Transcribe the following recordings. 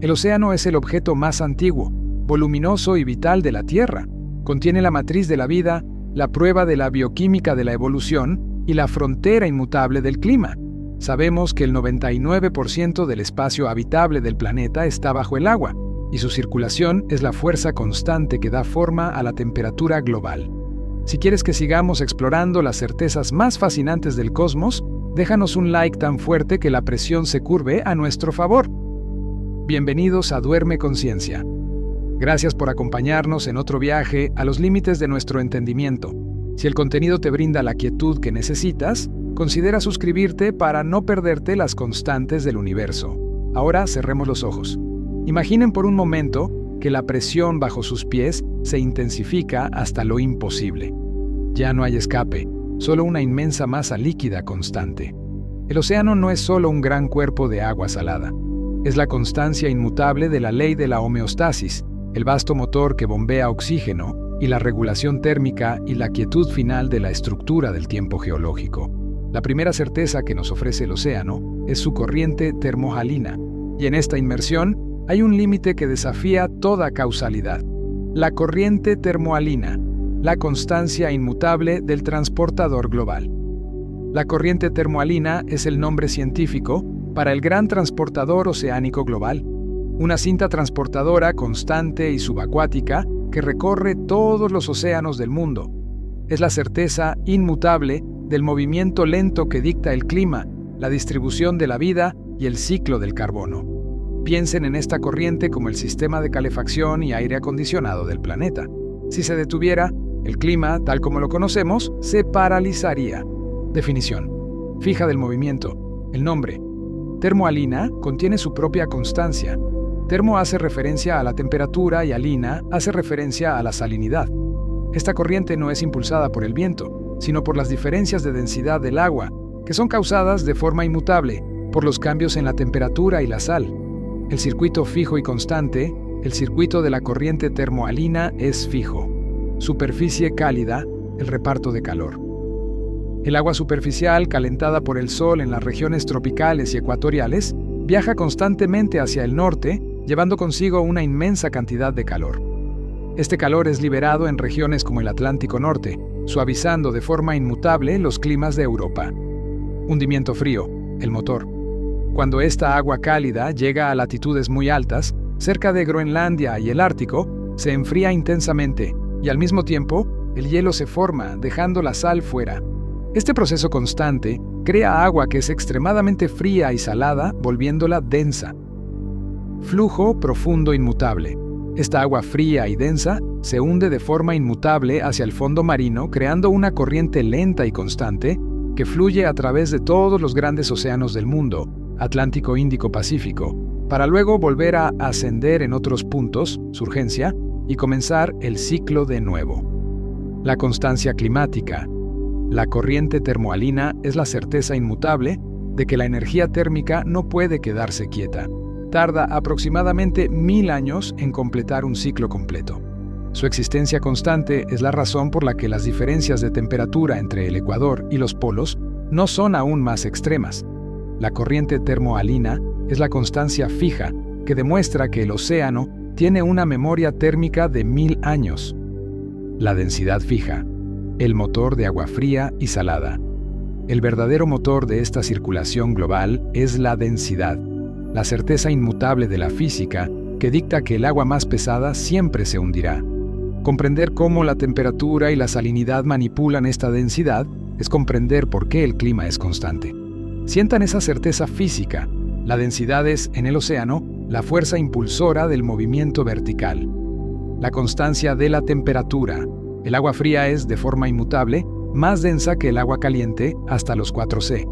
El océano es el objeto más antiguo, voluminoso y vital de la Tierra. Contiene la matriz de la vida, la prueba de la bioquímica de la evolución y la frontera inmutable del clima. Sabemos que el 99% del espacio habitable del planeta está bajo el agua, y su circulación es la fuerza constante que da forma a la temperatura global. Si quieres que sigamos explorando las certezas más fascinantes del cosmos, déjanos un like tan fuerte que la presión se curve a nuestro favor. Bienvenidos a Duerme Conciencia. Gracias por acompañarnos en otro viaje a los límites de nuestro entendimiento. Si el contenido te brinda la quietud que necesitas, considera suscribirte para no perderte las constantes del universo. Ahora cerremos los ojos. Imaginen por un momento que la presión bajo sus pies se intensifica hasta lo imposible. Ya no hay escape, solo una inmensa masa líquida constante. El océano no es solo un gran cuerpo de agua salada. Es la constancia inmutable de la ley de la homeostasis, el vasto motor que bombea oxígeno y la regulación térmica y la quietud final de la estructura del tiempo geológico. La primera certeza que nos ofrece el océano es su corriente termohalina, y en esta inmersión hay un límite que desafía toda causalidad. La corriente termohalina, la constancia inmutable del transportador global. La corriente termohalina es el nombre científico para el gran transportador oceánico global, una cinta transportadora constante y subacuática que recorre todos los océanos del mundo. Es la certeza inmutable del movimiento lento que dicta el clima, la distribución de la vida y el ciclo del carbono. Piensen en esta corriente como el sistema de calefacción y aire acondicionado del planeta. Si se detuviera, el clima, tal como lo conocemos, se paralizaría. Definición fija del movimiento. El nombre. Termohalina contiene su propia constancia. Termo hace referencia a la temperatura y halina hace referencia a la salinidad. Esta corriente no es impulsada por el viento, sino por las diferencias de densidad del agua, que son causadas de forma inmutable por los cambios en la temperatura y la sal. El circuito fijo y constante, el circuito de la corriente termohalina, es fijo. Superficie cálida, el reparto de calor. El agua superficial, calentada por el sol en las regiones tropicales y ecuatoriales, viaja constantemente hacia el norte, llevando consigo una inmensa cantidad de calor. Este calor es liberado en regiones como el Atlántico Norte, suavizando de forma inmutable los climas de Europa. Hundimiento frío, el motor. Cuando esta agua cálida llega a latitudes muy altas, cerca de Groenlandia y el Ártico, se enfría intensamente y al mismo tiempo el hielo se forma, dejando la sal fuera. Este proceso constante crea agua que es extremadamente fría y salada, volviéndola densa. Flujo profundo inmutable. Esta agua fría y densa se hunde de forma inmutable hacia el fondo marino, creando una corriente lenta y constante que fluye a través de todos los grandes océanos del mundo, Atlántico, Índico, Pacífico, para luego volver a ascender en otros puntos, surgencia, y comenzar el ciclo de nuevo. La constancia climática. La corriente termohalina es la certeza inmutable de que la energía térmica no puede quedarse quieta. Tarda aproximadamente 1000 años en completar un ciclo completo. Su existencia constante es la razón por la que las diferencias de temperatura entre el ecuador y los polos no son aún más extremas. La corriente termohalina es la constancia fija que demuestra que el océano tiene una memoria térmica de 1000 años. La densidad fija. El motor de agua fría y salada. El verdadero motor de esta circulación global es la densidad, la certeza inmutable de la física que dicta que el agua más pesada siempre se hundirá. Comprender cómo la temperatura y la salinidad manipulan esta densidad es comprender por qué el clima es constante. Sientan esa certeza física. La densidad es, en el océano, la fuerza impulsora del movimiento vertical. La constancia de la temperatura. El agua fría es, de forma inmutable, más densa que el agua caliente hasta los 4C.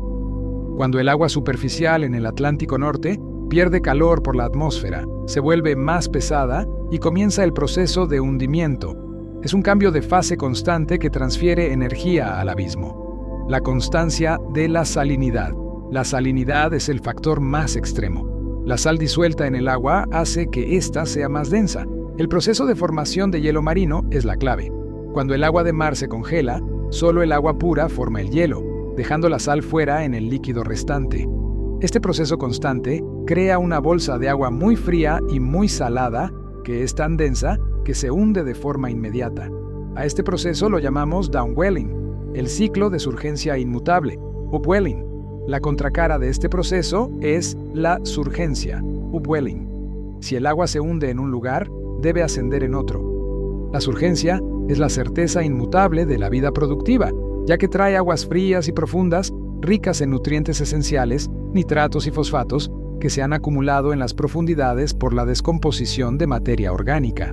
Cuando el agua superficial en el Atlántico Norte pierde calor por la atmósfera, se vuelve más pesada y comienza el proceso de hundimiento. Es un cambio de fase constante que transfiere energía al abismo. La constancia de la salinidad. La salinidad es el factor más extremo. La sal disuelta en el agua hace que ésta sea más densa. El proceso de formación de hielo marino es la clave. Cuando el agua de mar se congela, solo el agua pura forma el hielo, dejando la sal fuera en el líquido restante. Este proceso constante crea una bolsa de agua muy fría y muy salada que es tan densa que se hunde de forma inmediata. A este proceso lo llamamos downwelling, el ciclo de surgencia inmutable, upwelling. La contracara de este proceso es la surgencia, upwelling. Si el agua se hunde en un lugar, debe ascender en otro. La surgencia es la certeza inmutable de la vida productiva, ya que trae aguas frías y profundas, ricas en nutrientes esenciales, nitratos y fosfatos, que se han acumulado en las profundidades por la descomposición de materia orgánica.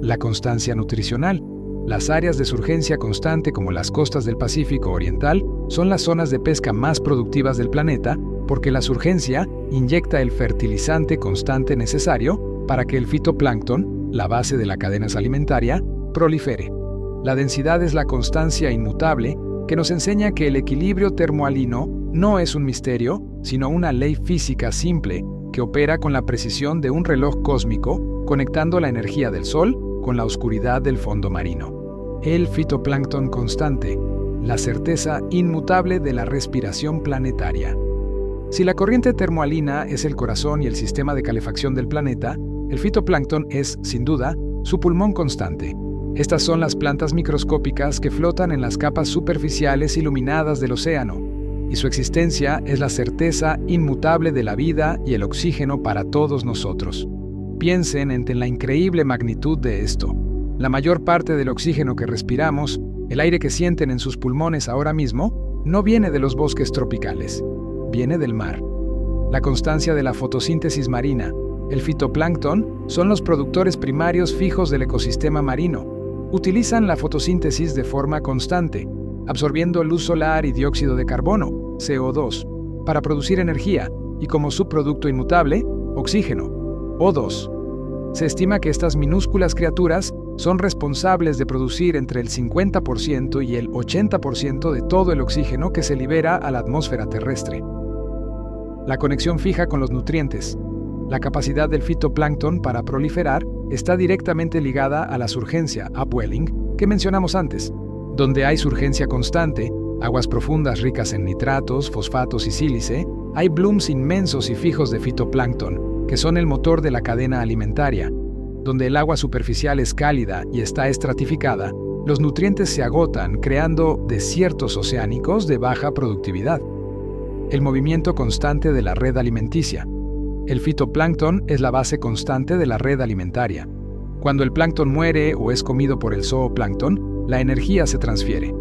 La constancia nutricional. Las áreas de surgencia constante como las costas del Pacífico Oriental son las zonas de pesca más productivas del planeta porque la surgencia inyecta el fertilizante constante necesario para que el fitoplancton, la base de la cadena alimentaria, prolifere. La densidad es la constancia inmutable que nos enseña que el equilibrio termoalino no es un misterio, sino una ley física simple que opera con la precisión de un reloj cósmico, conectando la energía del Sol con la oscuridad del fondo marino. El fitoplancton constante, la certeza inmutable de la respiración planetaria. Si la corriente termoalina es el corazón y el sistema de calefacción del planeta, el fitoplancton es, sin duda, su pulmón constante. Estas son las plantas microscópicas que flotan en las capas superficiales iluminadas del océano, y su existencia es la certeza inmutable de la vida y el oxígeno para todos nosotros. Piensen en la increíble magnitud de esto. La mayor parte del oxígeno que respiramos, el aire que sienten en sus pulmones ahora mismo, no viene de los bosques tropicales, viene del mar. La constancia de la fotosíntesis marina, el fitoplancton, son los productores primarios fijos del ecosistema marino. Utilizan la fotosíntesis de forma constante, absorbiendo luz solar y dióxido de carbono, CO2, para producir energía y como subproducto inmutable, oxígeno, O2. Se estima que estas minúsculas criaturas son responsables de producir entre el 50% y el 80% de todo el oxígeno que se libera a la atmósfera terrestre. La conexión fija con los nutrientes. La capacidad del fitoplancton para proliferar está directamente ligada a la surgencia, upwelling, que mencionamos antes. Donde hay surgencia constante, aguas profundas ricas en nitratos, fosfatos y sílice, hay blooms inmensos y fijos de fitoplancton, que son el motor de la cadena alimentaria. Donde el agua superficial es cálida y está estratificada, los nutrientes se agotan creando desiertos oceánicos de baja productividad. El movimiento constante de la red alimenticia. El fitoplancton es la base constante de la red alimentaria. Cuando el plancton muere o es comido por el zooplancton, la energía se transfiere.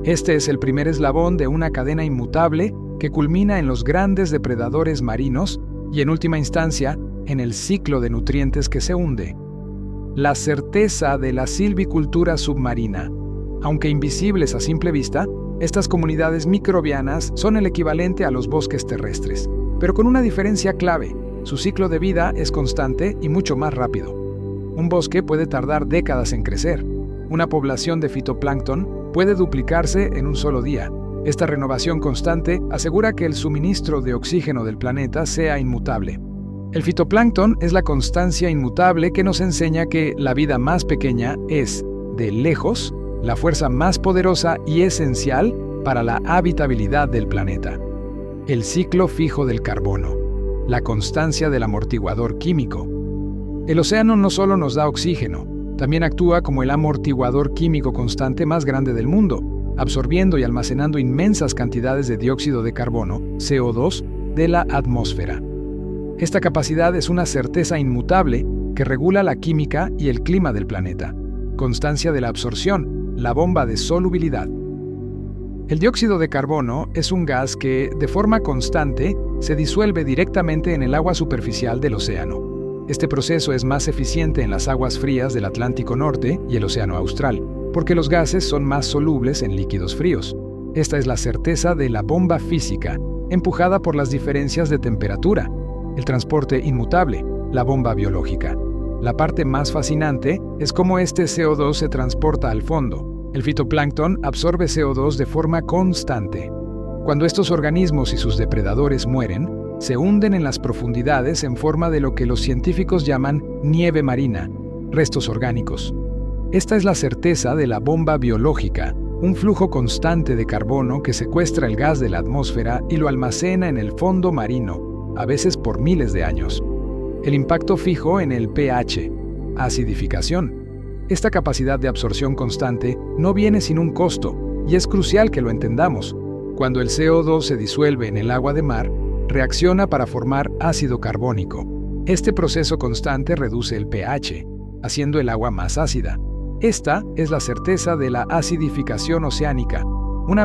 Este es el primer eslabón de una cadena inmutable que culmina en los grandes depredadores marinos y en última instancia en el ciclo de nutrientes que se hunde. La certeza de la silvicultura submarina. Aunque invisibles a simple vista, estas comunidades microbianas son el equivalente a los bosques terrestres, pero con una diferencia clave: su ciclo de vida es constante y mucho más rápido. Un bosque puede tardar décadas en crecer. Una población de fitoplancton puede duplicarse en un solo día. Esta renovación constante asegura que el suministro de oxígeno del planeta sea inmutable. El fitoplancton es la constancia inmutable que nos enseña que la vida más pequeña es, de lejos, la fuerza más poderosa y esencial para la habitabilidad del planeta. El ciclo fijo del carbono, la constancia del amortiguador químico. El océano no solo nos da oxígeno, también actúa como el amortiguador químico constante más grande del mundo, absorbiendo y almacenando inmensas cantidades de dióxido de carbono, CO2, de la atmósfera. Esta capacidad es una certeza inmutable que regula la química y el clima del planeta. Constancia de la absorción, la bomba de solubilidad. El dióxido de carbono es un gas que, de forma constante, se disuelve directamente en el agua superficial del océano. Este proceso es más eficiente en las aguas frías del Atlántico Norte y el Océano Austral, porque los gases son más solubles en líquidos fríos. Esta es la certeza de la bomba física, empujada por las diferencias de temperatura. El transporte inmutable, la bomba biológica. La parte más fascinante es cómo este CO2 se transporta al fondo. El fitoplancton absorbe CO2 de forma constante. Cuando estos organismos y sus depredadores mueren, se hunden en las profundidades en forma de lo que los científicos llaman nieve marina, restos orgánicos. Esta es la certeza de la bomba biológica, un flujo constante de carbono que secuestra el gas de la atmósfera y lo almacena en el fondo marino, a veces por miles de años. El impacto fijo en el pH, acidificación. Esta capacidad de absorción constante no viene sin un costo, y es crucial que lo entendamos. Cuando el CO2 se disuelve en el agua de mar, reacciona para formar ácido carbónico. Este proceso constante reduce el pH, haciendo el agua más ácida. Esta es la certeza de la acidificación oceánica, una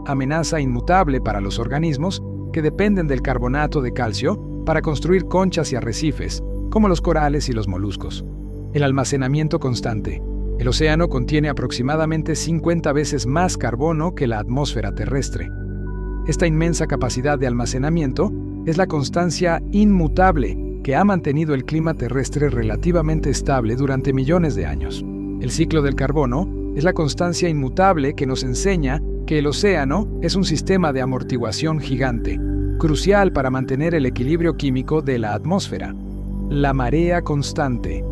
amenaza inmutable para los organismos que dependen del carbonato de calcio para construir conchas y arrecifes, como los corales y los moluscos. El almacenamiento constante. El océano contiene aproximadamente 50 veces más carbono que la atmósfera terrestre. Esta inmensa capacidad de almacenamiento es la constancia inmutable que ha mantenido el clima terrestre relativamente estable durante millones de años. El ciclo del carbono es la constancia inmutable que nos enseña que el océano es un sistema de amortiguación gigante, crucial para mantener el equilibrio químico de la atmósfera. La marea constante.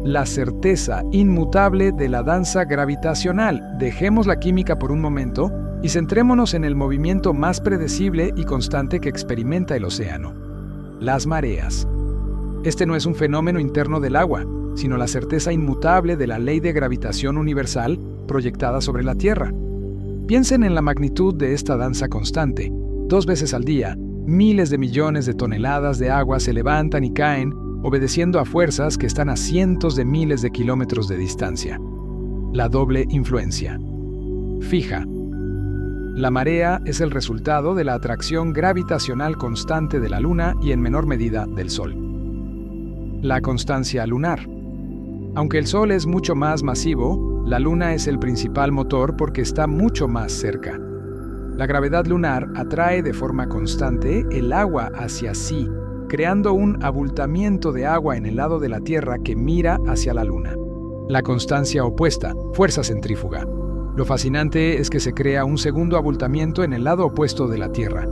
La certeza inmutable de la danza gravitacional. Dejemos la química por un momento y centrémonos en el movimiento más predecible y constante que experimenta el océano. Las mareas. Este no es un fenómeno interno del agua, sino la certeza inmutable de la ley de gravitación universal proyectada sobre la Tierra. Piensen en la magnitud de esta danza constante. 2 veces al día, miles de millones de toneladas de agua se levantan y caen, obedeciendo a fuerzas que están a cientos de miles de kilómetros de distancia. La doble influencia. Fija. La marea es el resultado de la atracción gravitacional constante de la Luna y en menor medida del Sol. La constancia lunar. Aunque el Sol es mucho más masivo, la Luna es el principal motor porque está mucho más cerca. La gravedad lunar atrae de forma constante el agua hacia sí, creando un abultamiento de agua en el lado de la Tierra que mira hacia la Luna. La constancia opuesta, fuerza centrífuga. Lo fascinante es que se crea un segundo abultamiento en el lado opuesto de la Tierra.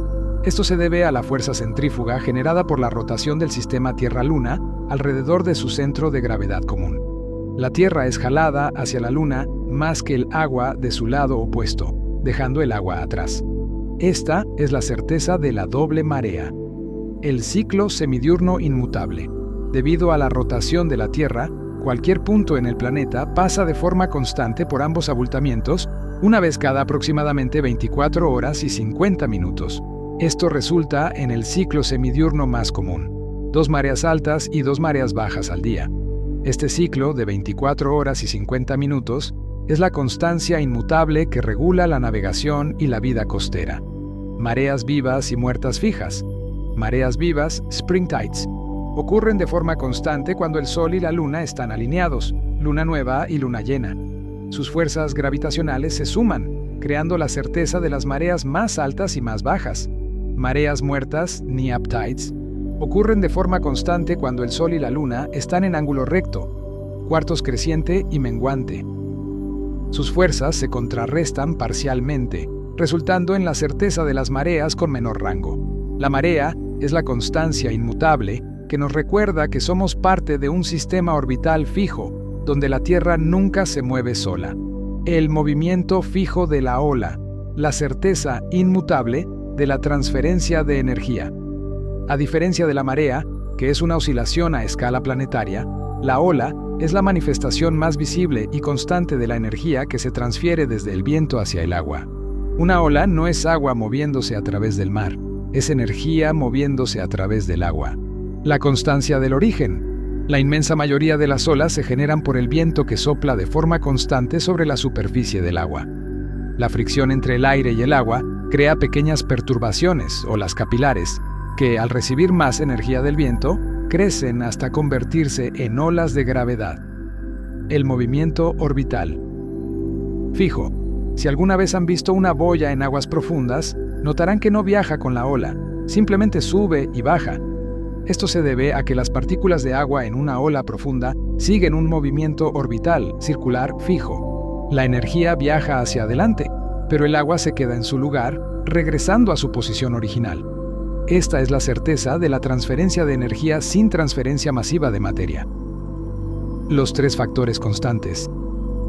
Esto se debe a la fuerza centrífuga generada por la rotación del sistema Tierra-Luna alrededor de su centro de gravedad común. La Tierra es jalada hacia la Luna más que el agua de su lado opuesto, dejando el agua atrás. Esta es la certeza de la doble marea. El ciclo semidiurno inmutable. Debido a la rotación de la Tierra, cualquier punto en el planeta pasa de forma constante por ambos abultamientos, una vez cada aproximadamente 24 horas y 50 minutos. Esto resulta en el ciclo semidiurno más común: 2 mareas altas y 2 mareas bajas al día. Este ciclo de 24 horas y 50 minutos es la constancia inmutable que regula la navegación y la vida costera. Mareas vivas y muertas fijas. Mareas vivas, spring tides, ocurren de forma constante cuando el Sol y la Luna están alineados, luna nueva y luna llena. Sus fuerzas gravitacionales se suman, creando la certeza de las mareas más altas y más bajas. Mareas muertas, neap tides, ocurren de forma constante cuando el Sol y la Luna están en ángulo recto, cuartos creciente y menguante. Sus fuerzas se contrarrestan parcialmente, resultando en la certeza de las mareas con menor rango. La marea es la constancia inmutable que nos recuerda que somos parte de un sistema orbital fijo, donde la Tierra nunca se mueve sola. El movimiento fijo de la ola, la certeza inmutable de la transferencia de energía. A diferencia de la marea, que es una oscilación a escala planetaria, la ola es la manifestación más visible y constante de la energía que se transfiere desde el viento hacia el agua. Una ola no es agua moviéndose a través del mar, es energía moviéndose a través del agua. La constancia del origen. La inmensa mayoría de las olas se generan por el viento que sopla de forma constante sobre la superficie del agua. La fricción entre el aire y el agua crea pequeñas perturbaciones, olas capilares, que al recibir más energía del viento, crecen hasta convertirse en olas de gravedad. El movimiento orbital. Fijo. Si alguna vez han visto una boya en aguas profundas, notarán que no viaja con la ola, simplemente sube y baja. Esto se debe a que las partículas de agua en una ola profunda siguen un movimiento orbital, circular, fijo. La energía viaja hacia adelante, pero el agua se queda en su lugar, regresando a su posición original. Esta es la certeza de la transferencia de energía sin transferencia masiva de materia. Los 3 factores constantes.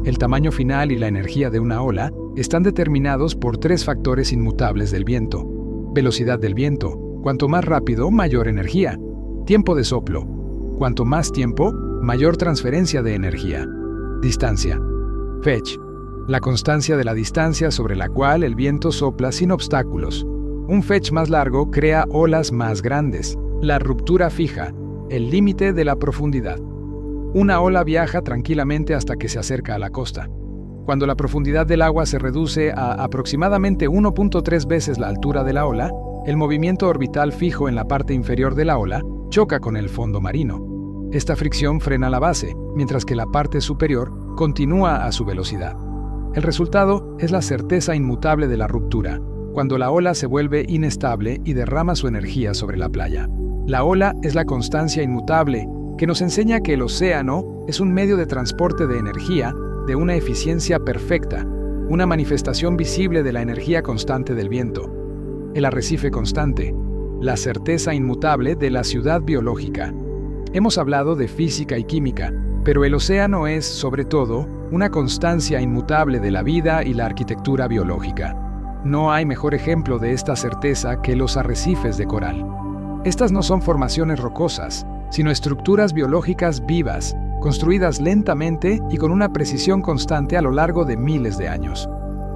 El tamaño final y la energía de una ola están determinados por tres factores inmutables del viento. Velocidad del viento. Cuanto más rápido, mayor energía. Tiempo de soplo. Cuanto más tiempo, mayor transferencia de energía. Distancia. Fetch. La constancia de la distancia sobre la cual el viento sopla sin obstáculos. Un fetch más largo crea olas más grandes. La ruptura fija. El límite de la profundidad. Una ola viaja tranquilamente hasta que se acerca a la costa. Cuando la profundidad del agua se reduce a aproximadamente 1.3 veces la altura de la ola, el movimiento orbital fijo en la parte inferior de la ola choca con el fondo marino. Esta fricción frena la base, mientras que la parte superior continúa a su velocidad. El resultado es la certeza inmutable de la ruptura, cuando la ola se vuelve inestable y derrama su energía sobre la playa. La ola es la constancia inmutable que nos enseña que el océano es un medio de transporte de energía de una eficiencia perfecta, una manifestación visible de la energía constante del viento. El arrecife constante, la certeza inmutable de la ciudad biológica. Hemos hablado de física y química, pero el océano es, sobre todo, una constancia inmutable de la vida y la arquitectura biológica. No hay mejor ejemplo de esta certeza que los arrecifes de coral. Estas no son formaciones rocosas, sino estructuras biológicas vivas, construidas lentamente y con una precisión constante a lo largo de miles de años.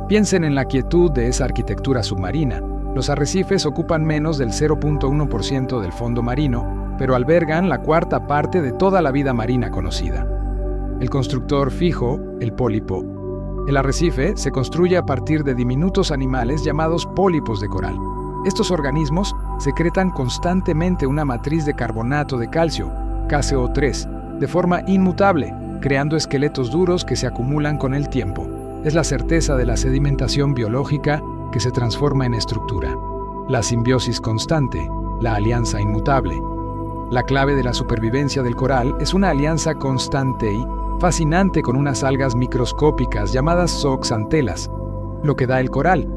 Piensen en la quietud de esa arquitectura submarina. Los arrecifes ocupan menos del 0.1% del fondo marino, pero albergan la cuarta parte de toda la vida marina conocida. El constructor fijo, el pólipo. El arrecife se construye a partir de diminutos animales llamados pólipos de coral. Estos organismos secretan constantemente una matriz de carbonato de calcio, KCO3, de forma inmutable, creando esqueletos duros que se acumulan con el tiempo. Es la certeza de la sedimentación biológica que se transforma en estructura. La simbiosis constante, la alianza inmutable. La clave de la supervivencia del coral es una alianza constante y fascinante con unas algas microscópicas llamadas zooxantelas, lo que da el coral.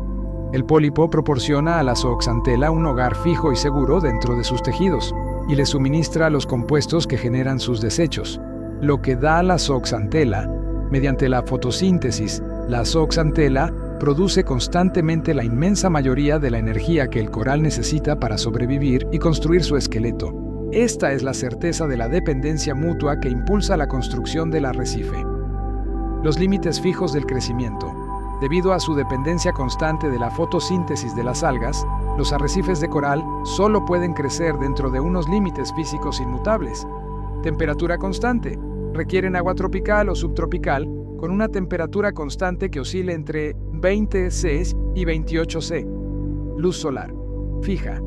El pólipo proporciona a la zooxantela un hogar fijo y seguro dentro de sus tejidos y le suministra los compuestos que generan sus desechos, lo que da a la zooxantela. Mediante la fotosíntesis, la zooxantela produce constantemente la inmensa mayoría de la energía que el coral necesita para sobrevivir y construir su esqueleto. Esta es la certeza de la dependencia mutua que impulsa la construcción del arrecife. Los límites fijos del crecimiento. Debido a su dependencia constante de la fotosíntesis de las algas, los arrecifes de coral solo pueden crecer dentro de unos límites físicos inmutables. Temperatura constante. Requieren agua tropical o subtropical con una temperatura constante que oscile entre 20 C y 28 C. Luz solar. Fija.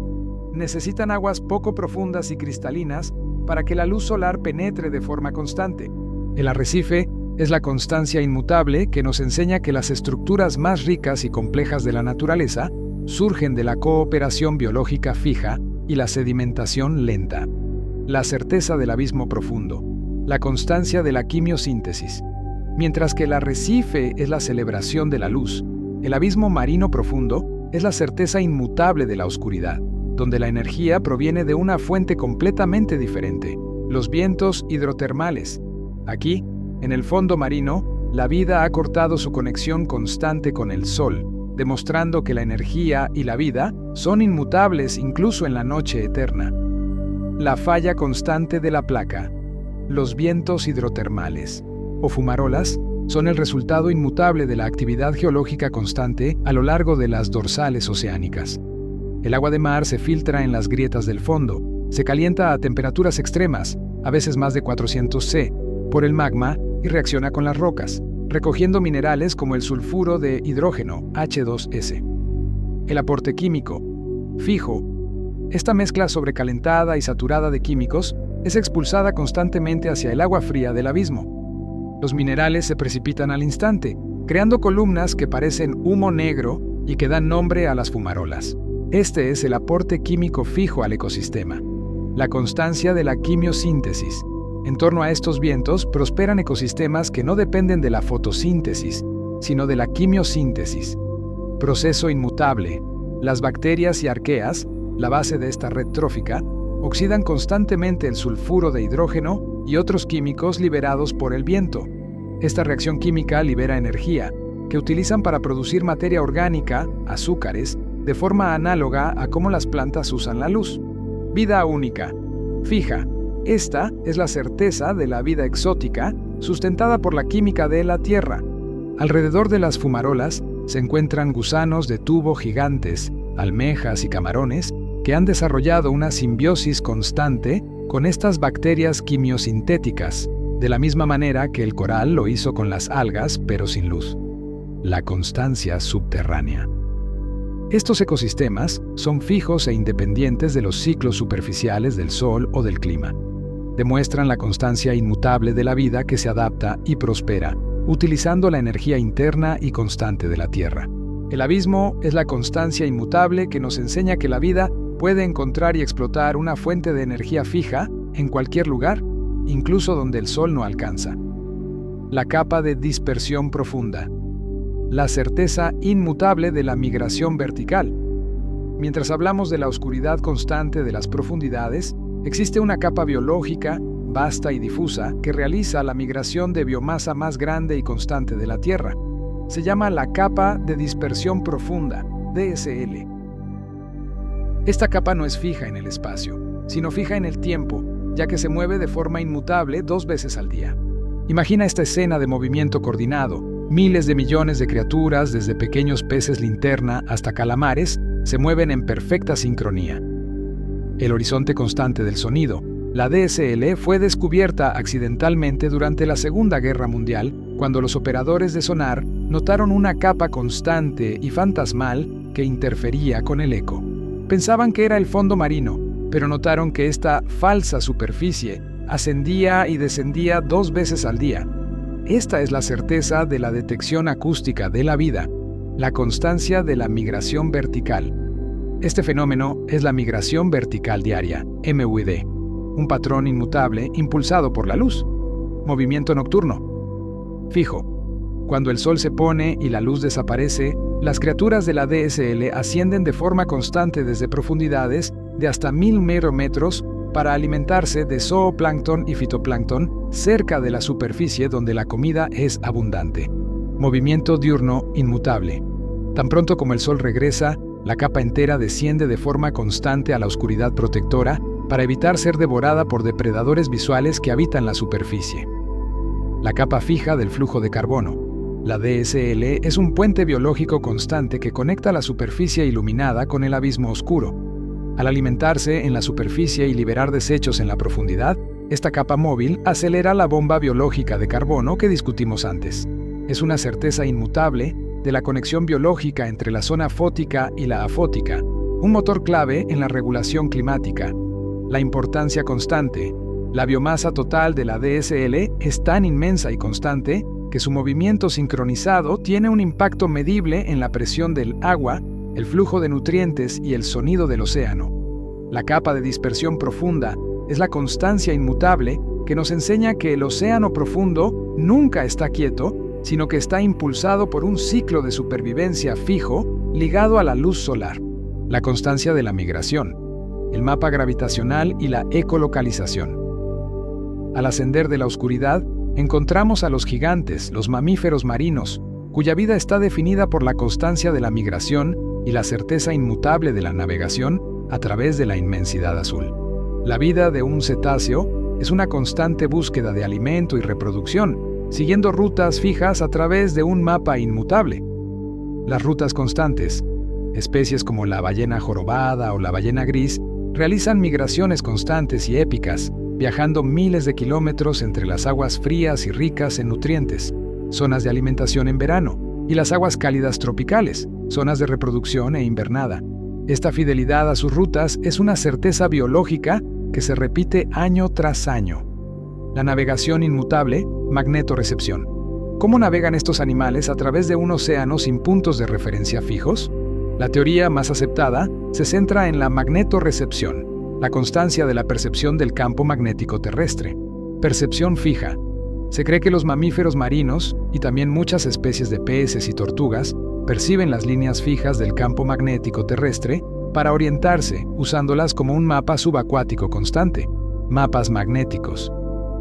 Necesitan aguas poco profundas y cristalinas para que la luz solar penetre de forma constante. El arrecife es la constancia inmutable que nos enseña que las estructuras más ricas y complejas de la naturaleza surgen de la cooperación biológica fija y la sedimentación lenta. La certeza del abismo profundo, la constancia de la quimiosíntesis. Mientras que el arrecife es la celebración de la luz, el abismo marino profundo es la certeza inmutable de la oscuridad, donde la energía proviene de una fuente completamente diferente, los vientos hidrotermales. Aquí, en el fondo marino, la vida ha cortado su conexión constante con el sol, demostrando que la energía y la vida son inmutables incluso en la noche eterna. La falla constante de la placa. Los vientos hidrotermales, o fumarolas, son el resultado inmutable de la actividad geológica constante a lo largo de las dorsales oceánicas. El agua de mar se filtra en las grietas del fondo, se calienta a temperaturas extremas, a veces más de 400 C, por el magma y reacciona con las rocas, recogiendo minerales como el sulfuro de hidrógeno, H2S. El aporte químico. Fijo. Esta mezcla sobrecalentada y saturada de químicos es expulsada constantemente hacia el agua fría del abismo. Los minerales se precipitan al instante, creando columnas que parecen humo negro y que dan nombre a las fumarolas. Este es el aporte químico fijo al ecosistema. La constancia de la quimiosíntesis. En torno a estos vientos prosperan ecosistemas que no dependen de la fotosíntesis, sino de la quimiosíntesis. Proceso inmutable. Las bacterias y arqueas, la base de esta red trófica, oxidan constantemente el sulfuro de hidrógeno y otros químicos liberados por el viento. Esta reacción química libera energía, que utilizan para producir materia orgánica, azúcares, de forma análoga a cómo las plantas usan la luz. Vida única, fija. Esta es la certeza de la vida exótica, sustentada por la química de la Tierra. Alrededor de las fumarolas se encuentran gusanos de tubo gigantes, almejas y camarones que han desarrollado una simbiosis constante con estas bacterias quimiosintéticas, de la misma manera que el coral lo hizo con las algas, pero sin luz. La constancia subterránea. Estos ecosistemas son fijos e independientes de los ciclos superficiales del Sol o del clima. Demuestran la constancia inmutable de la vida que se adapta y prospera, utilizando la energía interna y constante de la Tierra. El abismo es la constancia inmutable que nos enseña que la vida puede encontrar y explotar una fuente de energía fija en cualquier lugar, incluso donde el Sol no alcanza. La capa de dispersión profunda. La certeza inmutable de la migración vertical. Mientras hablamos de la oscuridad constante de las profundidades, existe una capa biológica, vasta y difusa, que realiza la migración de biomasa más grande y constante de la Tierra. Se llama la capa de dispersión profunda, DSL. Esta capa no es fija en el espacio, sino fija en el tiempo, ya que se mueve de forma inmutable 2 veces al día. Imagina esta escena de movimiento coordinado. Miles de millones de criaturas, desde pequeños peces linterna hasta calamares, se mueven en perfecta sincronía. El horizonte constante del sonido. La DSL fue descubierta accidentalmente durante la Segunda Guerra Mundial, cuando los operadores de sonar notaron una capa constante y fantasmal que interfería con el eco. Pensaban que era el fondo marino, pero notaron que esta falsa superficie ascendía y descendía 2 veces al día. Esta es la certeza de la detección acústica de la vida, la constancia de la migración vertical. Este fenómeno es la migración vertical diaria, MVD, un patrón inmutable impulsado por la luz. Movimiento nocturno. Fijo. Cuando el sol se pone y la luz desaparece, las criaturas de la DSL ascienden de forma constante desde profundidades de hasta 1000 metros para alimentarse de zooplancton y fitoplancton cerca de la superficie donde la comida es abundante. Movimiento diurno inmutable. Tan pronto como el sol regresa, la capa entera desciende de forma constante a la oscuridad protectora para evitar ser devorada por depredadores visuales que habitan la superficie. La capa fija del flujo de carbono. La DSL es un puente biológico constante que conecta la superficie iluminada con el abismo oscuro. Al alimentarse en la superficie y liberar desechos en la profundidad, esta capa móvil acelera la bomba biológica de carbono que discutimos antes. Es una certeza inmutable de la conexión biológica entre la zona fótica y la afótica, un motor clave en la regulación climática. La importancia constante. La biomasa total de la DSL es tan inmensa y constante que su movimiento sincronizado tiene un impacto medible en la presión del agua, el flujo de nutrientes y el sonido del océano. La capa de dispersión profunda es la constancia inmutable que nos enseña que el océano profundo nunca está quieto, sino que está impulsado por un ciclo de supervivencia fijo ligado a la luz solar. La constancia de la migración, el mapa gravitacional y la ecolocalización. Al ascender de la oscuridad, encontramos a los gigantes, los mamíferos marinos, cuya vida está definida por la constancia de la migración y la certeza inmutable de la navegación a través de la inmensidad azul. La vida de un cetáceo es una constante búsqueda de alimento y reproducción, siguiendo rutas fijas a través de un mapa inmutable. Las rutas constantes, especies como la ballena jorobada o la ballena gris, realizan migraciones constantes y épicas, viajando miles de kilómetros entre las aguas frías y ricas en nutrientes, zonas de alimentación en verano, y las aguas cálidas tropicales, zonas de reproducción e invernada. Esta fidelidad a sus rutas es una certeza biológica que se repite año tras año. La navegación inmutable, magnetorrecepción. ¿Cómo navegan estos animales a través de un océano sin puntos de referencia fijos? La teoría más aceptada se centra en la magnetorrecepción, la constancia de la percepción del campo magnético terrestre. Percepción fija. Se cree que los mamíferos marinos, y también muchas especies de peces y tortugas, perciben las líneas fijas del campo magnético terrestre para orientarse, usándolas como un mapa subacuático constante. Mapas magnéticos.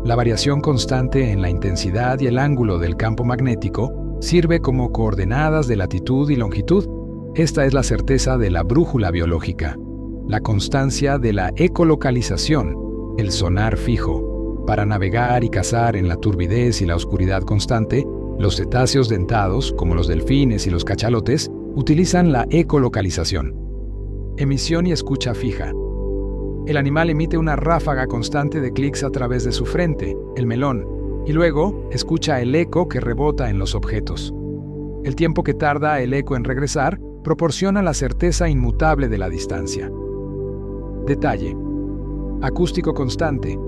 La variación constante en la intensidad y el ángulo del campo magnético Sirve como coordenadas de latitud y longitud. Esta es la certeza de la brújula biológica, la constancia de la ecolocalización, el sonar fijo. Para navegar y cazar en la turbidez y la oscuridad constante, los cetáceos dentados, como los delfines y los cachalotes, utilizan la ecolocalización. Emisión y escucha fija. El animal emite una ráfaga constante de clics a través de su frente, el melón, y luego escucha el eco que rebota en los objetos. El tiempo que tarda el eco en regresar proporciona la certeza inmutable de la distancia. Detalle. Acústico constante.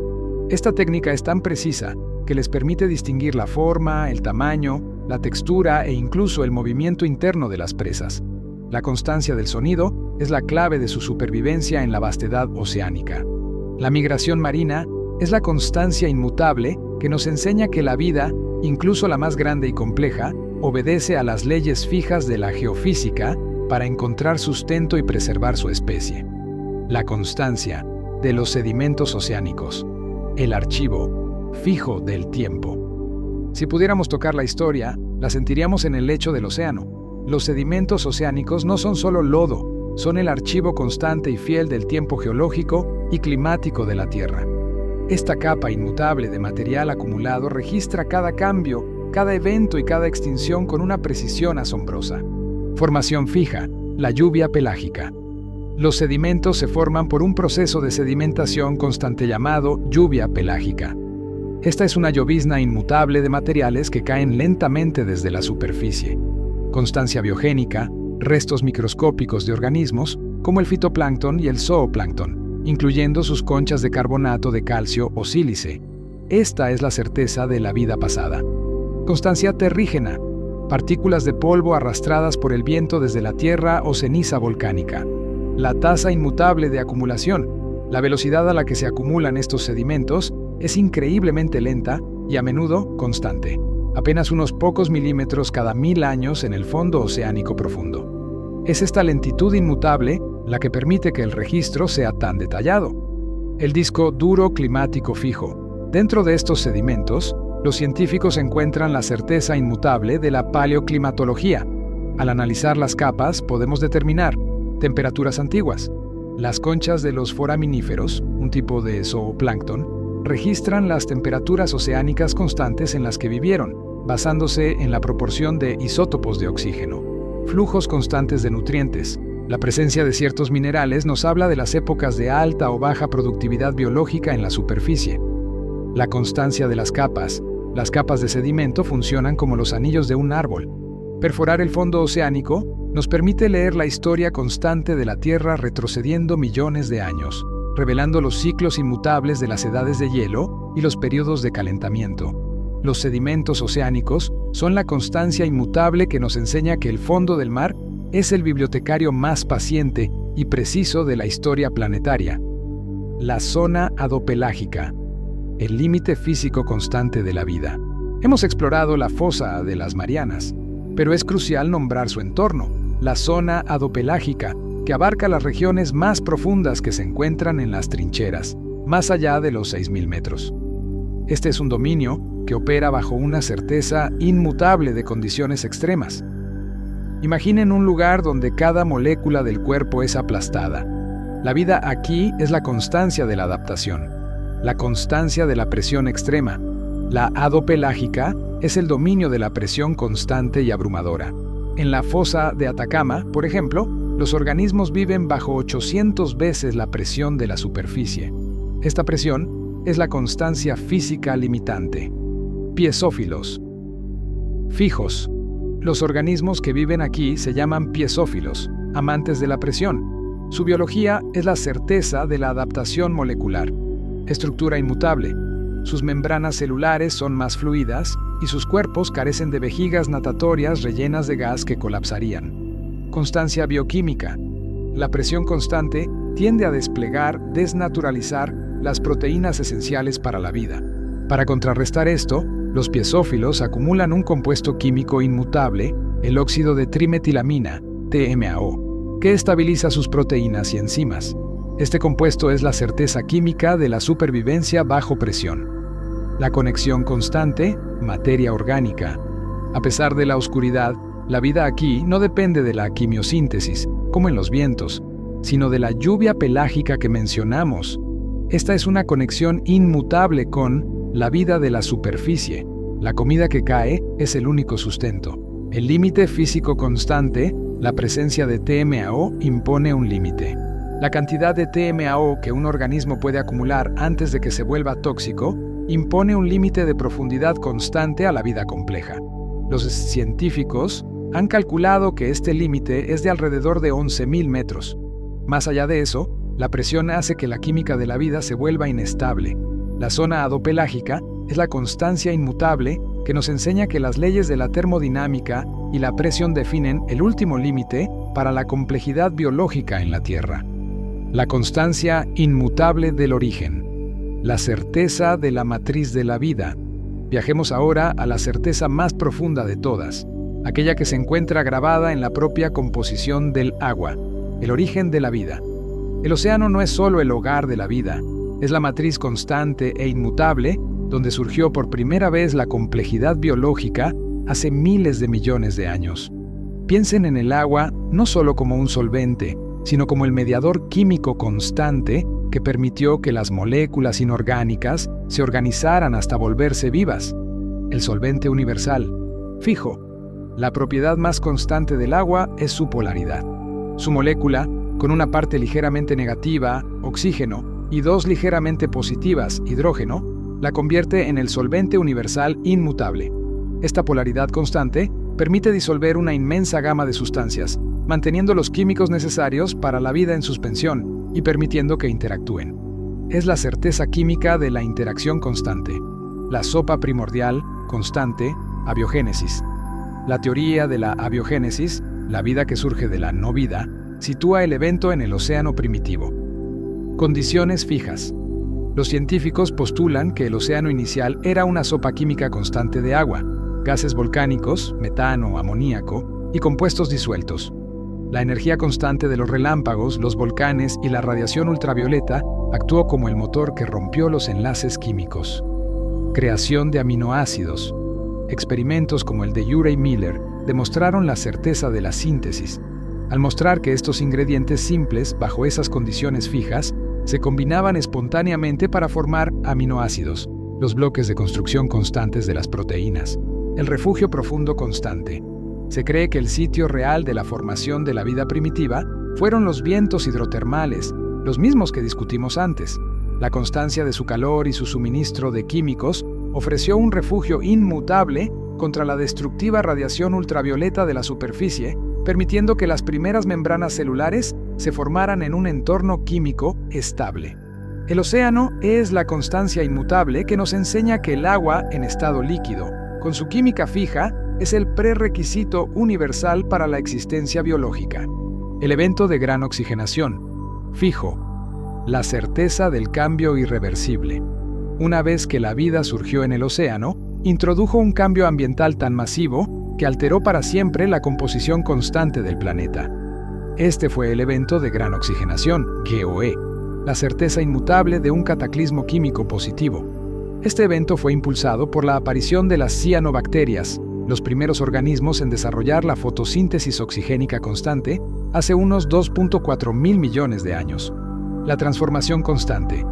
Esta técnica es tan precisa que les permite distinguir la forma, el tamaño, la textura e incluso el movimiento interno de las presas. La constancia del sonido es la clave de su supervivencia en la vastedad oceánica. La migración marina es la constancia inmutable que nos enseña que la vida, incluso la más grande y compleja, obedece a las leyes fijas de la geofísica para encontrar sustento y preservar su especie. La constancia de los sedimentos oceánicos, el archivo fijo del tiempo. Si pudiéramos tocar la historia, la sentiríamos en el lecho del océano. Los sedimentos oceánicos no son solo lodo, son el archivo constante y fiel del tiempo geológico y climático de la Tierra. Esta capa inmutable de material acumulado registra cada cambio, cada evento y cada extinción con una precisión asombrosa. Formación fija, la lluvia pelágica. Los sedimentos se forman por un proceso de sedimentación constante llamado lluvia pelágica. Esta es una llovizna inmutable de materiales que caen lentamente desde la superficie. Constancia biogénica, restos microscópicos de organismos, como el fitoplancton y el zooplancton, incluyendo sus conchas de carbonato de calcio o sílice. Esta es la certeza de la vida pasada. Constancia terrígena, partículas de polvo arrastradas por el viento desde la Tierra o ceniza volcánica. La tasa inmutable de acumulación, la velocidad a la que se acumulan estos sedimentos, es increíblemente lenta y a menudo constante. Apenas unos pocos milímetros cada 1000 años en el fondo oceánico profundo. Es esta lentitud inmutable la que permite que el registro sea tan detallado. El disco duro climático fijo. Dentro de estos sedimentos, los científicos encuentran la certeza inmutable de la paleoclimatología. Al analizar las capas, podemos determinar temperaturas antiguas. Las conchas de los foraminíferos, un tipo de zooplancton, registran las temperaturas oceánicas constantes en las que vivieron, basándose en la proporción de isótopos de oxígeno. Flujos constantes de nutrientes. La presencia de ciertos minerales nos habla de las épocas de alta o baja productividad biológica en la superficie. La constancia de las capas. Las capas de sedimento funcionan como los anillos de un árbol. Perforar el fondo oceánico nos permite leer la historia constante de la Tierra retrocediendo millones de años, revelando los ciclos inmutables de las edades de hielo y los periodos de calentamiento. Los sedimentos oceánicos son la constancia inmutable que nos enseña que el fondo del mar es el bibliotecario más paciente y preciso de la historia planetaria. La zona adopelágica, el límite físico constante de la vida. Hemos explorado la fosa de las Marianas, pero es crucial nombrar su entorno, la zona adopelágica, que abarca las regiones más profundas que se encuentran en las trincheras, más allá de los 6000 metros. Este es un dominio que opera bajo una certeza inmutable de condiciones extremas. Imaginen un lugar donde cada molécula del cuerpo es aplastada. La vida aquí es la constancia de la adaptación, la constancia de la presión extrema. La adopelágica es el dominio de la presión constante y abrumadora. En la fosa de Atacama, por ejemplo, los organismos viven bajo 800 veces la presión de la superficie. Esta presión es la constancia física limitante. Piezófilos. Fijos. Los organismos que viven aquí se llaman piezófilos, amantes de la presión. Su biología es la certeza de la adaptación molecular. Estructura inmutable. Sus membranas celulares son más fluidas y sus cuerpos carecen de vejigas natatorias rellenas de gas que colapsarían. Constancia bioquímica. La presión constante tiende a desnaturalizar las proteínas esenciales para la vida. Para contrarrestar esto, los piezófilos acumulan un compuesto químico inmutable, el óxido de trimetilamina, TMAO, que estabiliza sus proteínas y enzimas. Este compuesto es la certeza química de la supervivencia bajo presión. La conexión constante, materia orgánica. A pesar de la oscuridad, la vida aquí no depende de la quimiosíntesis, como en los vientos, sino de la lluvia pelágica que mencionamos. Esta es una conexión inmutable con la vida de la superficie. La comida que cae es el único sustento. El límite físico constante, la presencia de TMAO, impone un límite. La cantidad de TMAO que un organismo puede acumular antes de que se vuelva tóxico impone un límite de profundidad constante a la vida compleja. Los científicos han calculado que este límite es de alrededor de 11.000 metros. Más allá de eso, la presión hace que la química de la vida se vuelva inestable. La zona adopelágica es la constancia inmutable que nos enseña que las leyes de la termodinámica y la presión definen el último límite para la complejidad biológica en la Tierra. La constancia inmutable del origen. La certeza de la matriz de la vida. Viajemos ahora a la certeza más profunda de todas, aquella que se encuentra grabada en la propia composición del agua, el origen de la vida. El océano no es solo el hogar de la vida, es la matriz constante e inmutable donde surgió por primera vez la complejidad biológica hace miles de millones de años. Piensen en el agua no solo como un solvente, sino como el mediador químico constante que permitió que las moléculas inorgánicas se organizaran hasta volverse vivas. El solvente universal. Fijo, la propiedad más constante del agua es su polaridad. Su molécula, con una parte ligeramente negativa, oxígeno, y dos ligeramente positivas, hidrógeno, la convierte en el solvente universal inmutable. Esta polaridad constante permite disolver una inmensa gama de sustancias, manteniendo los químicos necesarios para la vida en suspensión y permitiendo que interactúen. Es la certeza química de la interacción constante. La sopa primordial, constante, abiogénesis. La teoría de la abiogénesis, la vida que surge de la no vida, sitúa el evento en el océano primitivo. Condiciones fijas. Los científicos postulan que el océano inicial era una sopa química constante de agua, gases volcánicos, metano, amoníaco y compuestos disueltos. La energía constante de los relámpagos, los volcanes y la radiación ultravioleta actuó como el motor que rompió los enlaces químicos. Creación de aminoácidos. Experimentos como el de Urey Miller demostraron la certeza de la síntesis, al mostrar que estos ingredientes simples, bajo esas condiciones fijas, se combinaban espontáneamente para formar aminoácidos, los bloques de construcción constantes de las proteínas. El refugio profundo constante. Se cree que el sitio real de la formación de la vida primitiva fueron los vientos hidrotermales, los mismos que discutimos antes. La constancia de su calor y su suministro de químicos ofreció un refugio inmutable contra la destructiva radiación ultravioleta de la superficie, permitiendo que las primeras membranas celulares se formaran en un entorno químico estable. El océano es la constancia inmutable que nos enseña que el agua en estado líquido, con su química fija, es el prerequisito universal para la existencia biológica. El evento de gran oxigenación. Fijo. La certeza del cambio irreversible. Una vez que la vida surgió en el océano, introdujo un cambio ambiental tan masivo que alteró para siempre la composición constante del planeta. Este fue el evento de gran oxigenación, GOE, la certeza inmutable de un cataclismo químico positivo. Este evento fue impulsado por la aparición de las cianobacterias, los primeros organismos en desarrollar la fotosíntesis oxigénica constante hace unos 2.4 mil millones de años. La transformación constante.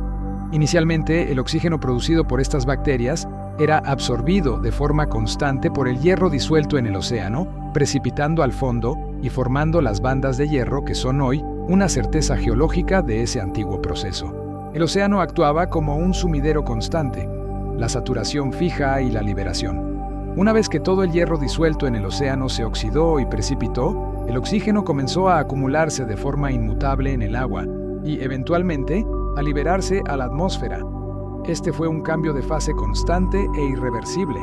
Inicialmente, el oxígeno producido por estas bacterias era absorbido de forma constante por el hierro disuelto en el océano, precipitando al fondo y formando las bandas de hierro que son hoy una certeza geológica de ese antiguo proceso. El océano actuaba como un sumidero constante, la saturación fija y la liberación. Una vez que todo el hierro disuelto en el océano se oxidó y precipitó, el oxígeno comenzó a acumularse de forma inmutable en el agua y, eventualmente, a liberarse a la atmósfera. Este fue un cambio de fase constante e irreversible.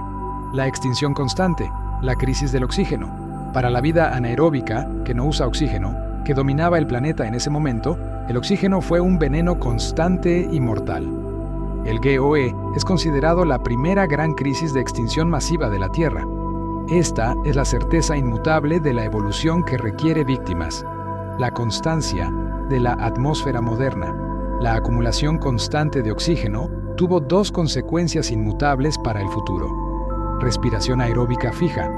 La extinción constante, la crisis del oxígeno. Para la vida anaeróbica, que no usa oxígeno, que dominaba el planeta en ese momento, el oxígeno fue un veneno constante y mortal. El GOE es considerado la primera gran crisis de extinción masiva de la Tierra. Esta es la certeza inmutable de la evolución que requiere víctimas. La constancia de la atmósfera moderna. La acumulación constante de oxígeno tuvo dos consecuencias inmutables para el futuro. Respiración aeróbica fija.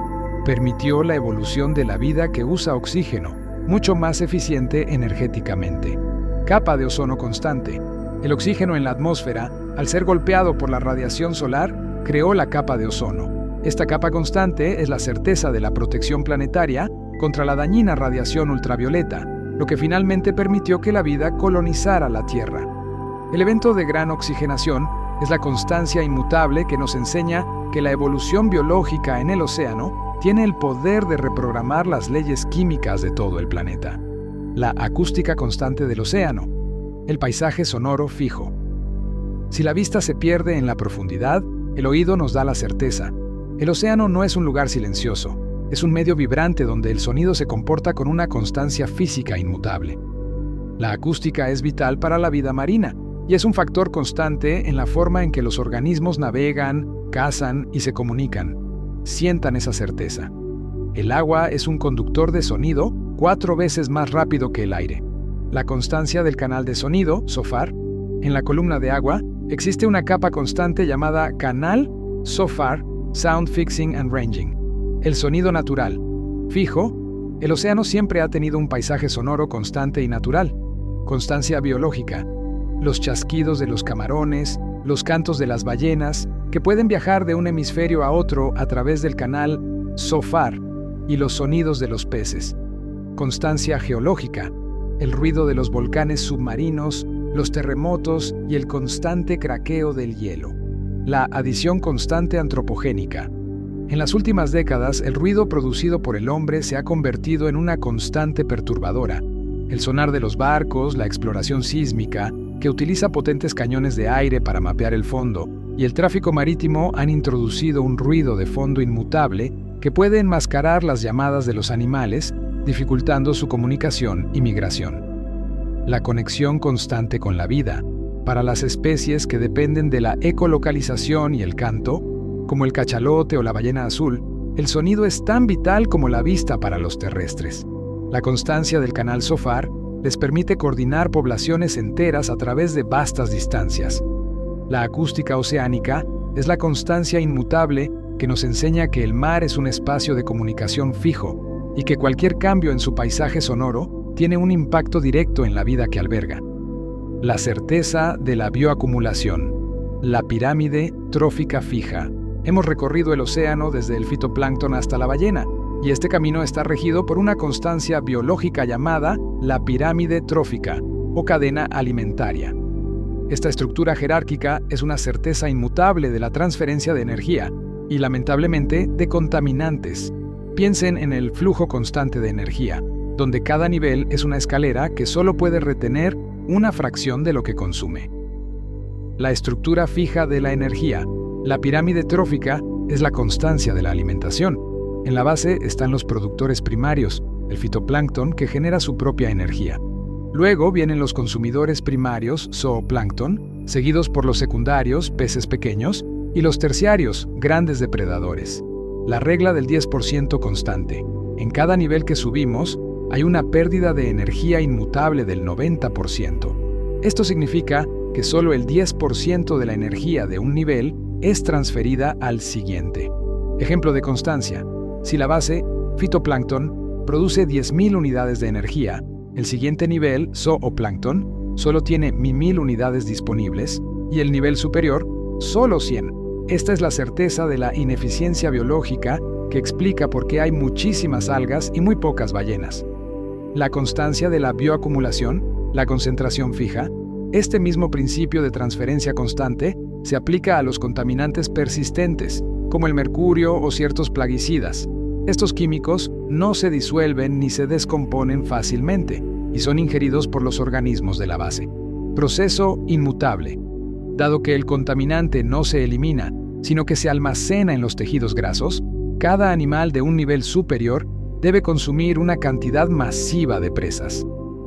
permitió la evolución de la vida que usa oxígeno, mucho más eficiente energéticamente. Capa de ozono constante. El oxígeno en la atmósfera, al ser golpeado por la radiación solar, creó la capa de ozono. Esta capa constante es la certeza de la protección planetaria contra la dañina radiación ultravioleta, lo que finalmente permitió que la vida colonizara la Tierra. El evento de gran oxigenación es la constancia inmutable que nos enseña que la evolución biológica en el océano tiene el poder de reprogramar las leyes químicas de todo el planeta. La acústica constante del océano. El paisaje sonoro fijo. Si la vista se pierde en la profundidad, el oído nos da la certeza. El océano no es un lugar silencioso, es un medio vibrante donde el sonido se comporta con una constancia física inmutable. La acústica es vital para la vida marina y es un factor constante en la forma en que los organismos navegan, cazan y se comunican. Sientan esa certeza. El agua es un conductor de sonido 4 veces más rápido que el aire. La constancia del canal de sonido, SOFAR. En la columna de agua existe una capa constante llamada canal SOFAR, Sound Fixing and Ranging. El sonido natural. Fijo, el océano siempre ha tenido un paisaje sonoro constante y natural. Constancia biológica. Los chasquidos de los camarones, los cantos de las ballenas, que pueden viajar de un hemisferio a otro a través del canal SOFAR, y los sonidos de los peces. Constancia geológica. El ruido de los volcanes submarinos, los terremotos y el constante craqueo del hielo. La adición constante antropogénica. En las últimas décadas, el ruido producido por el hombre se ha convertido en una constante perturbadora. El sonar de los barcos, la exploración sísmica, que utiliza potentes cañones de aire para mapear el fondo, y el tráfico marítimo han introducido un ruido de fondo inmutable que puede enmascarar las llamadas de los animales, dificultando su comunicación y migración. La conexión constante con la vida. Para las especies que dependen de la ecolocalización y el canto, como el cachalote o la ballena azul, el sonido es tan vital como la vista para los terrestres. La constancia del canal SOFAR les permite coordinar poblaciones enteras a través de vastas distancias. La acústica oceánica es la constancia inmutable que nos enseña que el mar es un espacio de comunicación fijo y que cualquier cambio en su paisaje sonoro tiene un impacto directo en la vida que alberga. La certeza de la bioacumulación. La pirámide trófica fija. Hemos recorrido el océano desde el fitoplancton hasta la ballena, y este camino está regido por una constancia biológica llamada la pirámide trófica o cadena alimentaria. Esta estructura jerárquica es una certeza inmutable de la transferencia de energía y, lamentablemente, de contaminantes. Piensen en el flujo constante de energía, donde cada nivel es una escalera que solo puede retener una fracción de lo que consume. La estructura fija de la energía. La pirámide trófica es la constancia de la alimentación. En la base están los productores primarios, el fitoplancton, que genera su propia energía. Luego vienen los consumidores primarios, zooplancton, seguidos por los secundarios, peces pequeños, y los terciarios, grandes depredadores. La regla del 10% constante. En cada nivel que subimos, hay una pérdida de energía inmutable del 90%. Esto significa que solo el 10% de la energía de un nivel es transferida al siguiente. Ejemplo de constancia. Si la base, fitoplancton, produce 10.000 unidades de energía, el siguiente nivel, zooplancton, solo tiene 1.000 unidades disponibles y el nivel superior, solo 100. Esta es la certeza de la ineficiencia biológica que explica por qué hay muchísimas algas y muy pocas ballenas. La constancia de la bioacumulación, la concentración fija. Este mismo principio de transferencia constante se aplica a los contaminantes persistentes, como el mercurio o ciertos plaguicidas. Estos químicos no se disuelven ni se descomponen fácilmente y son ingeridos por los organismos de la base. Proceso inmutable. Dado que el contaminante no se elimina, sino que se almacena en los tejidos grasos, cada animal de un nivel superior debe consumir una cantidad masiva de presas.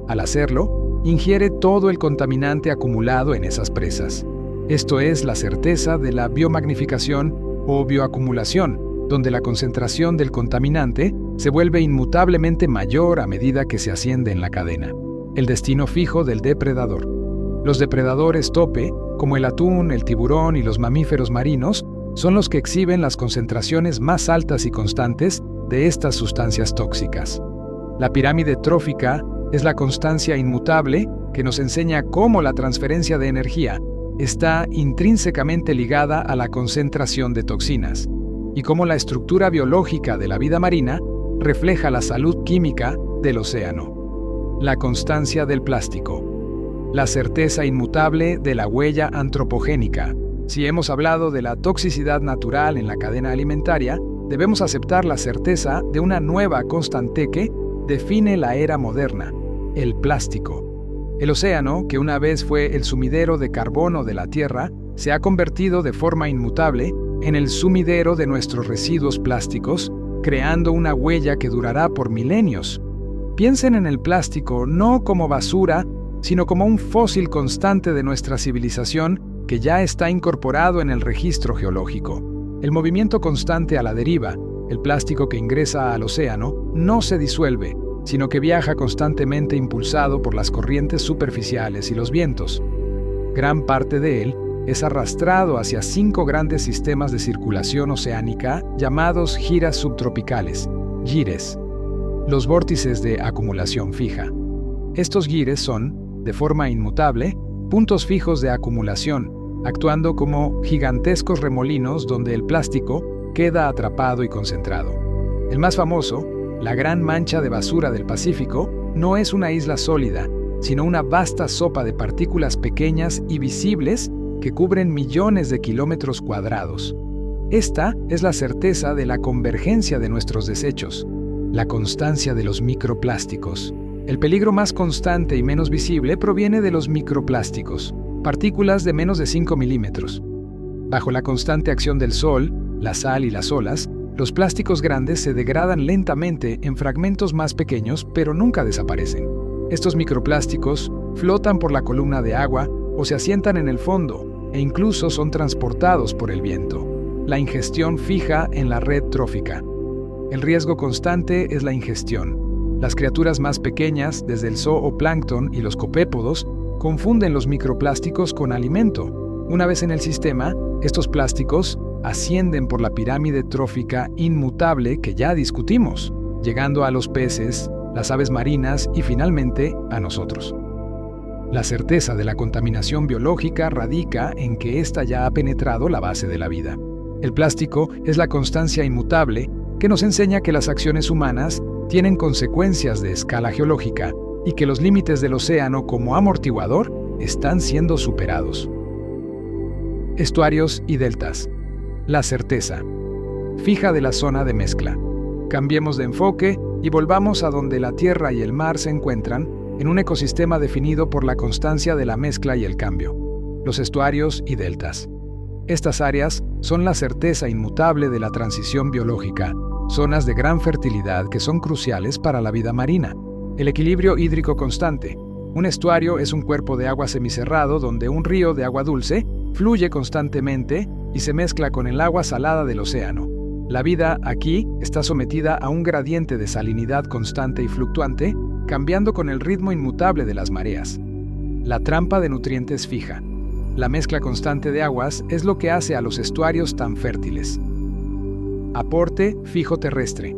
Al hacerlo, ingiere todo el contaminante acumulado en esas presas. Esto es la certeza de la biomagnificación o bioacumulación, donde la concentración del contaminante se vuelve inmutablemente mayor a medida que se asciende en la cadena. El destino fijo del depredador. Los depredadores tope, como el atún, el tiburón y los mamíferos marinos, son los que exhiben las concentraciones más altas y constantes de estas sustancias tóxicas. La pirámide trófica es la constancia inmutable que nos enseña cómo la transferencia de energía está intrínsecamente ligada a la concentración de toxinas y cómo la estructura biológica de la vida marina refleja la salud química del océano. La constancia del plástico. La certeza inmutable de la huella antropogénica. Si hemos hablado de la toxicidad natural en la cadena alimentaria, debemos aceptar la certeza de una nueva constante que define la era moderna: el plástico. El océano, que una vez fue el sumidero de carbono de la Tierra, se ha convertido de forma inmutable en el sumidero de nuestros residuos plásticos, creando una huella que durará por milenios. Piensen en el plástico no como basura, sino como un fósil constante de nuestra civilización que ya está incorporado en el registro geológico. El movimiento constante a la deriva, el plástico que ingresa al océano, no se disuelve, sino que viaja constantemente impulsado por las corrientes superficiales y los vientos. Gran parte de él es arrastrado hacia 5 grandes sistemas de circulación oceánica llamados giras subtropicales, gires, los vórtices de acumulación fija. Estos gires son, de forma inmutable, puntos fijos de acumulación, actuando como gigantescos remolinos donde el plástico queda atrapado y concentrado. El más famoso, la Gran Mancha de Basura del Pacífico, no es una isla sólida, sino una vasta sopa de partículas pequeñas y visibles que cubren millones de kilómetros cuadrados. Esta es la certeza de la convergencia de nuestros desechos, la constancia de los microplásticos. El peligro más constante y menos visible proviene de los microplásticos, partículas de menos de 5 milímetros. Bajo la constante acción del sol, la sal y las olas, los plásticos grandes se degradan lentamente en fragmentos más pequeños, pero nunca desaparecen. Estos microplásticos flotan por la columna de agua o se asientan en el fondo, e incluso son transportados por el viento. La ingestión fija en la red trófica. El riesgo constante es la ingestión. Las criaturas más pequeñas, desde el zooplancton y los copépodos, confunden los microplásticos con alimento. Una vez en el sistema, estos plásticos ascienden por la pirámide trófica inmutable que ya discutimos, llegando a los peces, las aves marinas y finalmente a nosotros. La certeza de la contaminación biológica radica en que ésta ya ha penetrado la base de la vida. El plástico es la constancia inmutable que nos enseña que las acciones humanas tienen consecuencias de escala geológica y que los límites del océano como amortiguador están siendo superados. Estuarios y deltas. La certeza fija de la zona de mezcla. Cambiemos de enfoque y volvamos a donde la tierra y el mar se encuentran, en un ecosistema definido por la constancia de la mezcla y el cambio. Los estuarios y deltas. Estas áreas son la certeza inmutable de la transición biológica, zonas de gran fertilidad que son cruciales para la vida marina. El equilibrio hídrico constante. Un estuario es un cuerpo de agua semicerrado donde un río de agua dulce fluye constantemente y se mezcla con el agua salada del océano. La vida aquí está sometida a un gradiente de salinidad constante y fluctuante, cambiando con el ritmo inmutable de las mareas. La trampa de nutrientes fija. La mezcla constante de aguas es lo que hace a los estuarios tan fértiles. Aporte fijo terrestre.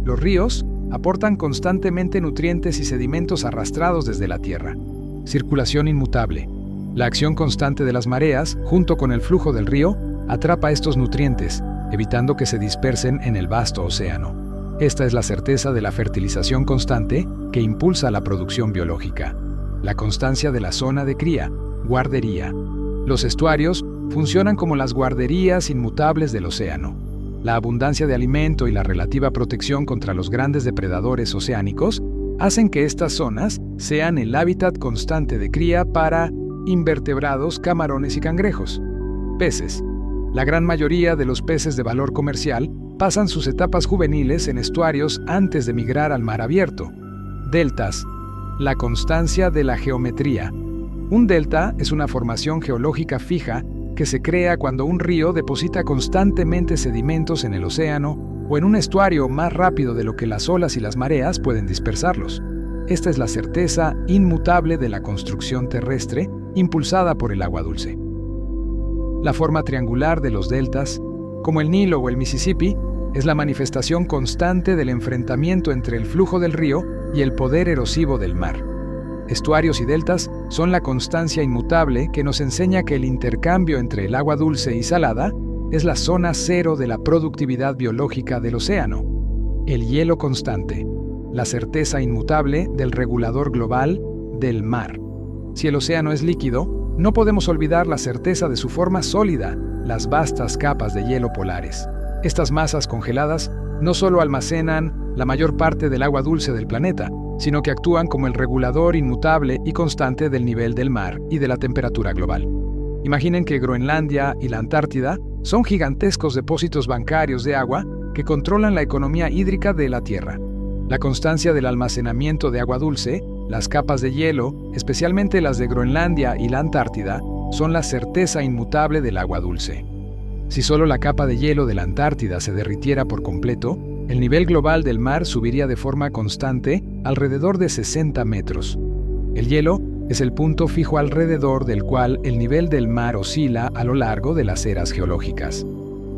Los ríos aportan constantemente nutrientes y sedimentos arrastrados desde la tierra. Circulación inmutable. La acción constante de las mareas, junto con el flujo del río, atrapa estos nutrientes, evitando que se dispersen en el vasto océano. Esta es la certeza de la fertilización constante que impulsa la producción biológica. La constancia de la zona de cría, guardería. Los estuarios funcionan como las guarderías inmutables del océano. La abundancia de alimento y la relativa protección contra los grandes depredadores oceánicos hacen que estas zonas sean el hábitat constante de cría para invertebrados, camarones y cangrejos. Peces. La gran mayoría de los peces de valor comercial pasan sus etapas juveniles en estuarios antes de migrar al mar abierto. Deltas. La constancia de la geometría. Un delta es una formación geológica fija que se crea cuando un río deposita constantemente sedimentos en el océano o en un estuario más rápido de lo que las olas y las mareas pueden dispersarlos. Esta es la certeza inmutable de la construcción terrestre impulsada por el agua dulce. La forma triangular de los deltas, como el Nilo o el Mississippi, es la manifestación constante del enfrentamiento entre el flujo del río y el poder erosivo del mar. Estuarios y deltas son la constancia inmutable que nos enseña que el intercambio entre el agua dulce y salada es la zona cero de la productividad biológica del océano. El hielo constante, la certeza inmutable del regulador global del mar. Si el océano es líquido, no podemos olvidar la certeza de su forma sólida, las vastas capas de hielo polares. Estas masas congeladas no solo almacenan la mayor parte del agua dulce del planeta, sino que actúan como el regulador inmutable y constante del nivel del mar y de la temperatura global. Imaginen que Groenlandia y la Antártida son gigantescos depósitos bancarios de agua que controlan la economía hídrica de la Tierra. La constancia del almacenamiento de agua dulce, las capas de hielo, especialmente las de Groenlandia y la Antártida, son la certeza inmutable del agua dulce. Si solo la capa de hielo de la Antártida se derritiera por completo, el nivel global del mar subiría de forma constante alrededor de 60 metros. El hielo es el punto fijo alrededor del cual el nivel del mar oscila a lo largo de las eras geológicas.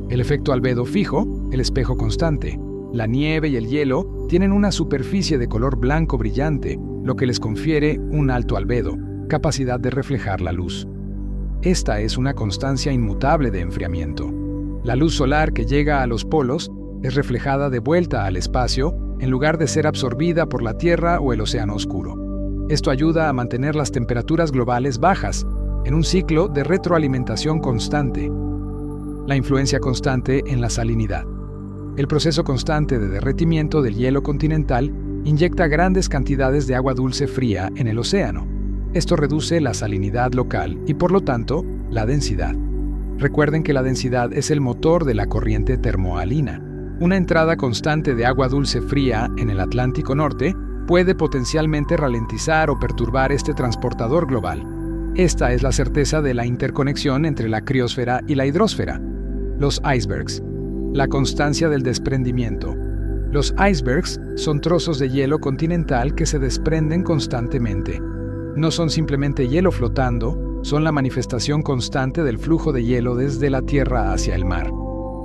El efecto albedo fijo, el espejo constante. La nieve y el hielo tienen una superficie de color blanco brillante, lo que les confiere un alto albedo, capacidad de reflejar la luz. Esta es una constancia inmutable de enfriamiento. La luz solar que llega a los polos es reflejada de vuelta al espacio en lugar de ser absorbida por la Tierra o el océano oscuro. Esto ayuda a mantener las temperaturas globales bajas, en un ciclo de retroalimentación constante. La influencia constante en la salinidad. El proceso constante de derretimiento del hielo continental inyecta grandes cantidades de agua dulce fría en el océano. Esto reduce la salinidad local y, por lo tanto, la densidad. Recuerden que la densidad es el motor de la corriente termohalina. Una entrada constante de agua dulce fría en el Atlántico Norte puede potencialmente ralentizar o perturbar este transportador global. Esta es la certeza de la interconexión entre la criosfera y la hidrosfera. Los icebergs. La constancia del desprendimiento. Los icebergs son trozos de hielo continental que se desprenden constantemente. No son simplemente hielo flotando, son la manifestación constante del flujo de hielo desde la Tierra hacia el mar.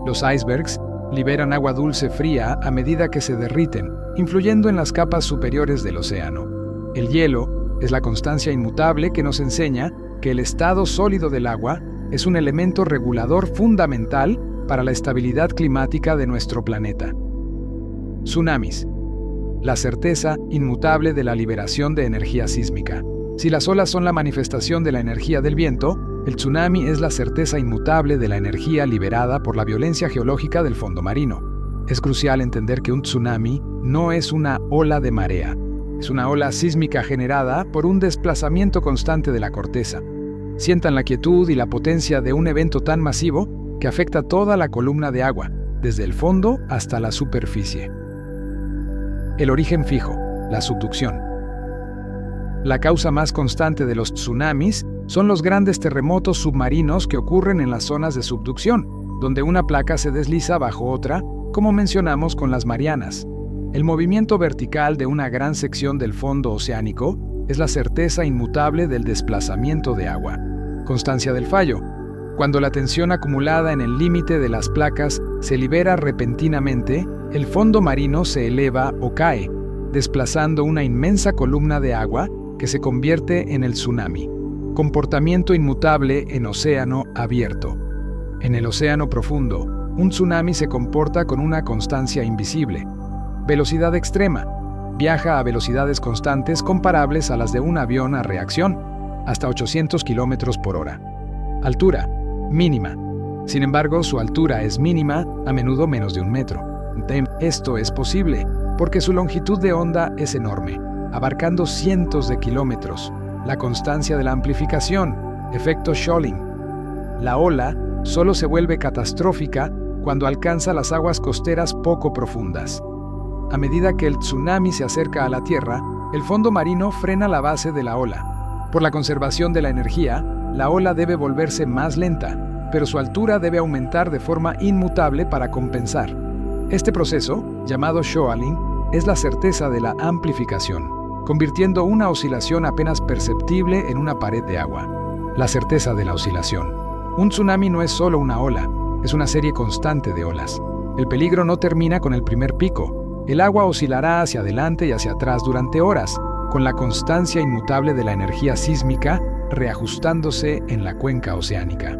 Los icebergs liberan agua dulce fría a medida que se derriten, influyendo en las capas superiores del océano. El hielo es la constancia inmutable que nos enseña que el estado sólido del agua es un elemento regulador fundamental para la estabilidad climática de nuestro planeta. Tsunamis. La certeza inmutable de la liberación de energía sísmica. Si las olas son la manifestación de la energía del viento, el tsunami es la certeza inmutable de la energía liberada por la violencia geológica del fondo marino. Es crucial entender que un tsunami no es una ola de marea, es una ola sísmica generada por un desplazamiento constante de la corteza. Sientan la quietud y la potencia de un evento tan masivo que afecta toda la columna de agua, desde el fondo hasta la superficie. El origen fijo, la subducción. La causa más constante de los tsunamis son los grandes terremotos submarinos que ocurren en las zonas de subducción, donde una placa se desliza bajo otra, como mencionamos con las Marianas. El movimiento vertical de una gran sección del fondo oceánico es la certeza inmutable del desplazamiento de agua. Constancia del fallo. Cuando la tensión acumulada en el límite de las placas se libera repentinamente, el fondo marino se eleva o cae, desplazando una inmensa columna de agua que se convierte en el tsunami. Comportamiento inmutable en océano abierto. En el océano profundo, un tsunami se comporta con una constancia invisible. Velocidad extrema. Viaja a velocidades constantes comparables a las de un avión a reacción, hasta 800 km por hora. Altura. Mínima. Sin embargo, su altura es mínima, a menudo menos de 1 metro. Esto es posible porque su longitud de onda es enorme, abarcando cientos de kilómetros. La constancia de la amplificación, efecto Scholling. La ola solo se vuelve catastrófica cuando alcanza las aguas costeras poco profundas. A medida que el tsunami se acerca a la Tierra, el fondo marino frena la base de la ola. Por la conservación de la energía, la ola debe volverse más lenta, pero su altura debe aumentar de forma inmutable para compensar. Este proceso, llamado shoaling, es la certeza de la amplificación, convirtiendo una oscilación apenas perceptible en una pared de agua. La certeza de la oscilación. Un tsunami no es solo una ola, es una serie constante de olas. El peligro no termina con el primer pico. El agua oscilará hacia adelante y hacia atrás durante horas, con la constancia inmutable de la energía sísmica reajustándose en la cuenca oceánica.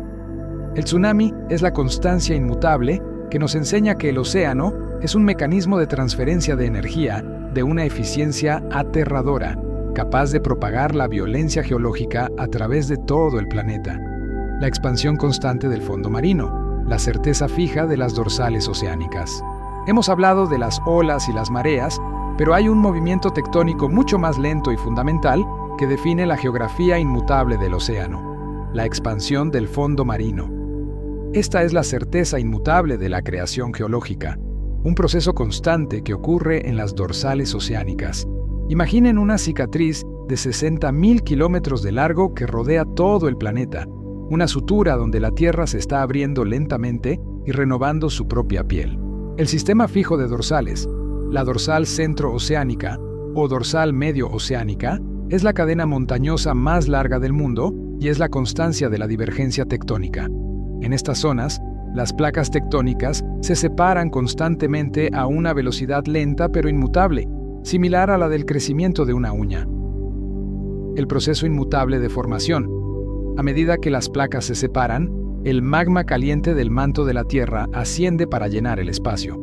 El tsunami es la constancia inmutable que nos enseña que el océano es un mecanismo de transferencia de energía de una eficiencia aterradora, capaz de propagar la violencia geológica a través de todo el planeta. La expansión constante del fondo marino, la certeza fija de las dorsales oceánicas. Hemos hablado de las olas y las mareas, pero hay un movimiento tectónico mucho más lento y fundamental que define la geografía inmutable del océano: la expansión del fondo marino. Esta es la certeza inmutable de la creación geológica, un proceso constante que ocurre en las dorsales oceánicas. Imaginen una cicatriz de 60.000 kilómetros de largo que rodea todo el planeta, una sutura donde la Tierra se está abriendo lentamente y renovando su propia piel. El sistema fijo de dorsales, la dorsal centro-oceánica o dorsal medio-oceánica, es la cadena montañosa más larga del mundo y es la constancia de la divergencia tectónica. En estas zonas, las placas tectónicas se separan constantemente a una velocidad lenta pero inmutable, similar a la del crecimiento de una uña. El proceso inmutable de formación. A medida que las placas se separan, el magma caliente del manto de la Tierra asciende para llenar el espacio.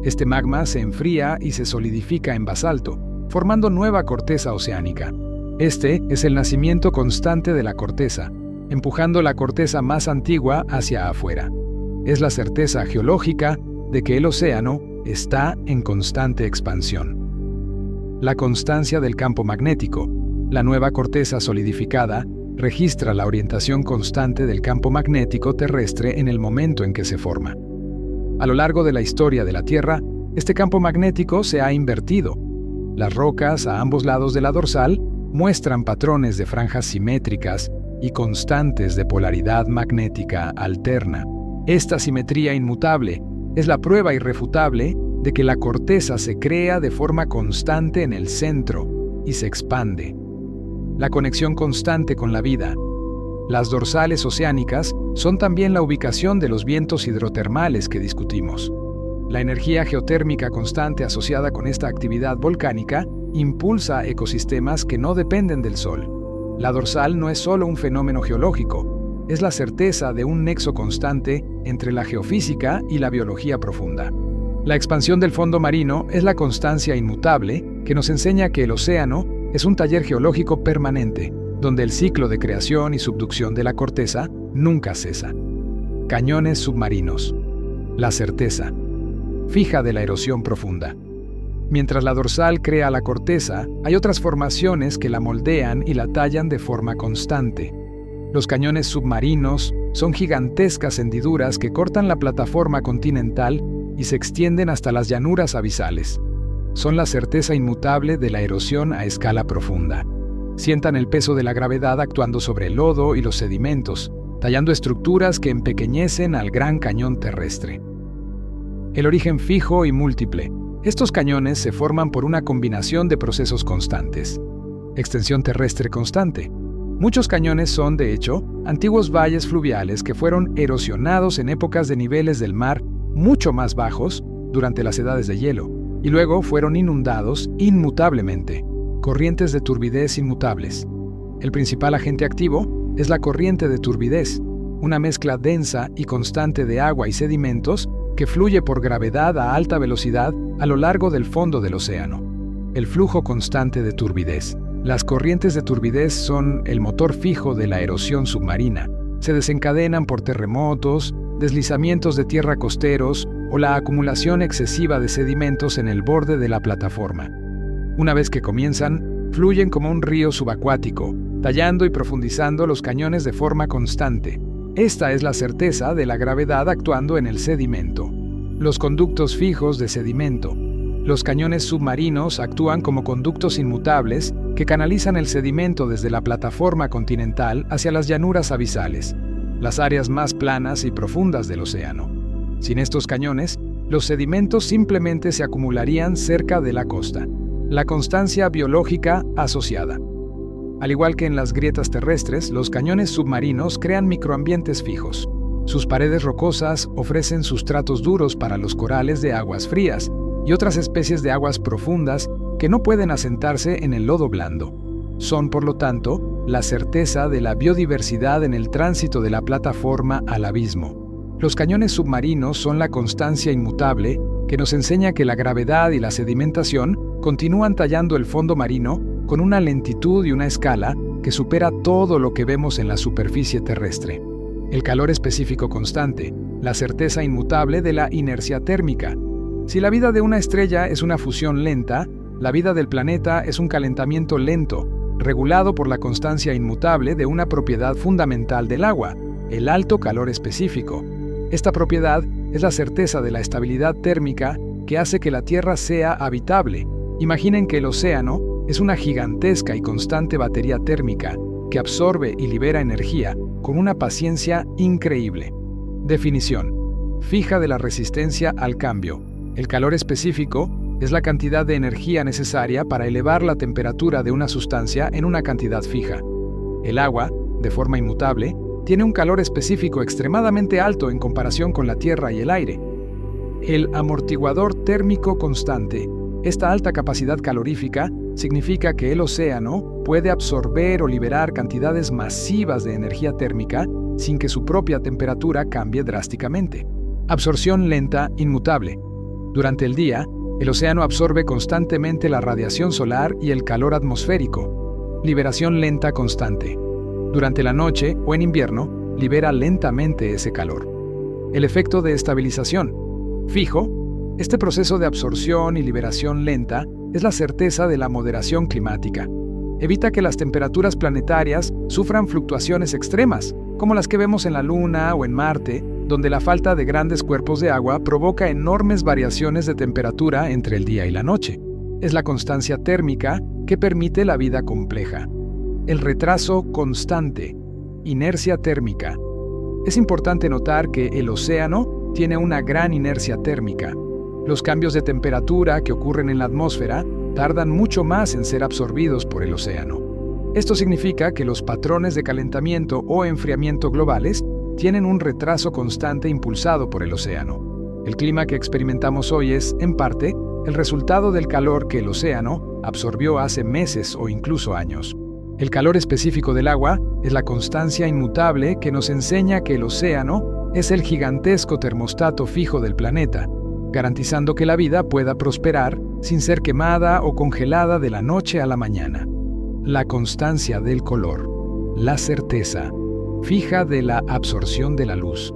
Este magma se enfría y se solidifica en basalto, formando nueva corteza oceánica. Este es el nacimiento constante de la corteza, empujando la corteza más antigua hacia afuera. Es la certeza geológica de que el océano está en constante expansión. La constancia del campo magnético. La nueva corteza solidificada registra la orientación constante del campo magnético terrestre en el momento en que se forma. A lo largo de la historia de la Tierra, este campo magnético se ha invertido. Las rocas a ambos lados de la dorsal muestran patrones de franjas simétricas y constantes de polaridad magnética alterna. Esta simetría inmutable es la prueba irrefutable de que la corteza se crea de forma constante en el centro y se expande. La conexión constante con la vida. Las dorsales oceánicas son también la ubicación de los vientos hidrotermales que discutimos. La energía geotérmica constante asociada con esta actividad volcánica impulsa ecosistemas que no dependen del Sol. La dorsal no es solo un fenómeno geológico, es la certeza de un nexo constante entre la geofísica y la biología profunda. La expansión del fondo marino es la constancia inmutable que nos enseña que el océano es un taller geológico permanente, donde el ciclo de creación y subducción de la corteza nunca cesa. Cañones submarinos. La certeza fija de la erosión profunda. Mientras la dorsal crea la corteza, hay otras formaciones que la moldean y la tallan de forma constante. Los cañones submarinos son gigantescas hendiduras que cortan la plataforma continental y se extienden hasta las llanuras abisales. Son la certeza inmutable de la erosión a escala profunda. Sientan el peso de la gravedad actuando sobre el lodo y los sedimentos, tallando estructuras que empequeñecen al gran cañón terrestre. El origen fijo y múltiple. Estos cañones se forman por una combinación de procesos constantes. Extensión terrestre constante. Muchos cañones son, de hecho, antiguos valles fluviales que fueron erosionados en épocas de niveles del mar mucho más bajos durante las edades de hielo, y luego fueron inundados inmutablemente. Corrientes de turbidez inmutables. El principal agente activo es la corriente de turbidez, una mezcla densa y constante de agua y sedimentos que fluye por gravedad a alta velocidad a lo largo del fondo del océano. El flujo constante de turbidez. Las corrientes de turbidez son el motor fijo de la erosión submarina. Se desencadenan por terremotos, deslizamientos de tierra costeros o la acumulación excesiva de sedimentos en el borde de la plataforma. Una vez que comienzan, fluyen como un río subacuático, tallando y profundizando los cañones de forma constante. Esta es la certeza de la gravedad actuando en el sedimento. Los conductos fijos de sedimento. Los cañones submarinos actúan como conductos inmutables que canalizan el sedimento desde la plataforma continental hacia las llanuras abisales, las áreas más planas y profundas del océano. Sin estos cañones, los sedimentos simplemente se acumularían cerca de la costa. La constancia biológica asociada. Al igual que en las grietas terrestres, los cañones submarinos crean microambientes fijos. Sus paredes rocosas ofrecen sustratos duros para los corales de aguas frías y otras especies de aguas profundas que no pueden asentarse en el lodo blando. Son, por lo tanto, la certeza de la biodiversidad en el tránsito de la plataforma al abismo. Los cañones submarinos son la constancia inmutable que nos enseña que la gravedad y la sedimentación continúan tallando el fondo marino con una lentitud y una escala que supera todo lo que vemos en la superficie terrestre. El calor específico constante, la certeza inmutable de la inercia térmica. Si la vida de una estrella es una fusión lenta, la vida del planeta es un calentamiento lento, regulado por la constancia inmutable de una propiedad fundamental del agua, el alto calor específico. Esta propiedad es la certeza de la estabilidad térmica que hace que la Tierra sea habitable. Imaginen que el océano es una gigantesca y constante batería térmica que absorbe y libera energía con una paciencia increíble. Definición fija de la resistencia al cambio. El calor específico es la cantidad de energía necesaria para elevar la temperatura de una sustancia en una cantidad fija. El agua, de forma inmutable, tiene un calor específico extremadamente alto en comparación con la tierra y el aire. El amortiguador térmico constante. Esta alta capacidad calorífica significa que el océano puede absorber o liberar cantidades masivas de energía térmica sin que su propia temperatura cambie drásticamente. Absorción lenta inmutable. Durante el día, el océano absorbe constantemente la radiación solar y el calor atmosférico. Liberación lenta constante. Durante la noche o en invierno, libera lentamente ese calor. El efecto de estabilización. Fijo, este proceso de absorción y liberación lenta es la certeza de la moderación climática. Evita que las temperaturas planetarias sufran fluctuaciones extremas, como las que vemos en la Luna o en Marte, donde la falta de grandes cuerpos de agua provoca enormes variaciones de temperatura entre el día y la noche. Es la constancia térmica que permite la vida compleja. El retraso constante, inercia térmica. Es importante notar que el océano tiene una gran inercia térmica. Los cambios de temperatura que ocurren en la atmósfera tardan mucho más en ser absorbidos por el océano. Esto significa que los patrones de calentamiento o enfriamiento globales tienen un retraso constante impulsado por el océano. El clima que experimentamos hoy es, en parte, el resultado del calor que el océano absorbió hace meses o incluso años. El calor específico del agua es la constancia inmutable que nos enseña que el océano es el gigantesco termostato fijo del planeta, garantizando que la vida pueda prosperar sin ser quemada o congelada de la noche a la mañana. La constancia del color, la certeza fija de la absorción de la luz.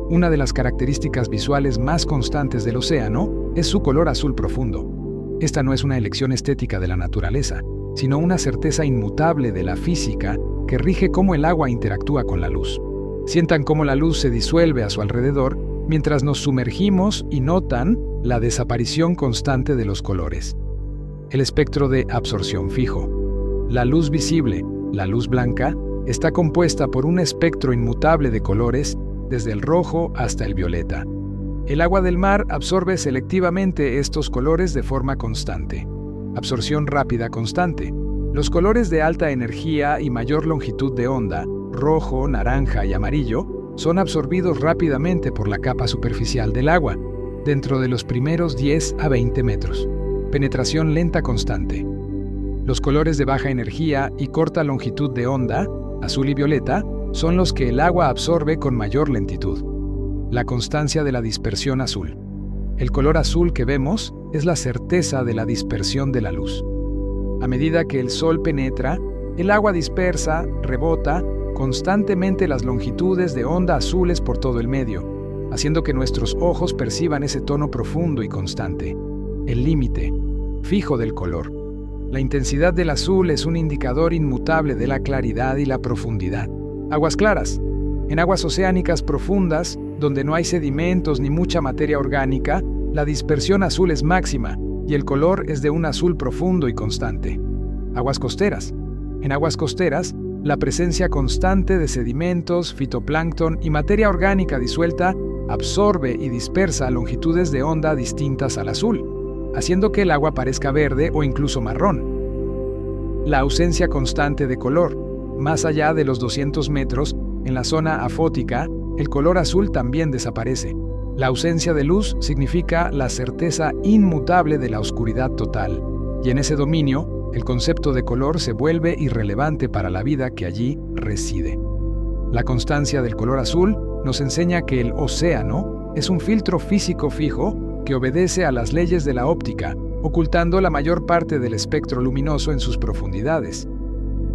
Una de las características visuales más constantes del océano es su color azul profundo. Esta no es una elección estética de la naturaleza, sino una certeza inmutable de la física que rige cómo el agua interactúa con la luz. Sientan cómo la luz se disuelve a su alrededor mientras nos sumergimos y notan la desaparición constante de los colores. El espectro de absorción fijo. La luz visible, la luz blanca, está compuesta por un espectro inmutable de colores desde el rojo hasta el violeta. El agua del mar absorbe selectivamente estos colores de forma constante. Absorción rápida constante. Los colores de alta energía y mayor longitud de onda, rojo, naranja y amarillo, son absorbidos rápidamente por la capa superficial del agua, dentro de los primeros 10 a 20 metros. Penetración lenta constante. Los colores de baja energía y corta longitud de onda, azul y violeta, son los que el agua absorbe con mayor lentitud. La constancia de la dispersión azul. El color azul que vemos es la certeza de la dispersión de la luz. A medida que el sol penetra, el agua dispersa, rebota constantemente las longitudes de onda azules por todo el medio, haciendo que nuestros ojos perciban ese tono profundo y constante. El límite fijo del color. La intensidad del azul es un indicador inmutable de la claridad y la profundidad. Aguas claras. En aguas oceánicas profundas, donde no hay sedimentos ni mucha materia orgánica, la dispersión azul es máxima y el color es de un azul profundo y constante. Aguas costeras. En aguas costeras, la presencia constante de sedimentos, fitoplancton y materia orgánica disuelta absorbe y dispersa longitudes de onda distintas al azul, haciendo que el agua parezca verde o incluso marrón. La ausencia constante de color. Más allá de los 200 metros, en la zona afótica, el color azul también desaparece. La ausencia de luz significa la certeza inmutable de la oscuridad total, y en ese dominio, el concepto de color se vuelve irrelevante para la vida que allí reside. La constancia del color azul nos enseña que el océano es un filtro físico fijo que obedece a las leyes de la óptica, ocultando la mayor parte del espectro luminoso en sus profundidades.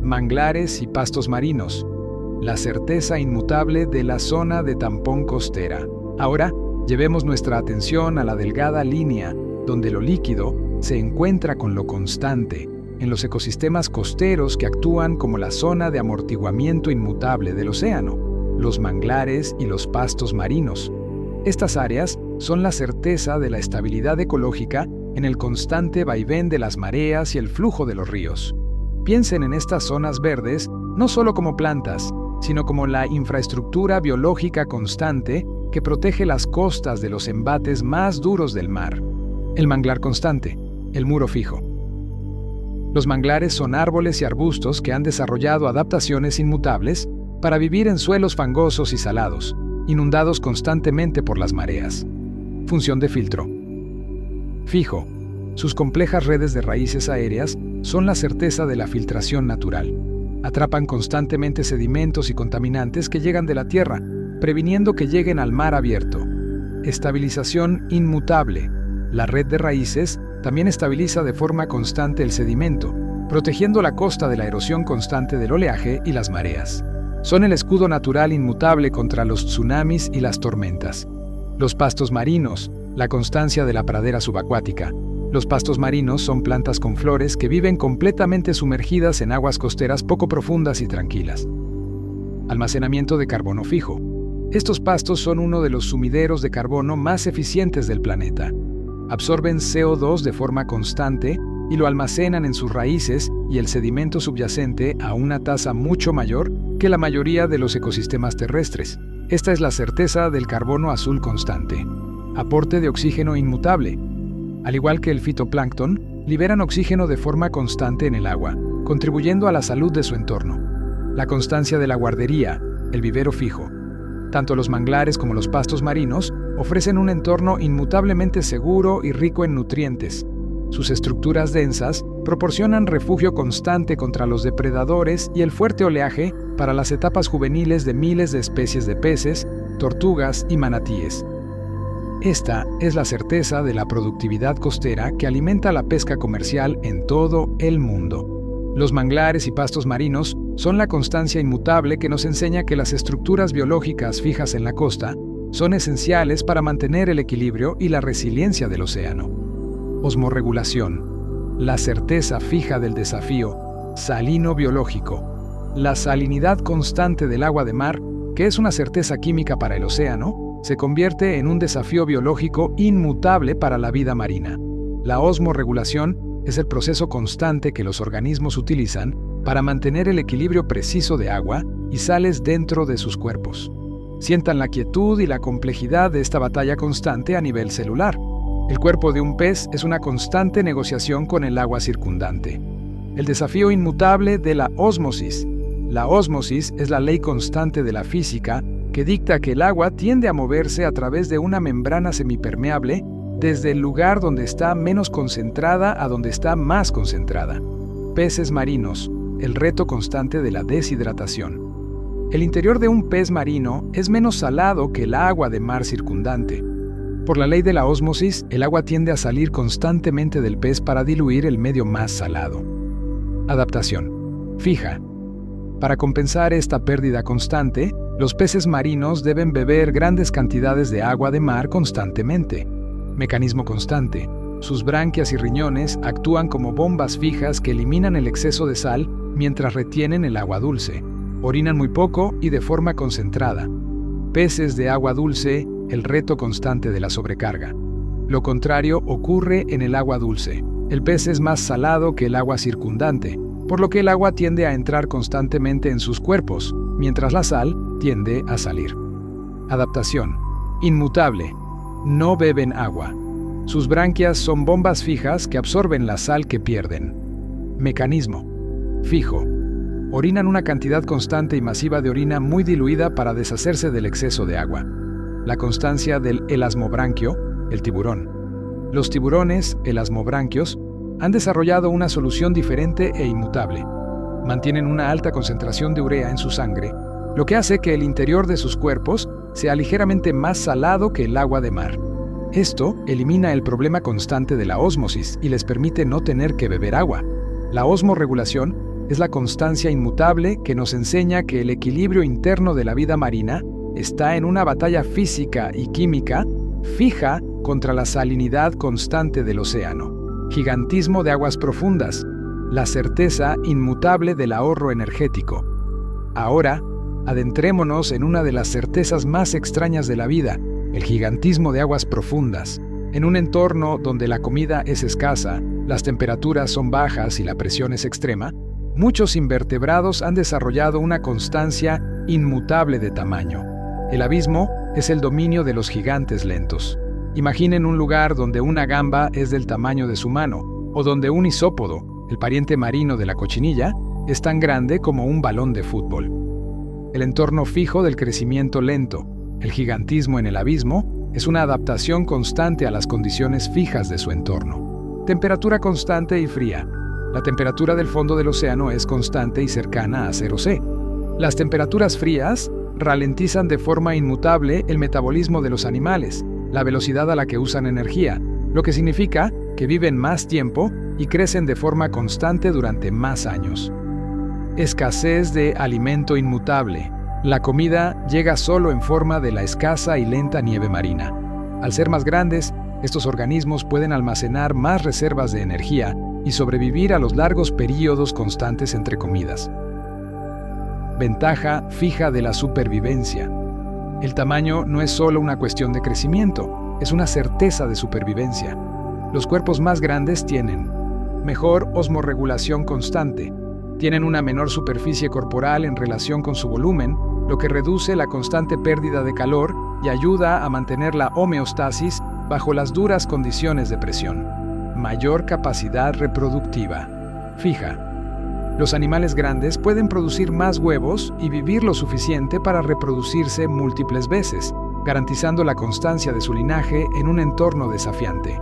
Manglares y pastos marinos, la certeza inmutable de la zona de tampón costera. Ahora, llevemos nuestra atención a la delgada línea donde lo líquido se encuentra con lo constante, en los ecosistemas costeros que actúan como la zona de amortiguamiento inmutable del océano, los manglares y los pastos marinos. Estas áreas son la certeza de la estabilidad ecológica en el constante vaivén de las mareas y el flujo de los ríos. Piensen en estas zonas verdes no solo como plantas, sino como la infraestructura biológica constante que protege las costas de los embates más duros del mar. El manglar constante, el muro fijo. Los manglares son árboles y arbustos que han desarrollado adaptaciones inmutables para vivir en suelos fangosos y salados, inundados constantemente por las mareas. Función de filtro. Fijo. Sus complejas redes de raíces aéreas son la certeza de la filtración natural. Atrapan constantemente sedimentos y contaminantes que llegan de la tierra, previniendo que lleguen al mar abierto. Estabilización inmutable. La red de raíces también estabiliza de forma constante el sedimento, protegiendo la costa de la erosión constante del oleaje y las mareas. Son el escudo natural inmutable contra los tsunamis y las tormentas. Los pastos marinos, la constancia de la pradera subacuática. Los pastos marinos son plantas con flores que viven completamente sumergidas en aguas costeras poco profundas y tranquilas. Almacenamiento de carbono fijo. Estos pastos son uno de los sumideros de carbono más eficientes del planeta. Absorben CO2 de forma constante y lo almacenan en sus raíces y el sedimento subyacente a una tasa mucho mayor que la mayoría de los ecosistemas terrestres. Esta es la certeza del carbono azul constante. Aporte de oxígeno inmutable. Al igual que el fitoplancton, liberan oxígeno de forma constante en el agua, contribuyendo a la salud de su entorno. La constancia de la guardería, el vivero fijo. Tanto los manglares como los pastos marinos ofrecen un entorno inmutablemente seguro y rico en nutrientes. Sus estructuras densas proporcionan refugio constante contra los depredadores y el fuerte oleaje para las etapas juveniles de miles de especies de peces, tortugas y manatíes. Esta es la certeza de la productividad costera que alimenta la pesca comercial en todo el mundo. Los manglares y pastos marinos son la constancia inmutable que nos enseña que las estructuras biológicas fijas en la costa son esenciales para mantener el equilibrio y la resiliencia del océano. Osmorregulación. La certeza fija del desafío salino-biológico. La salinidad constante del agua de mar, que es una certeza química para el océano, se convierte en un desafío biológico inmutable para la vida marina. La osmorregulación es el proceso constante que los organismos utilizan para mantener el equilibrio preciso de agua y sales dentro de sus cuerpos. Sientan la quietud y la complejidad de esta batalla constante a nivel celular. El cuerpo de un pez es una constante negociación con el agua circundante. El desafío inmutable de la ósmosis. La ósmosis es la ley constante de la física que dicta que el agua tiende a moverse a través de una membrana semipermeable desde el lugar donde está menos concentrada a donde está más concentrada. Peces marinos, el reto constante de la deshidratación. El interior de un pez marino es menos salado que el agua de mar circundante. Por la ley de la ósmosis, el agua tiende a salir constantemente del pez para diluir el medio más salado. Adaptación. Fija. Para compensar esta pérdida constante, los peces marinos deben beber grandes cantidades de agua de mar constantemente. Mecanismo constante. Sus branquias y riñones actúan como bombas fijas que eliminan el exceso de sal mientras retienen el agua dulce. Orinan muy poco y de forma concentrada. Peces de agua dulce, el reto constante de la sobrecarga. Lo contrario ocurre en el agua dulce. El pez es más salado que el agua circundante, por lo que el agua tiende a entrar constantemente en sus cuerpos, mientras la sal tiende a salir. Adaptación. Inmutable. No beben agua. Sus branquias son bombas fijas que absorben la sal que pierden. Mecanismo. Fijo. Orinan una cantidad constante y masiva de orina muy diluida para deshacerse del exceso de agua. La constancia del elasmobranquio, el tiburón. Los tiburones, elasmobranquios, han desarrollado una solución diferente e inmutable. Mantienen una alta concentración de urea en su sangre, lo que hace que el interior de sus cuerpos sea ligeramente más salado que el agua de mar. Esto elimina el problema constante de la ósmosis y les permite no tener que beber agua. La osmorregulación es la constancia inmutable que nos enseña que el equilibrio interno de la vida marina está en una batalla física y química fija contra la salinidad constante del océano. Gigantismo de aguas profundas, la certeza inmutable del ahorro energético. Ahora, adentrémonos en una de las certezas más extrañas de la vida, el gigantismo de aguas profundas. En un entorno donde la comida es escasa, las temperaturas son bajas y la presión es extrema, muchos invertebrados han desarrollado una constancia inmutable de tamaño. El abismo es el dominio de los gigantes lentos. Imaginen un lugar donde una gamba es del tamaño de su mano, o donde un isópodo, el pariente marino de la cochinilla, es tan grande como un balón de fútbol. El entorno fijo del crecimiento lento, el gigantismo en el abismo, es una adaptación constante a las condiciones fijas de su entorno. Temperatura constante y fría. La temperatura del fondo del océano es constante y cercana a 0°C. Las temperaturas frías ralentizan de forma inmutable el metabolismo de los animales, la velocidad a la que usan energía, lo que significa que viven más tiempo y crecen de forma constante durante más años. Escasez de alimento inmutable. La comida llega solo en forma de la escasa y lenta nieve marina. Al ser más grandes, estos organismos pueden almacenar más reservas de energía y sobrevivir a los largos períodos constantes entre comidas. Ventaja fija de la supervivencia. El tamaño no es solo una cuestión de crecimiento, es una certeza de supervivencia. Los cuerpos más grandes tienen mejor osmorregulación constante, tienen una menor superficie corporal en relación con su volumen, lo que reduce la constante pérdida de calor y ayuda a mantener la homeostasis bajo las duras condiciones de presión. Mayor capacidad reproductiva. Fija. Los animales grandes pueden producir más huevos y vivir lo suficiente para reproducirse múltiples veces, garantizando la constancia de su linaje en un entorno desafiante.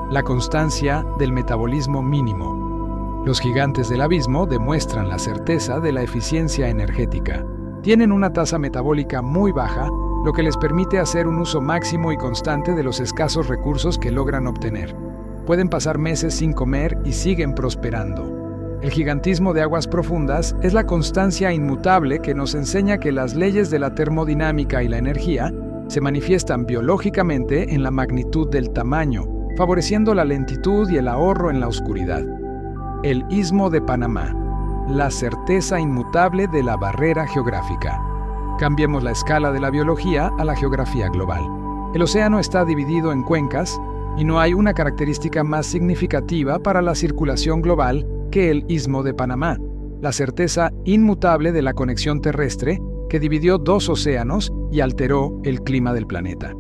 La constancia del metabolismo mínimo. Los gigantes del abismo demuestran la certeza de la eficiencia energética. Tienen una tasa metabólica muy baja, lo que les permite hacer un uso máximo y constante de los escasos recursos que logran obtener. Pueden pasar meses sin comer y siguen prosperando. El gigantismo de aguas profundas es la constancia inmutable que nos enseña que las leyes de la termodinámica y la energía se manifiestan biológicamente en la magnitud del tamaño, favoreciendo la lentitud y el ahorro en la oscuridad. El Istmo de Panamá, la certeza inmutable de la barrera geográfica. Cambiemos la escala de la biología a la geografía global. El océano está dividido en cuencas y no hay una característica más significativa para la circulación global que el Istmo de Panamá, la certeza inmutable de la conexión terrestre que dividió dos océanos y alteró el clima del planeta.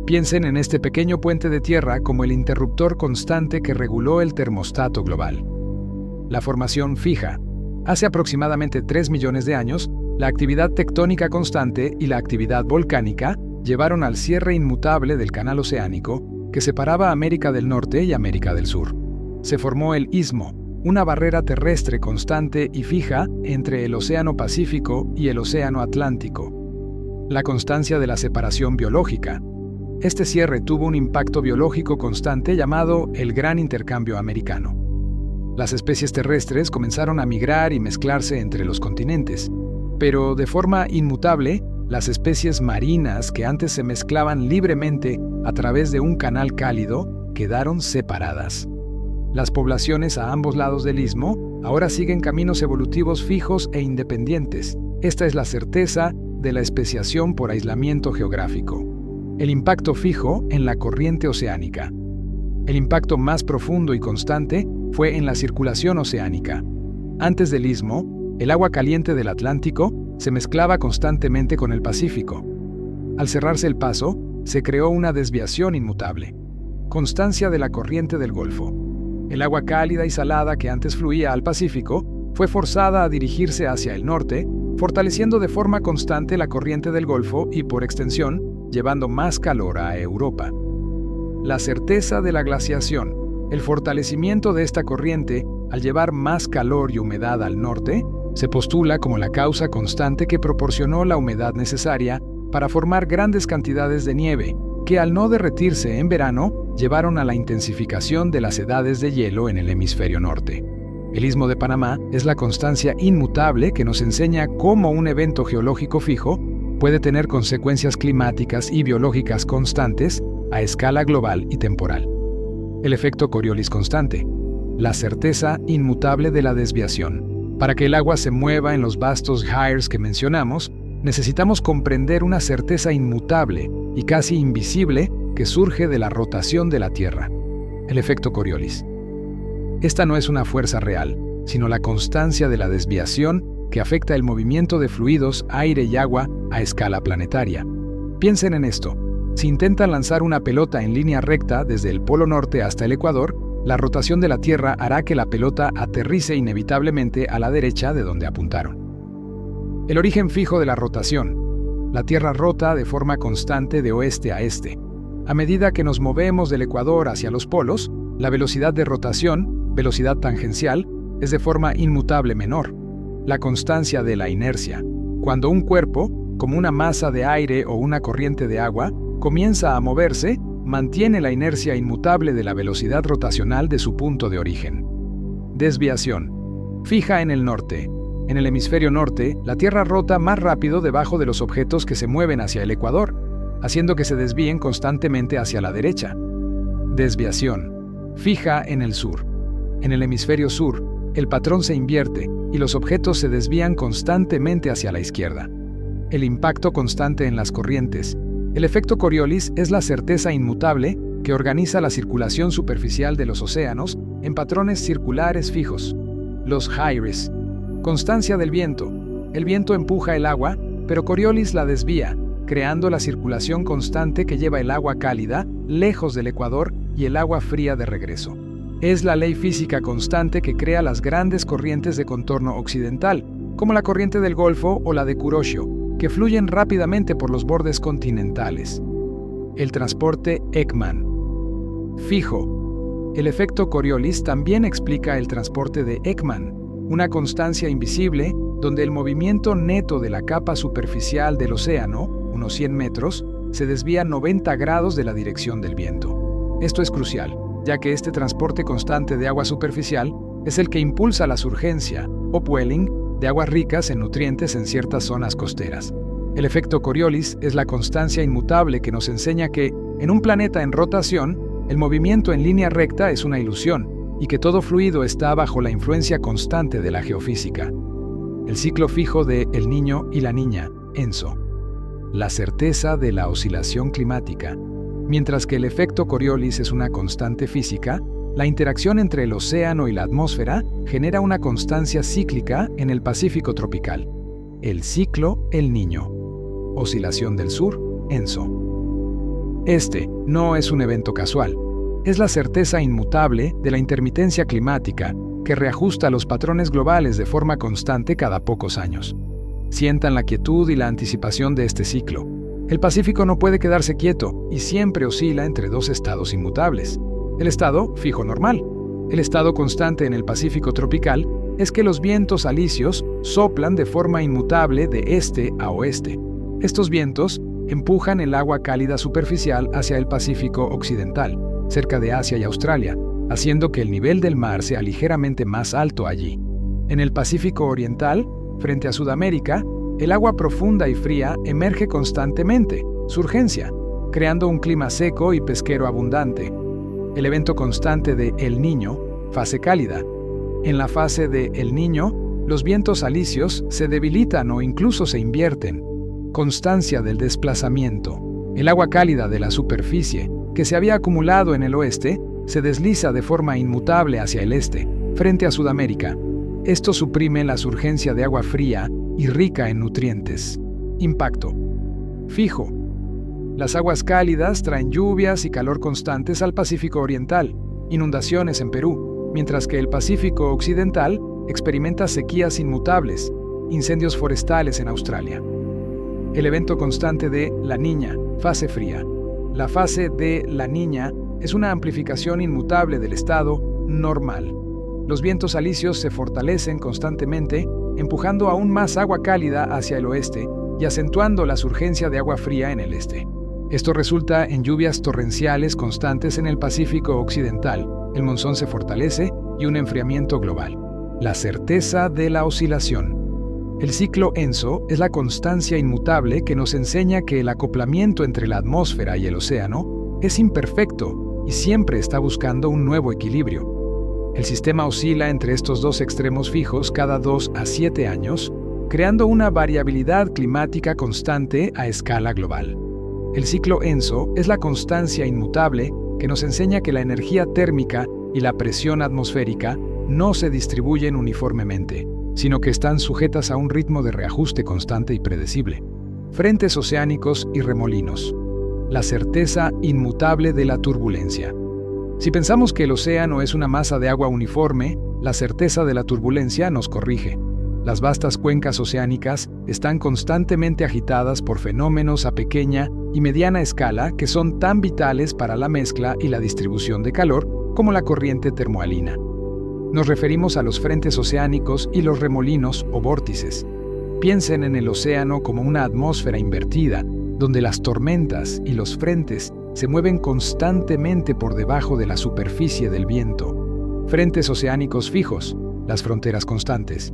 Piensen en este pequeño puente de tierra como el interruptor constante que reguló el termostato global. La formación fija. Hace aproximadamente 3 millones de años, la actividad tectónica constante y la actividad volcánica llevaron al cierre inmutable del canal oceánico que separaba América del Norte y América del Sur. Se formó el istmo, una barrera terrestre constante y fija entre el Océano Pacífico y el Océano Atlántico. La constancia de la separación biológica. Este cierre tuvo un impacto biológico constante llamado el Gran Intercambio Americano. Las especies terrestres comenzaron a migrar y mezclarse entre los continentes, pero de forma inmutable, las especies marinas que antes se mezclaban libremente a través de un canal cálido quedaron separadas. Las poblaciones a ambos lados del istmo ahora siguen caminos evolutivos fijos e independientes. Esta es la certeza de la especiación por aislamiento geográfico. El impacto fijo en la corriente oceánica. El impacto más profundo y constante fue en la circulación oceánica. Antes del istmo, el agua caliente del Atlántico se mezclaba constantemente con el Pacífico. Al cerrarse el paso, se creó una desviación inmutable. Constancia de la corriente del Golfo. El agua cálida y salada que antes fluía al Pacífico fue forzada a dirigirse hacia el norte, fortaleciendo de forma constante la corriente del Golfo y, por extensión, llevando más calor a Europa. La certeza de la glaciación, el fortalecimiento de esta corriente al llevar más calor y humedad al norte, se postula como la causa constante que proporcionó la humedad necesaria para formar grandes cantidades de nieve, que al no derretirse en verano, llevaron a la intensificación de las edades de hielo en el hemisferio norte. El Istmo de Panamá es la constancia inmutable que nos enseña cómo un evento geológico fijo puede tener consecuencias climáticas y biológicas constantes a escala global y temporal. El efecto Coriolis constante, la certeza inmutable de la desviación. Para que el agua se mueva en los vastos gyres que mencionamos, necesitamos comprender una certeza inmutable y casi invisible que surge de la rotación de la Tierra. El efecto Coriolis. Esta no es una fuerza real, sino la constancia de la desviación que afecta el movimiento de fluidos, aire y agua a escala planetaria. Piensen en esto. Si intentan lanzar una pelota en línea recta desde el Polo Norte hasta el Ecuador, la rotación de la Tierra hará que la pelota aterrice inevitablemente a la derecha de donde apuntaron. El origen fijo de la rotación. La Tierra rota de forma constante de oeste a este. A medida que nos movemos del Ecuador hacia los polos, la velocidad de rotación, velocidad tangencial, es de forma inmutable menor. La constancia de la inercia. Cuando un cuerpo, como una masa de aire o una corriente de agua, comienza a moverse, mantiene la inercia inmutable de la velocidad rotacional de su punto de origen. Desviación. Fija en el norte. En el hemisferio norte, la Tierra rota más rápido debajo de los objetos que se mueven hacia el Ecuador, haciendo que se desvíen constantemente hacia la derecha. Desviación. Fija en el sur. En el hemisferio sur, el patrón se invierte y los objetos se desvían constantemente hacia la izquierda. El impacto constante en las corrientes. El efecto Coriolis es la certeza inmutable que organiza la circulación superficial de los océanos en patrones circulares fijos. Los gyres. Constancia del viento. El viento empuja el agua, pero Coriolis la desvía, creando la circulación constante que lleva el agua cálida lejos del Ecuador y el agua fría de regreso. Es la ley física constante que crea las grandes corrientes de contorno occidental, como la corriente del Golfo o la de Kuroshio, que fluyen rápidamente por los bordes continentales. El transporte Ekman. Fijo. El efecto Coriolis también explica el transporte de Ekman, una constancia invisible donde el movimiento neto de la capa superficial del océano, unos 100 metros, se desvía 90 grados de la dirección del viento. Esto es crucial, ya que este transporte constante de agua superficial es el que impulsa la surgencia, upwelling, de aguas ricas en nutrientes en ciertas zonas costeras. El efecto Coriolis es la constancia inmutable que nos enseña que, en un planeta en rotación, el movimiento en línea recta es una ilusión y que todo fluido está bajo la influencia constante de la geofísica. El ciclo fijo de El Niño y la Niña, ENSO. La certeza de la oscilación climática. Mientras que el efecto Coriolis es una constante física, la interacción entre el océano y la atmósfera genera una constancia cíclica en el Pacífico tropical. El ciclo El Niño. Oscilación del sur, ENSO. Este no es un evento casual. Es la certeza inmutable de la intermitencia climática que reajusta los patrones globales de forma constante cada pocos años. Sientan la quietud y la anticipación de este ciclo. El Pacífico no puede quedarse quieto y siempre oscila entre dos estados inmutables. El estado fijo normal. El estado constante en el Pacífico tropical es que los vientos alisios soplan de forma inmutable de este a oeste. Estos vientos empujan el agua cálida superficial hacia el Pacífico occidental, cerca de Asia y Australia, haciendo que el nivel del mar sea ligeramente más alto allí. En el Pacífico oriental, frente a Sudamérica, el agua profunda y fría emerge constantemente, surgencia, creando un clima seco y pesquero abundante. El evento constante de El Niño, fase cálida. En la fase de El Niño, los vientos alisios se debilitan o incluso se invierten. Constancia del desplazamiento. El agua cálida de la superficie, que se había acumulado en el oeste, se desliza de forma inmutable hacia el este, frente a Sudamérica. Esto suprime la surgencia de agua fría y rica en nutrientes. Impacto. Fijo. Las aguas cálidas traen lluvias y calor constantes al Pacífico oriental, inundaciones en Perú, mientras que el Pacífico occidental experimenta sequías inmutables, incendios forestales en Australia. El evento constante de La Niña, fase fría. La fase de La Niña es una amplificación inmutable del estado normal. Los vientos alisios se fortalecen constantemente, empujando aún más agua cálida hacia el oeste y acentuando la surgencia de agua fría en el este. Esto resulta en lluvias torrenciales constantes en el Pacífico Occidental, el monzón se fortalece y un enfriamiento global. La certeza de la oscilación. El ciclo ENSO es la constancia inmutable que nos enseña que el acoplamiento entre la atmósfera y el océano es imperfecto y siempre está buscando un nuevo equilibrio. El sistema oscila entre estos dos extremos fijos cada 2 a 7 años, creando una variabilidad climática constante a escala global. El ciclo ENSO es la constancia inmutable que nos enseña que la energía térmica y la presión atmosférica no se distribuyen uniformemente, sino que están sujetas a un ritmo de reajuste constante y predecible. Frentes oceánicos y remolinos. La certeza inmutable de la turbulencia. Si pensamos que el océano es una masa de agua uniforme, la certeza de la turbulencia nos corrige. Las vastas cuencas oceánicas están constantemente agitadas por fenómenos a pequeña y mediana escala que son tan vitales para la mezcla y la distribución de calor como la corriente termoalina. Nos referimos a los frentes oceánicos y los remolinos o vórtices. Piensen en el océano como una atmósfera invertida, donde las tormentas y los frentes se mueven constantemente por debajo de la superficie del viento. Frentes oceánicos fijos, las fronteras constantes.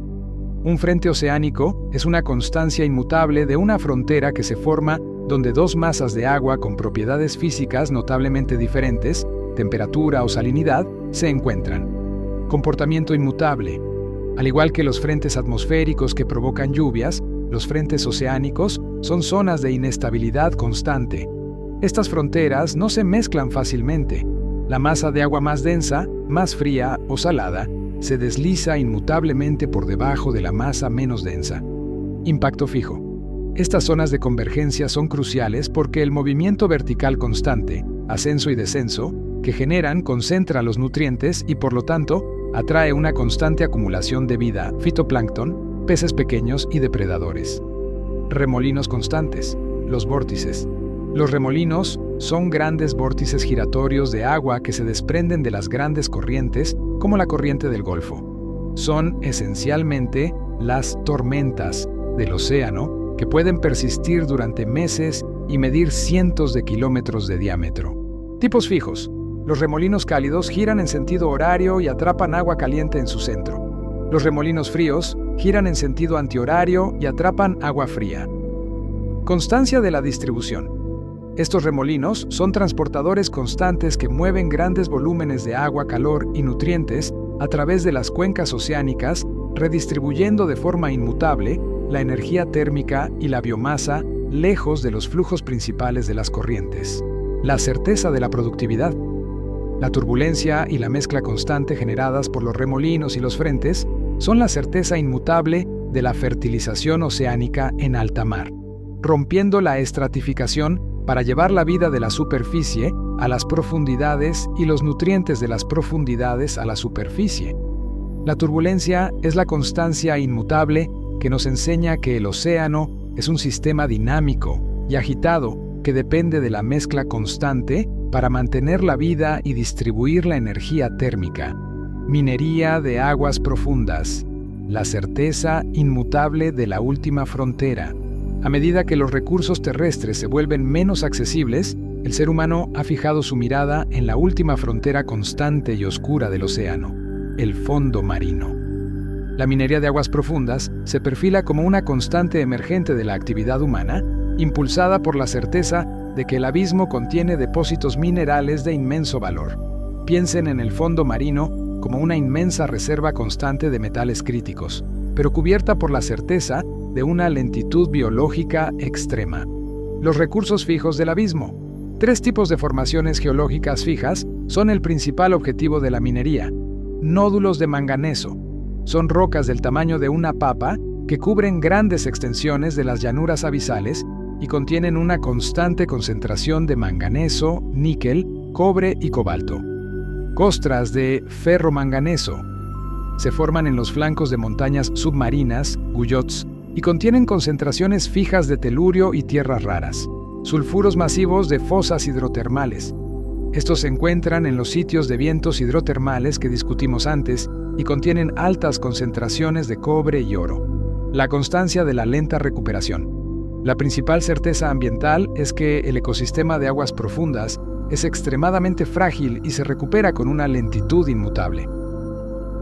Un frente oceánico es una constancia inmutable de una frontera que se forma donde dos masas de agua con propiedades físicas notablemente diferentes, temperatura o salinidad, se encuentran. Comportamiento inmutable. Al igual que los frentes atmosféricos que provocan lluvias, los frentes oceánicos son zonas de inestabilidad constante. Estas fronteras no se mezclan fácilmente. La masa de agua más densa, más fría o salada, se desliza inmutablemente por debajo de la masa menos densa. Impacto fijo. Estas zonas de convergencia son cruciales porque el movimiento vertical constante, ascenso y descenso, que generan concentra los nutrientes y por lo tanto atrae una constante acumulación de vida, fitoplancton, peces pequeños y depredadores. Remolinos constantes, los vórtices. Los remolinos son grandes vórtices giratorios de agua que se desprenden de las grandes corrientes, como la corriente del Golfo. Son esencialmente las tormentas del océano que pueden persistir durante meses y medir cientos de kilómetros de diámetro. Tipos fijos. Los remolinos cálidos giran en sentido horario y atrapan agua caliente en su centro. Los remolinos fríos giran en sentido antihorario y atrapan agua fría. Constancia de la distribución. Estos remolinos son transportadores constantes que mueven grandes volúmenes de agua, calor y nutrientes a través de las cuencas oceánicas, redistribuyendo de forma inmutable la energía térmica y la biomasa lejos de los flujos principales de las corrientes. La certeza de la productividad. La turbulencia y la mezcla constante generadas por los remolinos y los frentes son la certeza inmutable de la fertilización oceánica en alta mar, rompiendo la estratificación para llevar la vida de la superficie a las profundidades y los nutrientes de las profundidades a la superficie. La turbulencia es la constancia inmutable que nos enseña que el océano es un sistema dinámico y agitado que depende de la mezcla constante para mantener la vida y distribuir la energía térmica. Minería de aguas profundas, la certeza inmutable de la última frontera. A medida que los recursos terrestres se vuelven menos accesibles, el ser humano ha fijado su mirada en la última frontera constante y oscura del océano, el fondo marino. La minería de aguas profundas se perfila como una constante emergente de la actividad humana, impulsada por la certeza de que el abismo contiene depósitos minerales de inmenso valor. Piensen en el fondo marino como una inmensa reserva constante de metales críticos, pero cubierta por la certeza de una lentitud biológica extrema. Los recursos fijos del abismo. 3 tipos de formaciones geológicas fijas son el principal objetivo de la minería. Nódulos de manganeso. Son rocas del tamaño de una papa que cubren grandes extensiones de las llanuras abisales y contienen una constante concentración de manganeso, níquel, cobre y cobalto. Costras de ferromanganeso. Se forman en los flancos de montañas submarinas, guyots, y contienen concentraciones fijas de telurio y tierras raras, sulfuros masivos de fosas hidrotermales. Estos se encuentran en los sitios de vientos hidrotermales que discutimos antes y contienen altas concentraciones de cobre y oro. La constancia de la lenta recuperación. La principal certeza ambiental es que el ecosistema de aguas profundas es extremadamente frágil y se recupera con una lentitud inmutable.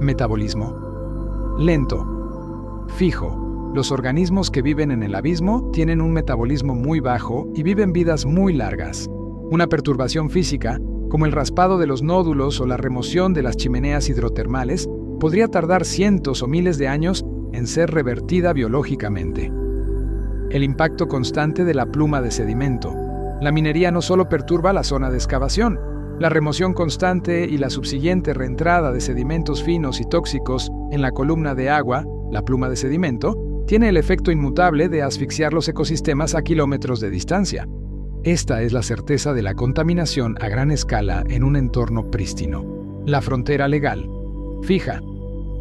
Metabolismo. Lento. Fijo. Los organismos que viven en el abismo tienen un metabolismo muy bajo y viven vidas muy largas. Una perturbación física, como el raspado de los nódulos o la remoción de las chimeneas hidrotermales, podría tardar cientos o miles de años en ser revertida biológicamente. El impacto constante de la pluma de sedimento. La minería no solo perturba la zona de excavación, la remoción constante y la subsiguiente reentrada de sedimentos finos y tóxicos en la columna de agua, la pluma de sedimento, tiene el efecto inmutable de asfixiar los ecosistemas a kilómetros de distancia. Esta es la certeza de la contaminación a gran escala en un entorno prístino. La frontera legal. Fija.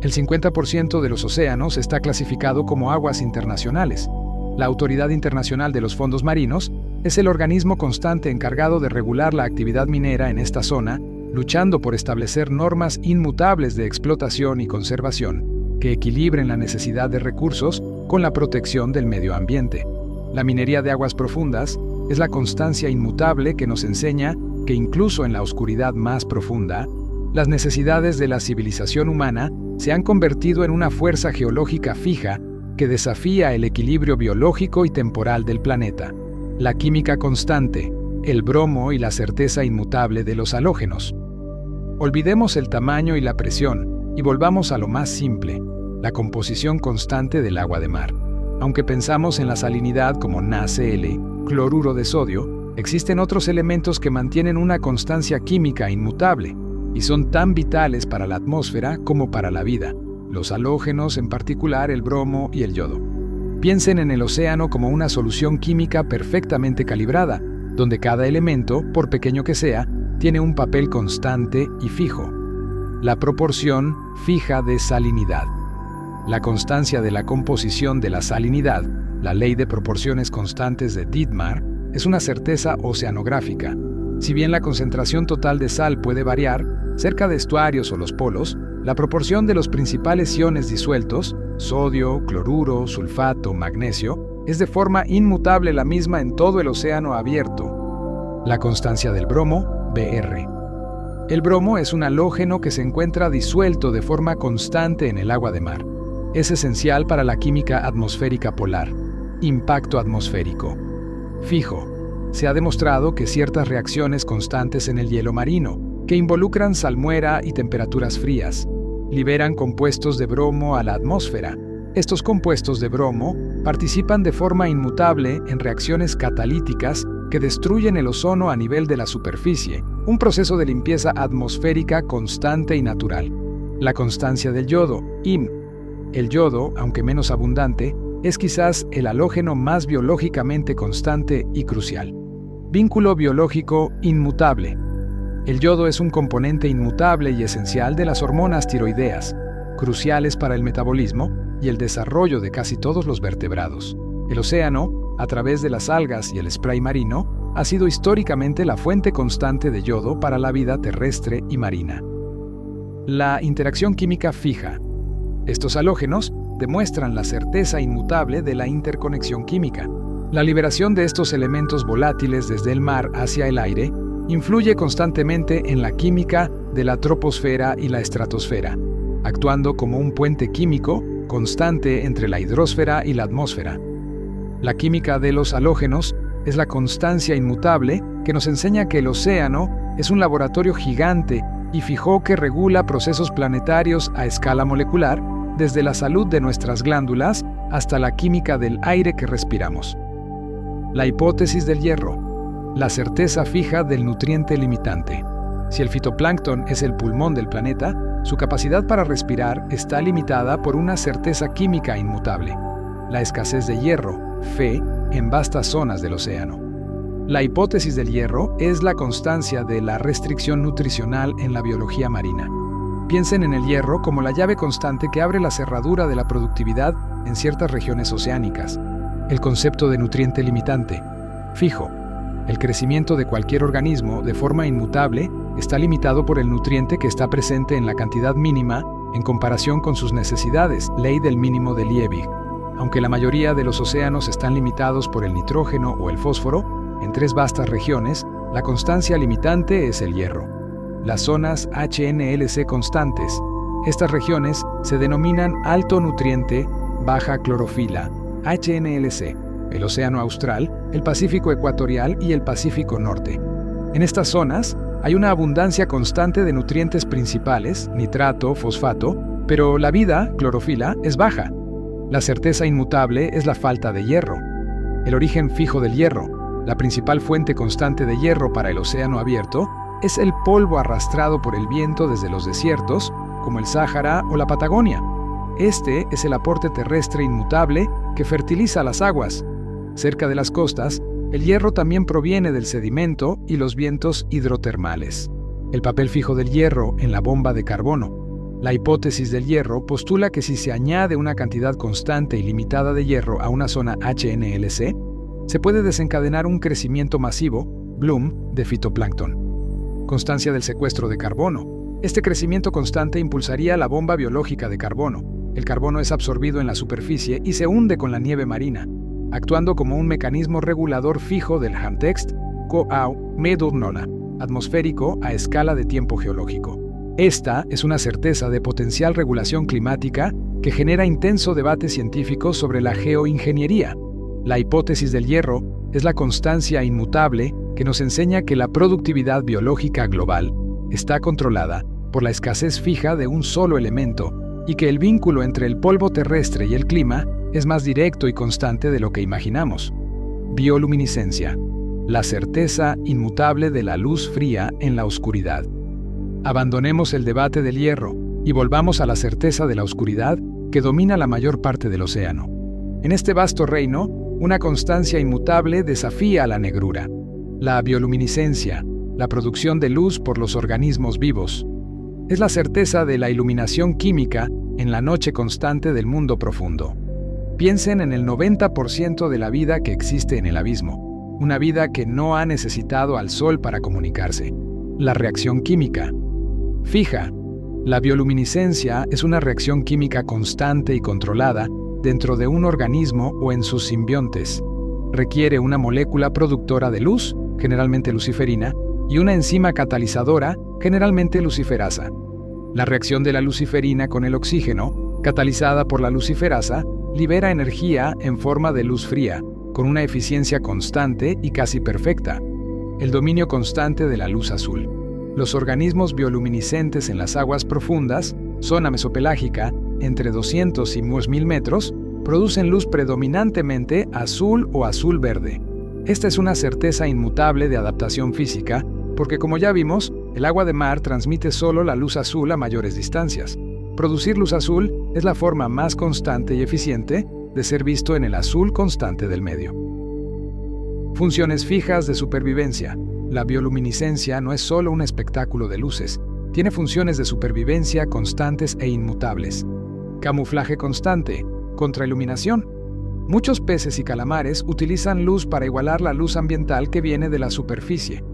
El 50% de los océanos está clasificado como aguas internacionales. La Autoridad Internacional de los Fondos Marinos es el organismo constante encargado de regular la actividad minera en esta zona, luchando por establecer normas inmutables de explotación y conservación, que equilibren la necesidad de recursos con la protección del medio ambiente. La minería de aguas profundas es la constancia inmutable que nos enseña que incluso en la oscuridad más profunda, las necesidades de la civilización humana se han convertido en una fuerza geológica fija que desafía el equilibrio biológico y temporal del planeta. La química constante, el bromo y la certeza inmutable de los halógenos. Olvidemos el tamaño y la presión y volvamos a lo más simple, la composición constante del agua de mar. Aunque pensamos en la salinidad como NaCl, cloruro de sodio, existen otros elementos que mantienen una constancia química inmutable y son tan vitales para la atmósfera como para la vida, los halógenos, en particular el bromo y el yodo. Piensen en el océano como una solución química perfectamente calibrada, donde cada elemento, por pequeño que sea, tiene un papel constante y fijo. La proporción fija de salinidad. La constancia de la composición de la salinidad, la ley de proporciones constantes de Dietmar, es una certeza oceanográfica. Si bien la concentración total de sal puede variar, cerca de estuarios o los polos, la proporción de los principales iones disueltos, sodio, cloruro, sulfato, magnesio, es de forma inmutable la misma en todo el océano abierto. La constancia del bromo, Br. El bromo es un halógeno que se encuentra disuelto de forma constante en el agua de mar. Es esencial para la química atmosférica polar. Impacto atmosférico. Fijo. Se ha demostrado que ciertas reacciones constantes en el hielo marino, que involucran salmuera y temperaturas frías, liberan compuestos de bromo a la atmósfera. Estos compuestos de bromo participan de forma inmutable en reacciones catalíticas que destruyen el ozono a nivel de la superficie, un proceso de limpieza atmosférica constante y natural. La constancia del yodo, Im. El yodo, aunque menos abundante, es quizás el halógeno más biológicamente constante y crucial. Vínculo biológico inmutable. El yodo es un componente inmutable y esencial de las hormonas tiroideas, cruciales para el metabolismo y el desarrollo de casi todos los vertebrados. El océano, a través de las algas y el spray marino, ha sido históricamente la fuente constante de yodo para la vida terrestre y marina. La interacción química fija. Estos halógenos demuestran la certeza inmutable de la interconexión química. La liberación de estos elementos volátiles desde el mar hacia el aire influye constantemente en la química de la troposfera y la estratosfera, actuando como un puente químico constante entre la hidrosfera y la atmósfera. La química de los halógenos es la constancia inmutable que nos enseña que el océano es un laboratorio gigante y fijó que regula procesos planetarios a escala molecular, desde la salud de nuestras glándulas hasta la química del aire que respiramos. La hipótesis del hierro. La certeza fija del nutriente limitante. Si el fitoplancton es el pulmón del planeta, su capacidad para respirar está limitada por una certeza química inmutable: la escasez de hierro, Fe, en vastas zonas del océano. La hipótesis del hierro es la constancia de la restricción nutricional en la biología marina. Piensen en el hierro como la llave constante que abre la cerradura de la productividad en ciertas regiones oceánicas. El concepto de nutriente limitante. Fijo. El crecimiento de cualquier organismo de forma inmutable está limitado por el nutriente que está presente en la cantidad mínima en comparación con sus necesidades, ley del mínimo de Liebig. Aunque la mayoría de los océanos están limitados por el nitrógeno o el fósforo, en 3 vastas regiones, la constancia limitante es el hierro. Las zonas HNLC constantes. Estas regiones se denominan alto nutriente, baja clorofila, HNLC, el Océano Austral, el Pacífico Ecuatorial y el Pacífico Norte. En estas zonas hay una abundancia constante de nutrientes principales, nitrato, fosfato, pero la vida, clorofila, es baja. La certeza inmutable es la falta de hierro. El origen fijo del hierro, la principal fuente constante de hierro para el océano abierto, es el polvo arrastrado por el viento desde los desiertos, como el Sáhara o la Patagonia. Este es el aporte terrestre inmutable que fertiliza las aguas. Cerca de las costas, el hierro también proviene del sedimento y los vientos hidrotermales. El papel fijo del hierro en la bomba de carbono. La hipótesis del hierro postula que si se añade una cantidad constante y limitada de hierro a una zona HNLC, se puede desencadenar un crecimiento masivo, bloom, de fitoplancton. Constancia del secuestro de carbono. Este crecimiento constante impulsaría la bomba biológica de carbono. El carbono es absorbido en la superficie y se hunde con la nieve marina, actuando como un mecanismo regulador fijo del Hamtext, Coau, Medurnona, atmosférico a escala de tiempo geológico. Esta es una certeza de potencial regulación climática que genera intenso debate científico sobre la geoingeniería. La hipótesis del hierro es la constancia inmutable que nos enseña que la productividad biológica global está controlada por la escasez fija de un solo elemento y que el vínculo entre el polvo terrestre y el clima es más directo y constante de lo que imaginamos. Bioluminiscencia, la certeza inmutable de la luz fría en la oscuridad. Abandonemos el debate del hierro y volvamos a la certeza de la oscuridad que domina la mayor parte del océano. En este vasto reino, una constancia inmutable desafía a la negrura. La bioluminiscencia, la producción de luz por los organismos vivos, es la certeza de la iluminación química en la noche constante del mundo profundo. Piensen en el 90% de la vida que existe en el abismo, una vida que no ha necesitado al sol para comunicarse. La reacción química. Fija, la bioluminiscencia es una reacción química constante y controlada dentro de un organismo o en sus simbiontes. Requiere una molécula productora de luz, generalmente luciferina, y una enzima catalizadora, generalmente luciferasa. La reacción de la luciferina con el oxígeno, catalizada por la luciferasa, libera energía en forma de luz fría, con una eficiencia constante y casi perfecta. El dominio constante de la luz azul. Los organismos bioluminiscentes en las aguas profundas, zona mesopelágica, entre 200 y 1000 metros, producen luz predominantemente azul o azul-verde. Esta es una certeza inmutable de adaptación física, porque como ya vimos, el agua de mar transmite solo la luz azul a mayores distancias. Producir luz azul es la forma más constante y eficiente de ser visto en el azul constante del medio. Funciones fijas de supervivencia. La bioluminiscencia no es solo un espectáculo de luces, tiene funciones de supervivencia constantes e inmutables. Camuflaje constante, contrailuminación. Muchos peces y calamares utilizan luz para igualar la luz ambiental que viene de la superficie.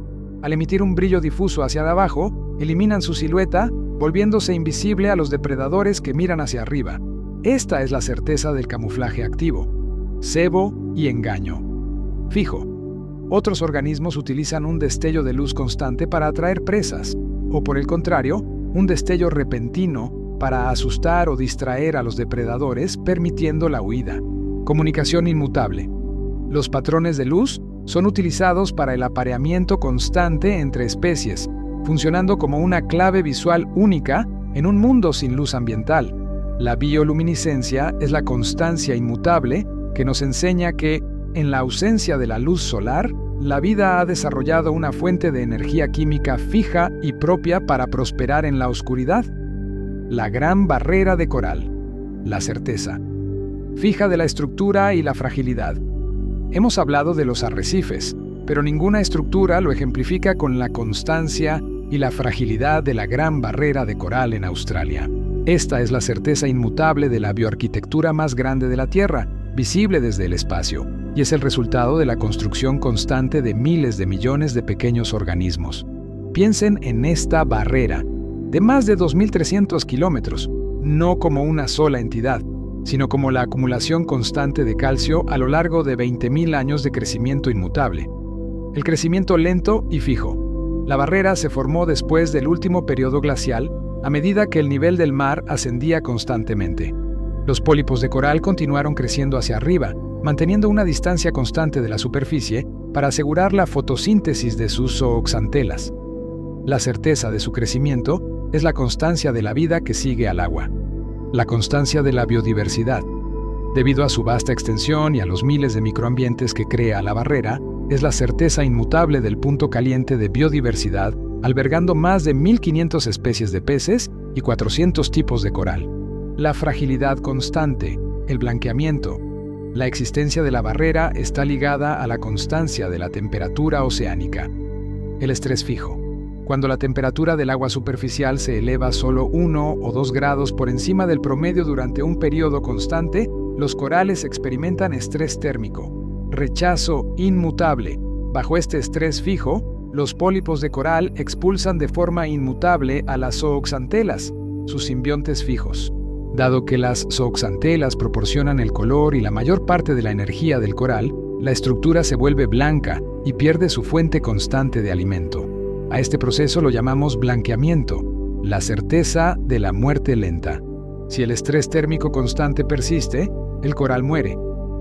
Al emitir un brillo difuso hacia abajo, eliminan su silueta, volviéndose invisible a los depredadores que miran hacia arriba. Esta es la certeza del camuflaje activo. Cebo y engaño. Fijo. Otros organismos utilizan un destello de luz constante para atraer presas, o por el contrario, un destello repentino para asustar o distraer a los depredadores, permitiendo la huida. Comunicación inmutable. Los patrones de luz son utilizados para el apareamiento constante entre especies, funcionando como una clave visual única en un mundo sin luz ambiental. La bioluminiscencia es la constancia inmutable que nos enseña que, en la ausencia de la luz solar, la vida ha desarrollado una fuente de energía química fija y propia para prosperar en la oscuridad. La gran barrera de coral. La certeza. Fija de la estructura y la fragilidad. Hemos hablado de los arrecifes, pero ninguna estructura lo ejemplifica con la constancia y la fragilidad de la Gran Barrera de Coral en Australia. Esta es la certeza inmutable de la bioarquitectura más grande de la Tierra, visible desde el espacio, y es el resultado de la construcción constante de miles de millones de pequeños organismos. Piensen en esta barrera, de más de 2.300 kilómetros, no como una sola entidad, sino como la acumulación constante de calcio a lo largo de 20.000 años de crecimiento inmutable. El crecimiento lento y fijo. La barrera se formó después del último periodo glacial, a medida que el nivel del mar ascendía constantemente. Los pólipos de coral continuaron creciendo hacia arriba, manteniendo una distancia constante de la superficie para asegurar la fotosíntesis de sus zooxantelas. La certeza de su crecimiento es la constancia de la vida que sigue al agua. La constancia de la biodiversidad. Debido a su vasta extensión y a los miles de microambientes que crea la barrera, es la certeza inmutable del punto caliente de biodiversidad, albergando más de 1.500 especies de peces y 400 tipos de coral. La fragilidad constante, el blanqueamiento. La existencia de la barrera está ligada a la constancia de la temperatura oceánica. El estrés fijo. Cuando la temperatura del agua superficial se eleva solo 1 o 2 grados por encima del promedio durante un periodo constante, los corales experimentan estrés térmico. Rechazo inmutable. Bajo este estrés fijo, los pólipos de coral expulsan de forma inmutable a las zooxantelas, sus simbiontes fijos. Dado que las zooxantelas proporcionan el color y la mayor parte de la energía del coral, la estructura se vuelve blanca y pierde su fuente constante de alimento. A este proceso lo llamamos blanqueamiento, la certeza de la muerte lenta. Si el estrés térmico constante persiste, el coral muere.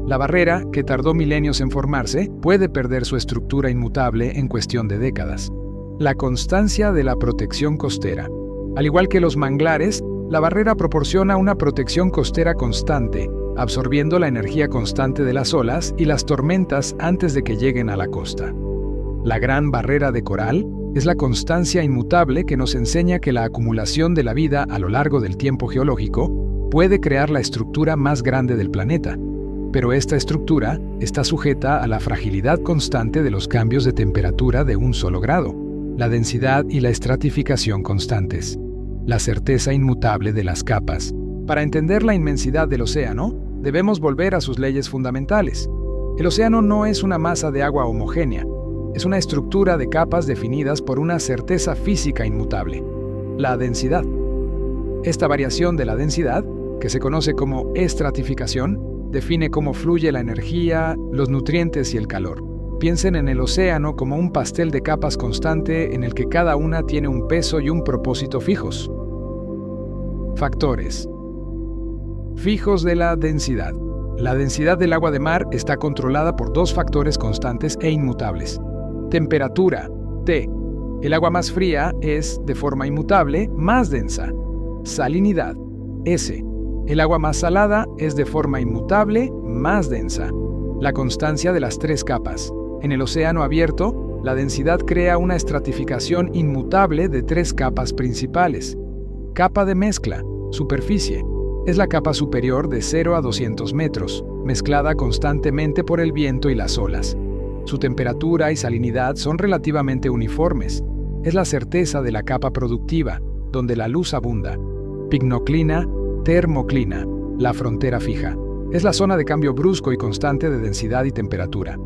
La barrera, que tardó milenios en formarse, puede perder su estructura inmutable en cuestión de décadas. La constancia de la protección costera. Al igual que los manglares, la barrera proporciona una protección costera constante, absorbiendo la energía constante de las olas y las tormentas antes de que lleguen a la costa. La Gran Barrera de Coral es la constancia inmutable que nos enseña que la acumulación de la vida a lo largo del tiempo geológico puede crear la estructura más grande del planeta. Pero esta estructura está sujeta a la fragilidad constante de los cambios de temperatura de un solo grado, la densidad y la estratificación constantes, la certeza inmutable de las capas. Para entender la inmensidad del océano, debemos volver a sus leyes fundamentales. El océano no es una masa de agua homogénea, es una estructura de capas definidas por una certeza física inmutable, la densidad. Esta variación de la densidad, que se conoce como estratificación, define cómo fluye la energía, los nutrientes y el calor. Piensen en el océano como un pastel de capas constante en el que cada una tiene un peso y un propósito fijos. Factores fijos de la densidad. La densidad del agua de mar está controlada por dos factores constantes e inmutables. Temperatura, T. El agua más fría es, de forma inmutable, más densa. Salinidad, S. El agua más salada es de forma inmutable, más densa. La constancia de las tres capas. En el océano abierto, la densidad crea una estratificación inmutable de tres capas principales. Capa de mezcla, superficie. Es la capa superior de 0 a 200 metros, mezclada constantemente por el viento y las olas. Su temperatura y salinidad son relativamente uniformes. Es la certeza de la capa productiva, donde la luz abunda. Pignoclina, termoclina, la frontera fija. Es la zona de cambio brusco y constante de densidad y temperatura.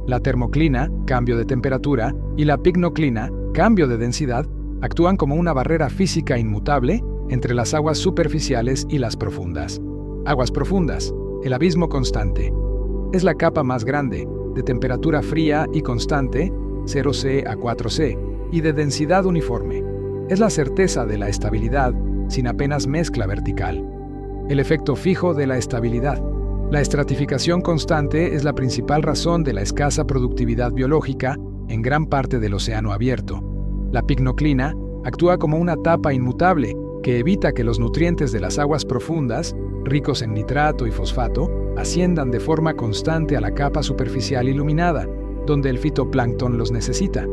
La termoclina, cambio de temperatura, y la pignoclina, cambio de densidad, actúan como una barrera física inmutable entre las aguas superficiales y las profundas. Aguas profundas, el abismo constante. Es la capa más grande, de temperatura fría y constante, 0C a 4C, y de densidad uniforme. Es la certeza de la estabilidad, sin apenas mezcla vertical. El efecto fijo de la estabilidad. La estratificación constante es la principal razón de la escasa productividad biológica en gran parte del océano abierto. La pignoclina actúa como una tapa inmutable que evita que los nutrientes de las aguas profundas, ricos en nitrato y fosfato, asciendan de forma constante a la capa superficial iluminada, donde el fitoplancton los necesita.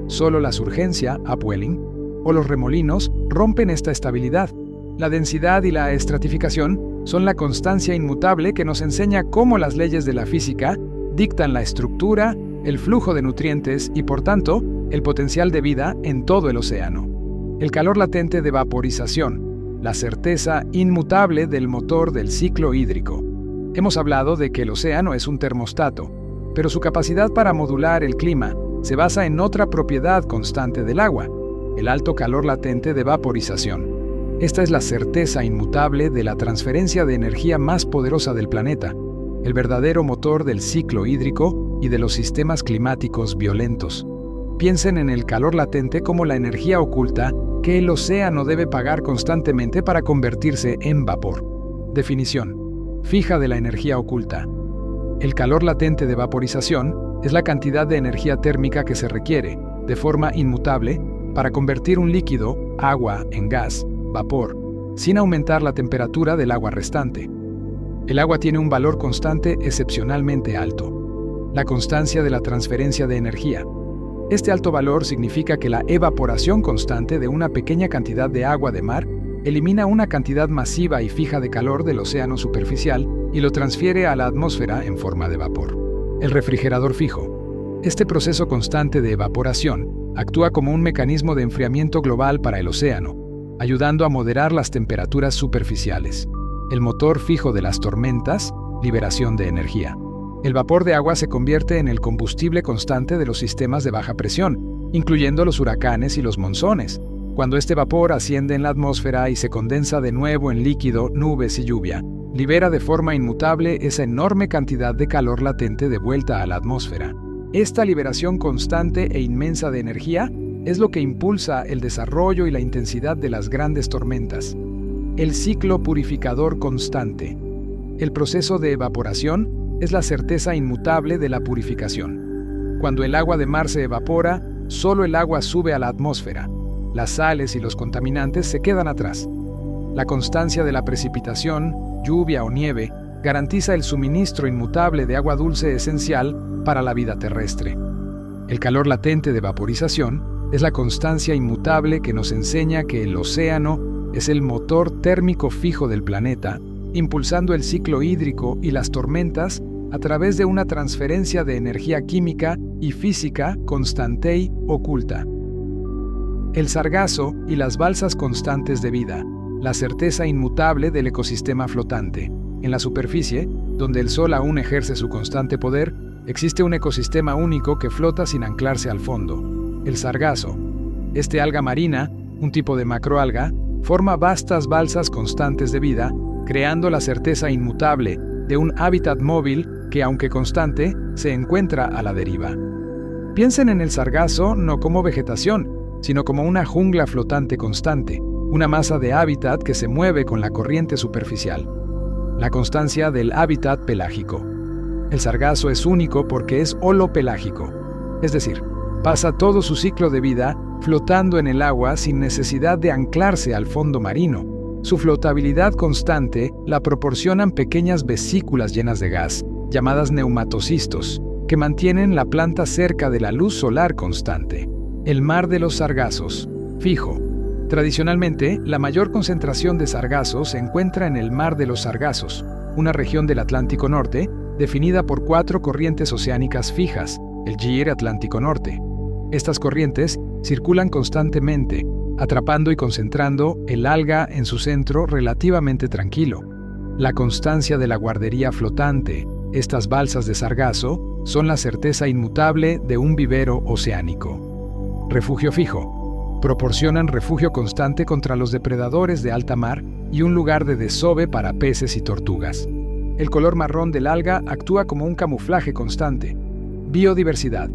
Solo la surgencia, upwelling, o los remolinos rompen esta estabilidad. La densidad y la estratificación son la constancia inmutable que nos enseña cómo las leyes de la física dictan la estructura, el flujo de nutrientes y, por tanto, el potencial de vida en todo el océano. El calor latente de vaporización, la certeza inmutable del motor del ciclo hídrico. Hemos hablado de que el océano es un termostato, pero su capacidad para modular el clima se basa en otra propiedad constante del agua, el alto calor latente de vaporización. Esta es la certeza inmutable de la transferencia de energía más poderosa del planeta, el verdadero motor del ciclo hídrico y de los sistemas climáticos violentos. Piensen en el calor latente como la energía oculta que el océano debe pagar constantemente para convertirse en vapor. Definición fija de la energía oculta. El calor latente de vaporización es la cantidad de energía térmica que se requiere, de forma inmutable, para convertir un líquido, agua, en gas, vapor, sin aumentar la temperatura del agua restante. El agua tiene un valor constante excepcionalmente alto, la constancia de la transferencia de energía. Este alto valor significa que la evaporación constante de una pequeña cantidad de agua de mar elimina una cantidad masiva y fija de calor del océano superficial y lo transfiere a la atmósfera en forma de vapor. El refrigerador fijo. Este proceso constante de evaporación actúa como un mecanismo de enfriamiento global para el océano, ayudando a moderar las temperaturas superficiales. El motor fijo de las tormentas, liberación de energía. El vapor de agua se convierte en el combustible constante de los sistemas de baja presión, incluyendo los huracanes y los monzones. Cuando este vapor asciende en la atmósfera y se condensa de nuevo en líquido, nubes y lluvia, libera de forma inmutable esa enorme cantidad de calor latente de vuelta a la atmósfera. Esta liberación constante e inmensa de energía es lo que impulsa el desarrollo y la intensidad de las grandes tormentas. El ciclo purificador constante. El proceso de evaporación es la certeza inmutable de la purificación. Cuando el agua de mar se evapora, solo el agua sube a la atmósfera. Las sales y los contaminantes se quedan atrás. La constancia de la precipitación, lluvia o nieve, garantiza el suministro inmutable de agua dulce esencial para la vida terrestre. El calor latente de vaporización es la constancia inmutable que nos enseña que el océano es el motor térmico fijo del planeta, impulsando el ciclo hídrico y las tormentas a través de una transferencia de energía química y física constante y oculta. El sargazo y las balsas constantes de vida, la certeza inmutable del ecosistema flotante. En la superficie, donde el sol aún ejerce su constante poder, existe un ecosistema único que flota sin anclarse al fondo. El sargazo. Este alga marina, un tipo de macroalga, forma vastas balsas constantes de vida, creando la certeza inmutable de un hábitat móvil que, aunque constante, se encuentra a la deriva. Piensen en el sargazo no como vegetación, sino como una jungla flotante constante, una masa de hábitat que se mueve con la corriente superficial. La constancia del hábitat pelágico. El sargazo es único porque es holopelágico, es decir, pasa todo su ciclo de vida flotando en el agua sin necesidad de anclarse al fondo marino. Su flotabilidad constante la proporcionan pequeñas vesículas llenas de gas, llamadas neumatocistos, que mantienen la planta cerca de la luz solar constante. El mar de los sargazos. Fijo. Tradicionalmente, la mayor concentración de sargazos se encuentra en el mar de los Sargazos, una región del Atlántico Norte definida por 4 corrientes oceánicas fijas, el Gyre Atlántico Norte. Estas corrientes circulan constantemente, atrapando y concentrando el alga en su centro relativamente tranquilo. La constancia de la guardería flotante, estas balsas de sargazo, son la certeza inmutable de un vivero oceánico. Refugio fijo. Proporcionan refugio constante contra los depredadores de alta mar y un lugar de desove para peces y tortugas. El color marrón del alga actúa como un camuflaje constante. Biodiversidad.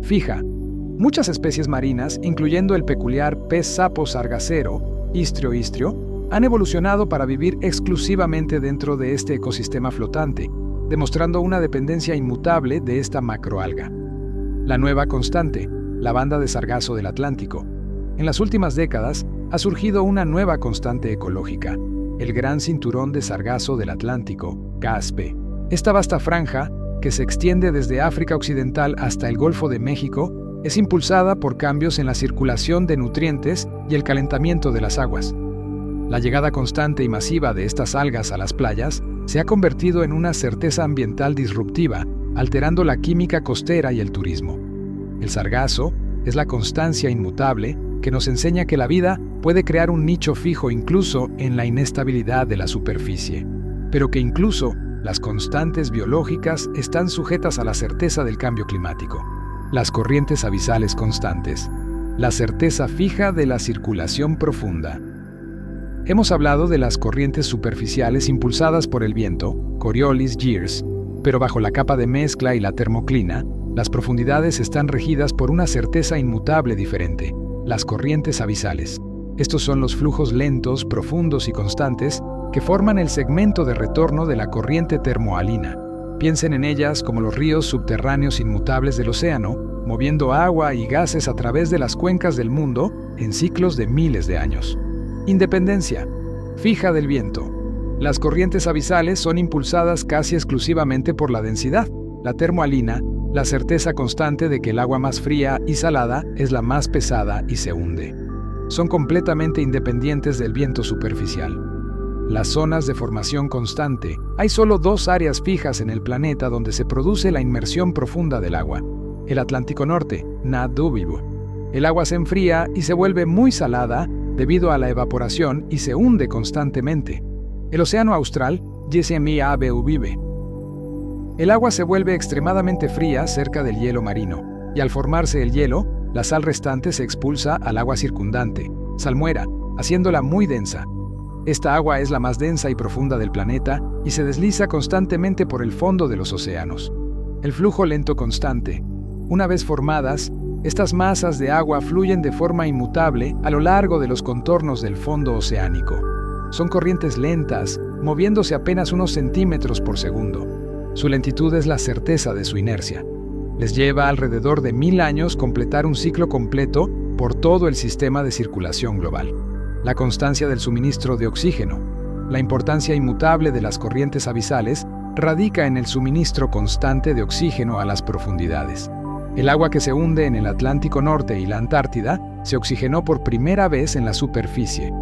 Fija. Muchas especies marinas, incluyendo el peculiar pez sapo sargacero, istrio, han evolucionado para vivir exclusivamente dentro de este ecosistema flotante, demostrando una dependencia inmutable de esta macroalga. La nueva constante, la banda de sargazo del Atlántico. En las últimas décadas ha surgido una nueva constante ecológica, el Gran Cinturón de Sargazo del Atlántico, GASP. Esta vasta franja, que se extiende desde África Occidental hasta el Golfo de México, es impulsada por cambios en la circulación de nutrientes y el calentamiento de las aguas. La llegada constante y masiva de estas algas a las playas se ha convertido en una certeza ambiental disruptiva, alterando la química costera y el turismo. El sargazo, es la constancia inmutable que nos enseña que la vida puede crear un nicho fijo incluso en la inestabilidad de la superficie, pero que incluso las constantes biológicas están sujetas a la certeza del cambio climático. Las corrientes abisales constantes. La certeza fija de la circulación profunda. Hemos hablado de las corrientes superficiales impulsadas por el viento, Coriolis Gears, pero bajo la capa de mezcla y la termoclina, las profundidades están regidas por una certeza inmutable diferente, las corrientes abisales. Estos son los flujos lentos, profundos y constantes que forman el segmento de retorno de la corriente termoalina. Piensen en ellas como los ríos subterráneos inmutables del océano, moviendo agua y gases a través de las cuencas del mundo en ciclos de miles de años. Independencia fija del viento. Las corrientes abisales son impulsadas casi exclusivamente por la densidad, la termoalina, la certeza constante de que el agua más fría y salada es la más pesada y se hunde. Son completamente independientes del viento superficial. Las zonas de formación constante. Hay solo dos áreas fijas en el planeta donde se produce la inmersión profunda del agua. El Atlántico Norte, Nadubibu. El agua se enfría y se vuelve muy salada debido a la evaporación y se hunde constantemente. El Océano Austral, Yesemi-Abe-Ubibe. El agua se vuelve extremadamente fría cerca del hielo marino, y al formarse el hielo, la sal restante se expulsa al agua circundante, salmuera, haciéndola muy densa. Esta agua es la más densa y profunda del planeta y se desliza constantemente por el fondo de los océanos. El flujo lento constante. Una vez formadas, estas masas de agua fluyen de forma inmutable a lo largo de los contornos del fondo oceánico. Son corrientes lentas, moviéndose apenas unos centímetros por segundo. Su lentitud es la certeza de su inercia. Les lleva alrededor de 1000 años completar un ciclo completo por todo el sistema de circulación global. La constancia del suministro de oxígeno. La importancia inmutable de las corrientes abisales radica en el suministro constante de oxígeno a las profundidades. El agua que se hunde en el Atlántico Norte y la Antártida se oxigenó por primera vez en la superficie.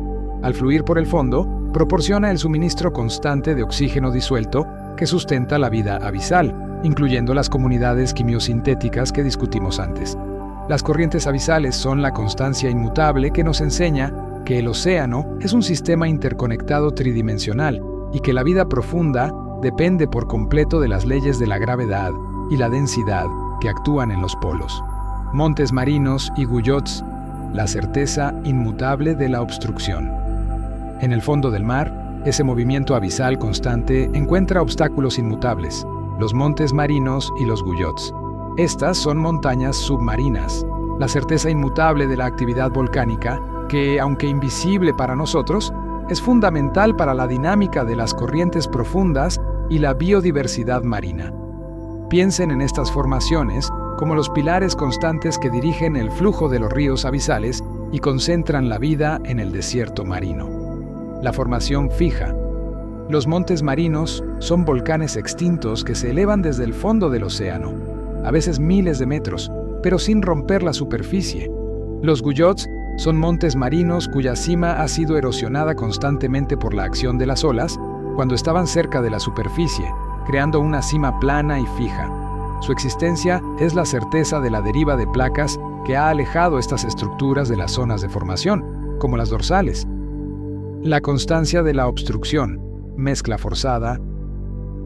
Al fluir por el fondo, proporciona el suministro constante de oxígeno disuelto que sustenta la vida abisal, incluyendo las comunidades quimiosintéticas que discutimos antes. Las corrientes abisales son la constancia inmutable que nos enseña que el océano es un sistema interconectado tridimensional y que la vida profunda depende por completo de las leyes de la gravedad y la densidad que actúan en los polos. Montes marinos y guyots, la certeza inmutable de la obstrucción. En el fondo del mar, ese movimiento abisal constante encuentra obstáculos inmutables, los montes marinos y los guyots. Estas son montañas submarinas, la certeza inmutable de la actividad volcánica que, aunque invisible para nosotros, es fundamental para la dinámica de las corrientes profundas y la biodiversidad marina. Piensen en estas formaciones como los pilares constantes que dirigen el flujo de los ríos abisales y concentran la vida en el desierto marino. La formación fija. Los montes marinos son volcanes extintos que se elevan desde el fondo del océano, a veces miles de metros, pero sin romper la superficie. Los guyots son montes marinos cuya cima ha sido erosionada constantemente por la acción de las olas cuando estaban cerca de la superficie, creando una cima plana y fija. Su existencia es la certeza de la deriva de placas que ha alejado estas estructuras de las zonas de formación, como las dorsales. La constancia de la obstrucción, mezcla forzada.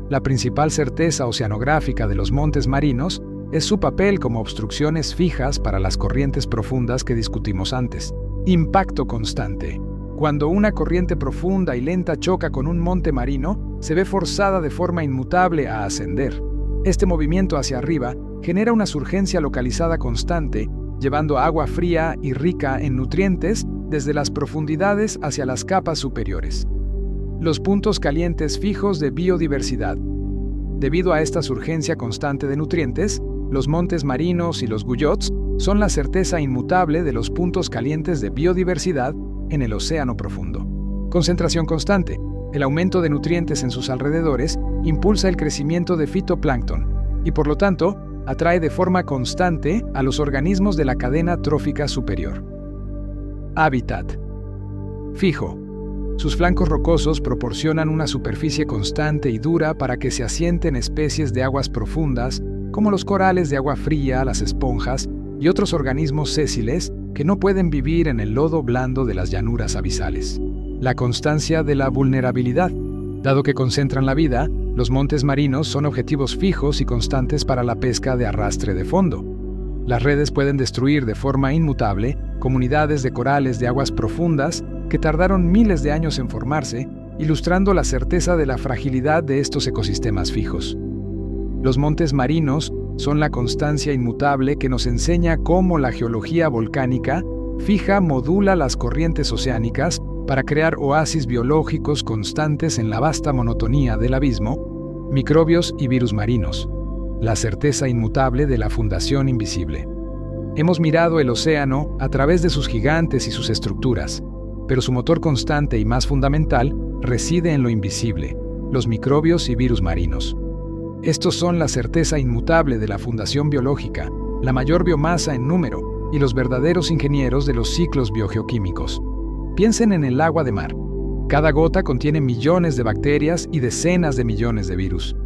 La principal certeza oceanográfica de los montes marinos es su papel como obstrucciones fijas para las corrientes profundas que discutimos antes. Impacto constante. Cuando una corriente profunda y lenta choca con un monte marino, se ve forzada de forma inmutable a ascender. Este movimiento hacia arriba genera una surgencia localizada constante, llevando agua fría y rica en nutrientes desde las profundidades hacia las capas superiores. Los puntos calientes fijos de biodiversidad. Debido a esta surgencia constante de nutrientes, los montes marinos y los guyots son la certeza inmutable de los puntos calientes de biodiversidad en el océano profundo. Concentración constante. El aumento de nutrientes en sus alrededores impulsa el crecimiento de fitoplancton y, por lo tanto, atrae de forma constante a los organismos de la cadena trófica superior. Hábitat. Fijo. Sus flancos rocosos proporcionan una superficie constante y dura para que se asienten especies de aguas profundas, como los corales de agua fría, las esponjas y otros organismos sésiles que no pueden vivir en el lodo blando de las llanuras abisales. La constancia de la vulnerabilidad. Dado que concentran la vida, los montes marinos son objetivos fijos y constantes para la pesca de arrastre de fondo. Las redes pueden destruir de forma inmutable comunidades de corales de aguas profundas que tardaron miles de años en formarse, ilustrando la certeza de la fragilidad de estos ecosistemas fijos. Los montes marinos son la constancia inmutable que nos enseña cómo la geología volcánica fija modula las corrientes oceánicas para crear oasis biológicos constantes en la vasta monotonía del abismo, microbios y virus marinos. La certeza inmutable de la fundación invisible. Hemos mirado el océano a través de sus gigantes y sus estructuras, pero su motor constante y más fundamental reside en lo invisible, los microbios y virus marinos. Estos son la certeza inmutable de la fundación biológica, la mayor biomasa en número y los verdaderos ingenieros de los ciclos biogeoquímicos. Piensen en el agua de mar. Cada gota contiene millones de bacterias y decenas de millones de virus.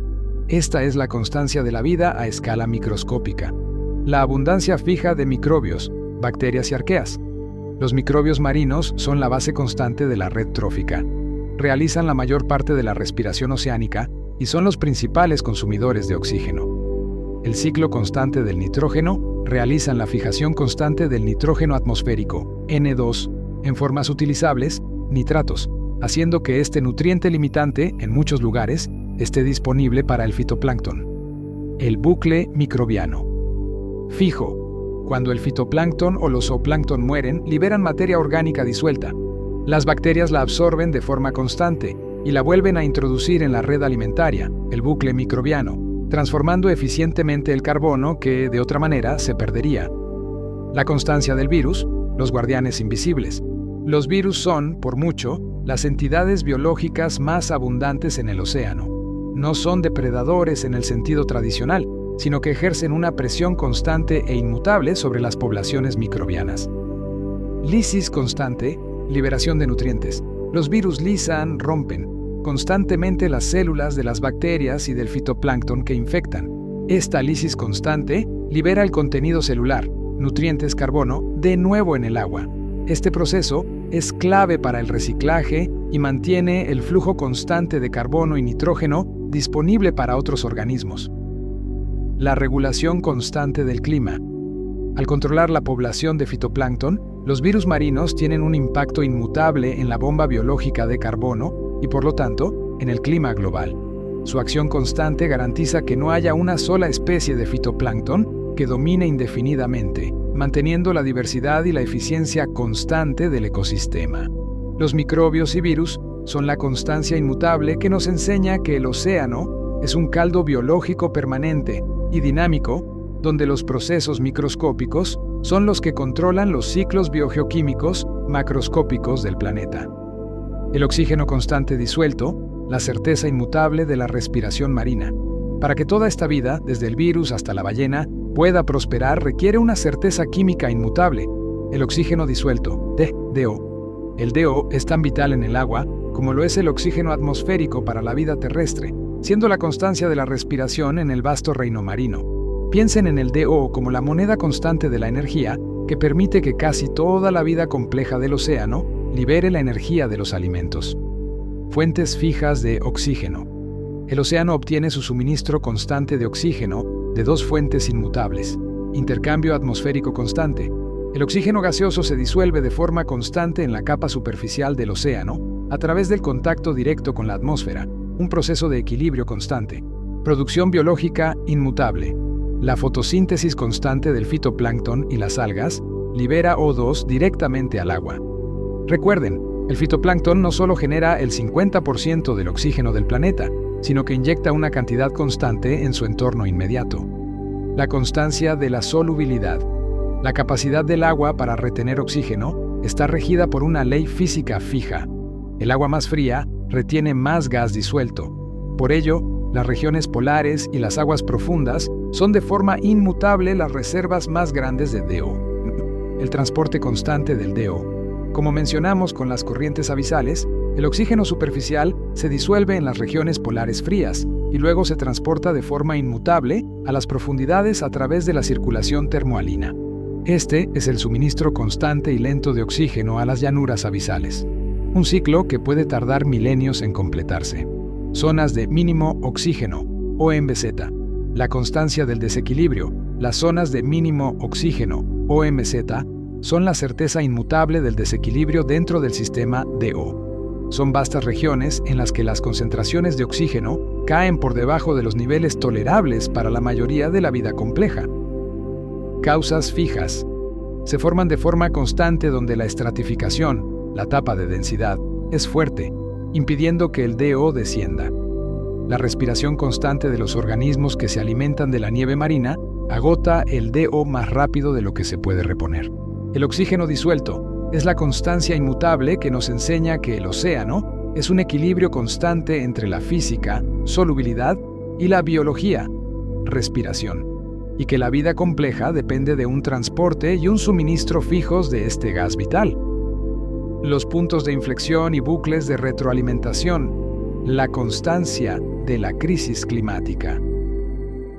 Esta es la constancia de la vida a escala microscópica. La abundancia fija de microbios, bacterias y arqueas. Los microbios marinos son la base constante de la red trófica. Realizan la mayor parte de la respiración oceánica y son los principales consumidores de oxígeno. El ciclo constante del nitrógeno realizan la fijación constante del nitrógeno atmosférico, N2, en formas utilizables, nitratos, haciendo que este nutriente limitante, en muchos lugares, esté disponible para el fitoplancton. El bucle microbiano. Fijo. Cuando el fitoplancton o los zooplancton mueren, liberan materia orgánica disuelta. Las bacterias la absorben de forma constante y la vuelven a introducir en la red alimentaria, el bucle microbiano, transformando eficientemente el carbono que, de otra manera, se perdería. La constancia del virus, los guardianes invisibles. Los virus son, por mucho, las entidades biológicas más abundantes en el océano. No son depredadores en el sentido tradicional, sino que ejercen una presión constante e inmutable sobre las poblaciones microbianas. Lisis constante, liberación de nutrientes. Los virus lisan, rompen constantemente las células de las bacterias y del fitoplancton que infectan. Esta lisis constante libera el contenido celular, nutrientes, carbono, de nuevo en el agua. Este proceso es clave para el reciclaje y mantiene el flujo constante de carbono y nitrógeno disponible para otros organismos. La regulación constante del clima. Al controlar la población de fitoplancton, los virus marinos tienen un impacto inmutable en la bomba biológica de carbono y, por lo tanto, en el clima global. Su acción constante garantiza que no haya una sola especie de fitoplancton que domine indefinidamente, manteniendo la diversidad y la eficiencia constante del ecosistema. Los microbios y virus son la constancia inmutable que nos enseña que el océano es un caldo biológico permanente y dinámico, donde los procesos microscópicos son los que controlan los ciclos biogeoquímicos macroscópicos del planeta. El oxígeno constante disuelto, la certeza inmutable de la respiración marina. Para que toda esta vida, desde el virus hasta la ballena, pueda prosperar, requiere una certeza química inmutable, el oxígeno disuelto, DO. El DO es tan vital en el agua como lo es el oxígeno atmosférico para la vida terrestre, siendo la constancia de la respiración en el vasto reino marino. Piensen en el DO como la moneda constante de la energía que permite que casi toda la vida compleja del océano libere la energía de los alimentos. Fuentes fijas de oxígeno. El océano obtiene su suministro constante de oxígeno de dos fuentes inmutables. Intercambio atmosférico constante. El oxígeno gaseoso se disuelve de forma constante en la capa superficial del océano a través del contacto directo con la atmósfera, un proceso de equilibrio constante. Producción biológica inmutable. La fotosíntesis constante del fitoplancton y las algas libera O2 directamente al agua. Recuerden, el fitoplancton no solo genera el 50% del oxígeno del planeta, sino que inyecta una cantidad constante en su entorno inmediato. La constancia de la solubilidad. La capacidad del agua para retener oxígeno está regida por una ley física fija. El agua más fría retiene más gas disuelto. Por ello, las regiones polares y las aguas profundas son de forma inmutable las reservas más grandes de DO. El transporte constante del DO. Como mencionamos con las corrientes abisales, el oxígeno superficial se disuelve en las regiones polares frías y luego se transporta de forma inmutable a las profundidades a través de la circulación termohalina. Este es el suministro constante y lento de oxígeno a las llanuras abisales. Un ciclo que puede tardar milenios en completarse. Zonas de mínimo oxígeno, OMZ. La constancia del desequilibrio. Las zonas de mínimo oxígeno, OMZ, son la certeza inmutable del desequilibrio dentro del sistema DO. Son vastas regiones en las que las concentraciones de oxígeno caen por debajo de los niveles tolerables para la mayoría de la vida compleja. Causas fijas. Se forman de forma constante donde la estratificación, la tapa de densidad, es fuerte, impidiendo que el DO descienda. La respiración constante de los organismos que se alimentan de la nieve marina agota el DO más rápido de lo que se puede reponer. El oxígeno disuelto es la constancia inmutable que nos enseña que el océano es un equilibrio constante entre la física, solubilidad, y la biología, respiración, y que la vida compleja depende de un transporte y un suministro fijos de este gas vital. Los puntos de inflexión y bucles de retroalimentación, la constancia de la crisis climática.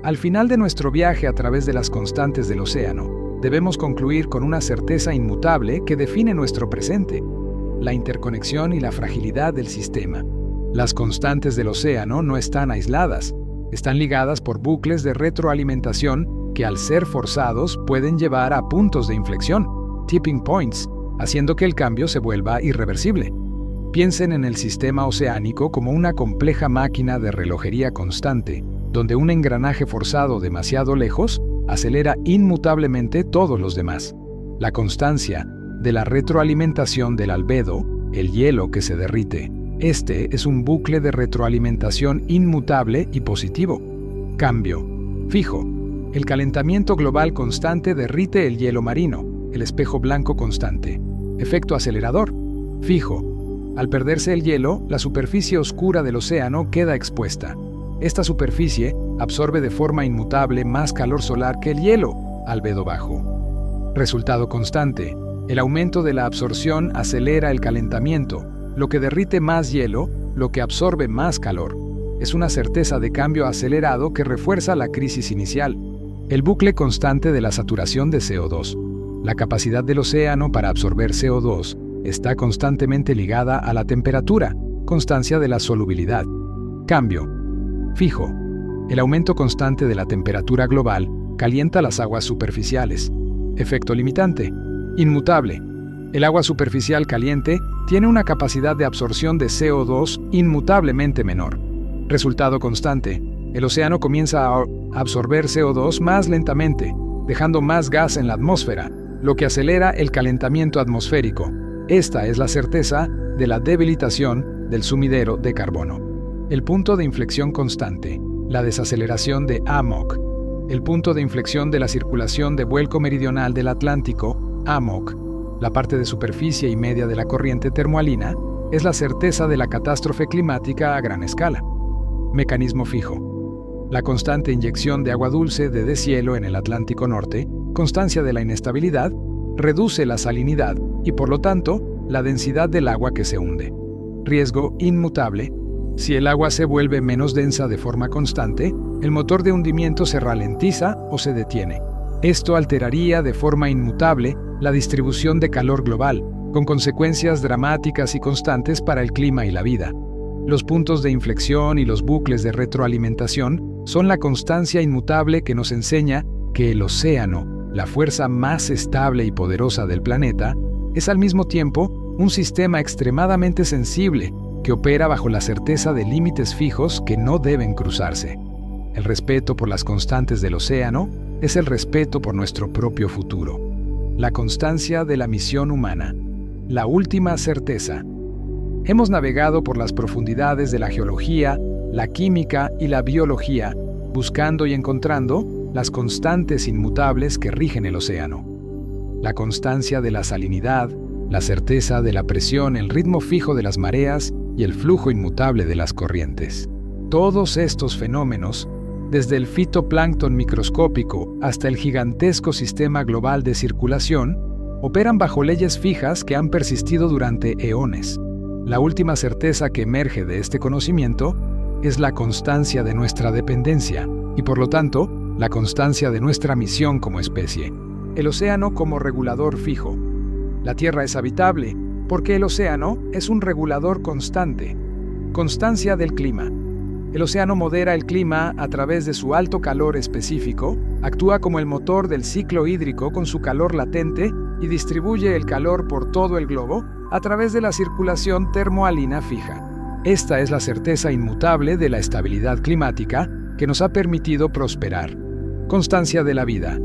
Al final de nuestro viaje a través de las constantes del océano, debemos concluir con una certeza inmutable que define nuestro presente: la interconexión y la fragilidad del sistema. Las constantes del océano no están aisladas, están ligadas por bucles de retroalimentación que, al ser forzados, pueden llevar a puntos de inflexión, tipping points, haciendo que el cambio se vuelva irreversible. Piensen en el sistema oceánico como una compleja máquina de relojería constante, donde un engranaje forzado demasiado lejos acelera inmutablemente todos los demás. La constancia de la retroalimentación del albedo, el hielo que se derrite. Este es un bucle de retroalimentación inmutable y positivo. Cambio fijo. El calentamiento global constante derrite el hielo marino, el espejo blanco constante. Efecto acelerador fijo. Al perderse el hielo, la superficie oscura del océano queda expuesta. Esta superficie absorbe de forma inmutable más calor solar que el hielo, albedo bajo. Resultado constante. El aumento de la absorción acelera el calentamiento, lo que derrite más hielo, lo que absorbe más calor. Es una certeza de cambio acelerado que refuerza la crisis inicial. El bucle constante de la saturación de CO2. La capacidad del océano para absorber CO2 está constantemente ligada a la temperatura, constancia de la solubilidad. Cambio fijo. El aumento constante de la temperatura global calienta las aguas superficiales. Efecto limitante. Inmutable. El agua superficial caliente tiene una capacidad de absorción de CO2 inmutablemente menor. Resultado constante. El océano comienza a absorber CO2 más lentamente, dejando más gas en la atmósfera, lo que acelera el calentamiento atmosférico. Esta es la certeza de la debilitación del sumidero de carbono. El punto de inflexión constante, la desaceleración de AMOC. El punto de inflexión de la circulación de vuelco meridional del Atlántico, AMOC, la parte de superficie y media de la corriente termoalina, es la certeza de la catástrofe climática a gran escala. Mecanismo fijo. La constante inyección de agua dulce de deshielo en el Atlántico Norte, constancia de la inestabilidad, reduce la salinidad y, por lo tanto, la densidad del agua que se hunde. Riesgo inmutable. Si el agua se vuelve menos densa de forma constante, el motor de hundimiento se ralentiza o se detiene. Esto alteraría de forma inmutable la distribución de calor global, con consecuencias dramáticas y constantes para el clima y la vida. Los puntos de inflexión y los bucles de retroalimentación son la constancia inmutable que nos enseña que el océano, la fuerza más estable y poderosa del planeta, es al mismo tiempo un sistema extremadamente sensible que opera bajo la certeza de límites fijos que no deben cruzarse. El respeto por las constantes del océano es el respeto por nuestro propio futuro. La constancia de la misión humana. La última certeza. Hemos navegado por las profundidades de la geología, la química y la biología, buscando y encontrando las constantes inmutables que rigen el océano. La constancia de la salinidad, la certeza de la presión, el ritmo fijo de las mareas y el flujo inmutable de las corrientes. Todos estos fenómenos, desde el fitoplancton microscópico hasta el gigantesco sistema global de circulación, operan bajo leyes fijas que han persistido durante eones. La última certeza que emerge de este conocimiento es la constancia de nuestra dependencia y, por lo tanto, la constancia de nuestra misión como especie. El océano como regulador fijo. La Tierra es habitable porque el océano es un regulador constante. Constancia del clima. El océano modera el clima a través de su alto calor específico, actúa como el motor del ciclo hídrico con su calor latente y distribuye el calor por todo el globo a través de la circulación termohalina fija. Esta es la certeza inmutable de la estabilidad climática que nos ha permitido prosperar. Constancia de la vida.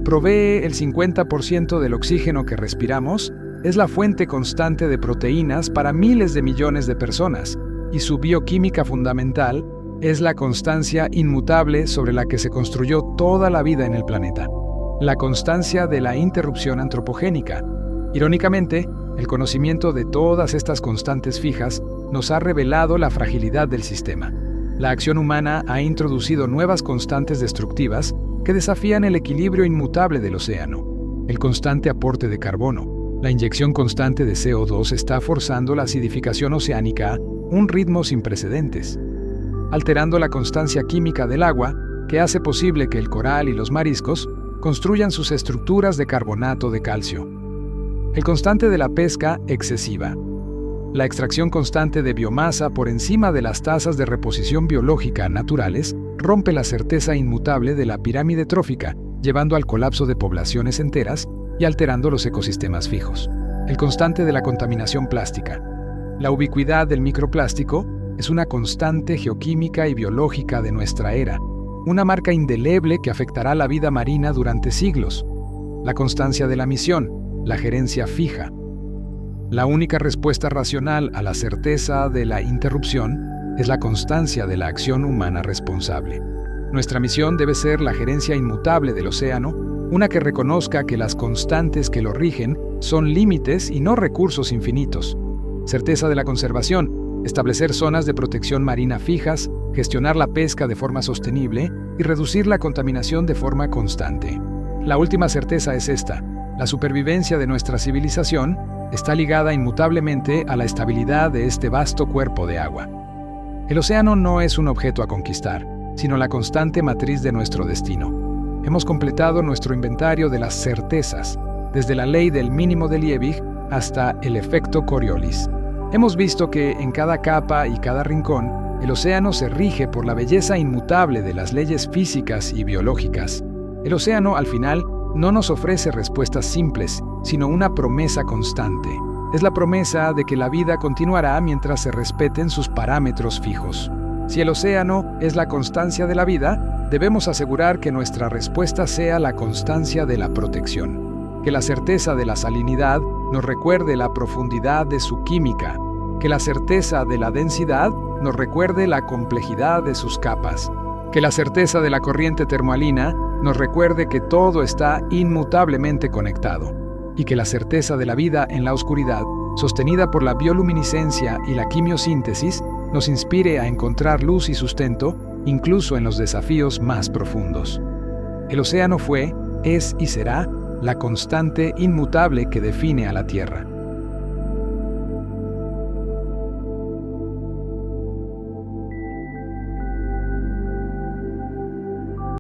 Provee el 50% del oxígeno que respiramos, es la fuente constante de proteínas para miles de millones de personas, y su bioquímica fundamental es la constancia inmutable sobre la que se construyó toda la vida en el planeta. La constancia de la interrupción antropogénica. Irónicamente, el conocimiento de todas estas constantes fijas nos ha revelado la fragilidad del sistema. La acción humana ha introducido nuevas constantes destructivas que desafían el equilibrio inmutable del océano. El constante aporte de carbono. La inyección constante de CO2 está forzando la acidificación oceánica a un ritmo sin precedentes, alterando la constancia química del agua que hace posible que el coral y los mariscos construyan sus estructuras de carbonato de calcio. El constante de la pesca excesiva. La extracción constante de biomasa por encima de las tasas de reposición biológica naturales rompe la certeza inmutable de la pirámide trófica, llevando al colapso de poblaciones enteras y alterando los ecosistemas fijos. El constante de la contaminación plástica. La ubicuidad del microplástico es una constante geoquímica y biológica de nuestra era, una marca indeleble que afectará la vida marina durante siglos. La constancia de la misión, la gerencia fija. La única respuesta racional a la certeza de la interrupción es la constancia de la acción humana responsable. Nuestra misión debe ser la gerencia inmutable del océano, una que reconozca que las constantes que lo rigen son límites y no recursos infinitos. Certeza de la conservación, establecer zonas de protección marina fijas, gestionar la pesca de forma sostenible y reducir la contaminación de forma constante. La última certeza es esta: la supervivencia de nuestra civilización está ligada inmutablemente a la estabilidad de este vasto cuerpo de agua. El océano no es un objeto a conquistar, sino la constante matriz de nuestro destino. Hemos completado nuestro inventario de las certezas, desde la ley del mínimo de Liebig hasta el efecto Coriolis. Hemos visto que en cada capa y cada rincón, el océano se rige por la belleza inmutable de las leyes físicas y biológicas. El océano, al final, no nos ofrece respuestas simples, sino una promesa constante. Es la promesa de que la vida continuará mientras se respeten sus parámetros fijos. Si el océano es la constancia de la vida, debemos asegurar que nuestra respuesta sea la constancia de la protección. Que la certeza de la salinidad nos recuerde la profundidad de su química. Que la certeza de la densidad nos recuerde la complejidad de sus capas. Que la certeza de la corriente termohalina nos recuerde que todo está inmutablemente conectado. Y que la certeza de la vida en la oscuridad, sostenida por la bioluminiscencia y la quimiosíntesis, nos inspire a encontrar luz y sustento, incluso en los desafíos más profundos. El océano fue, es y será la constante inmutable que define a la Tierra.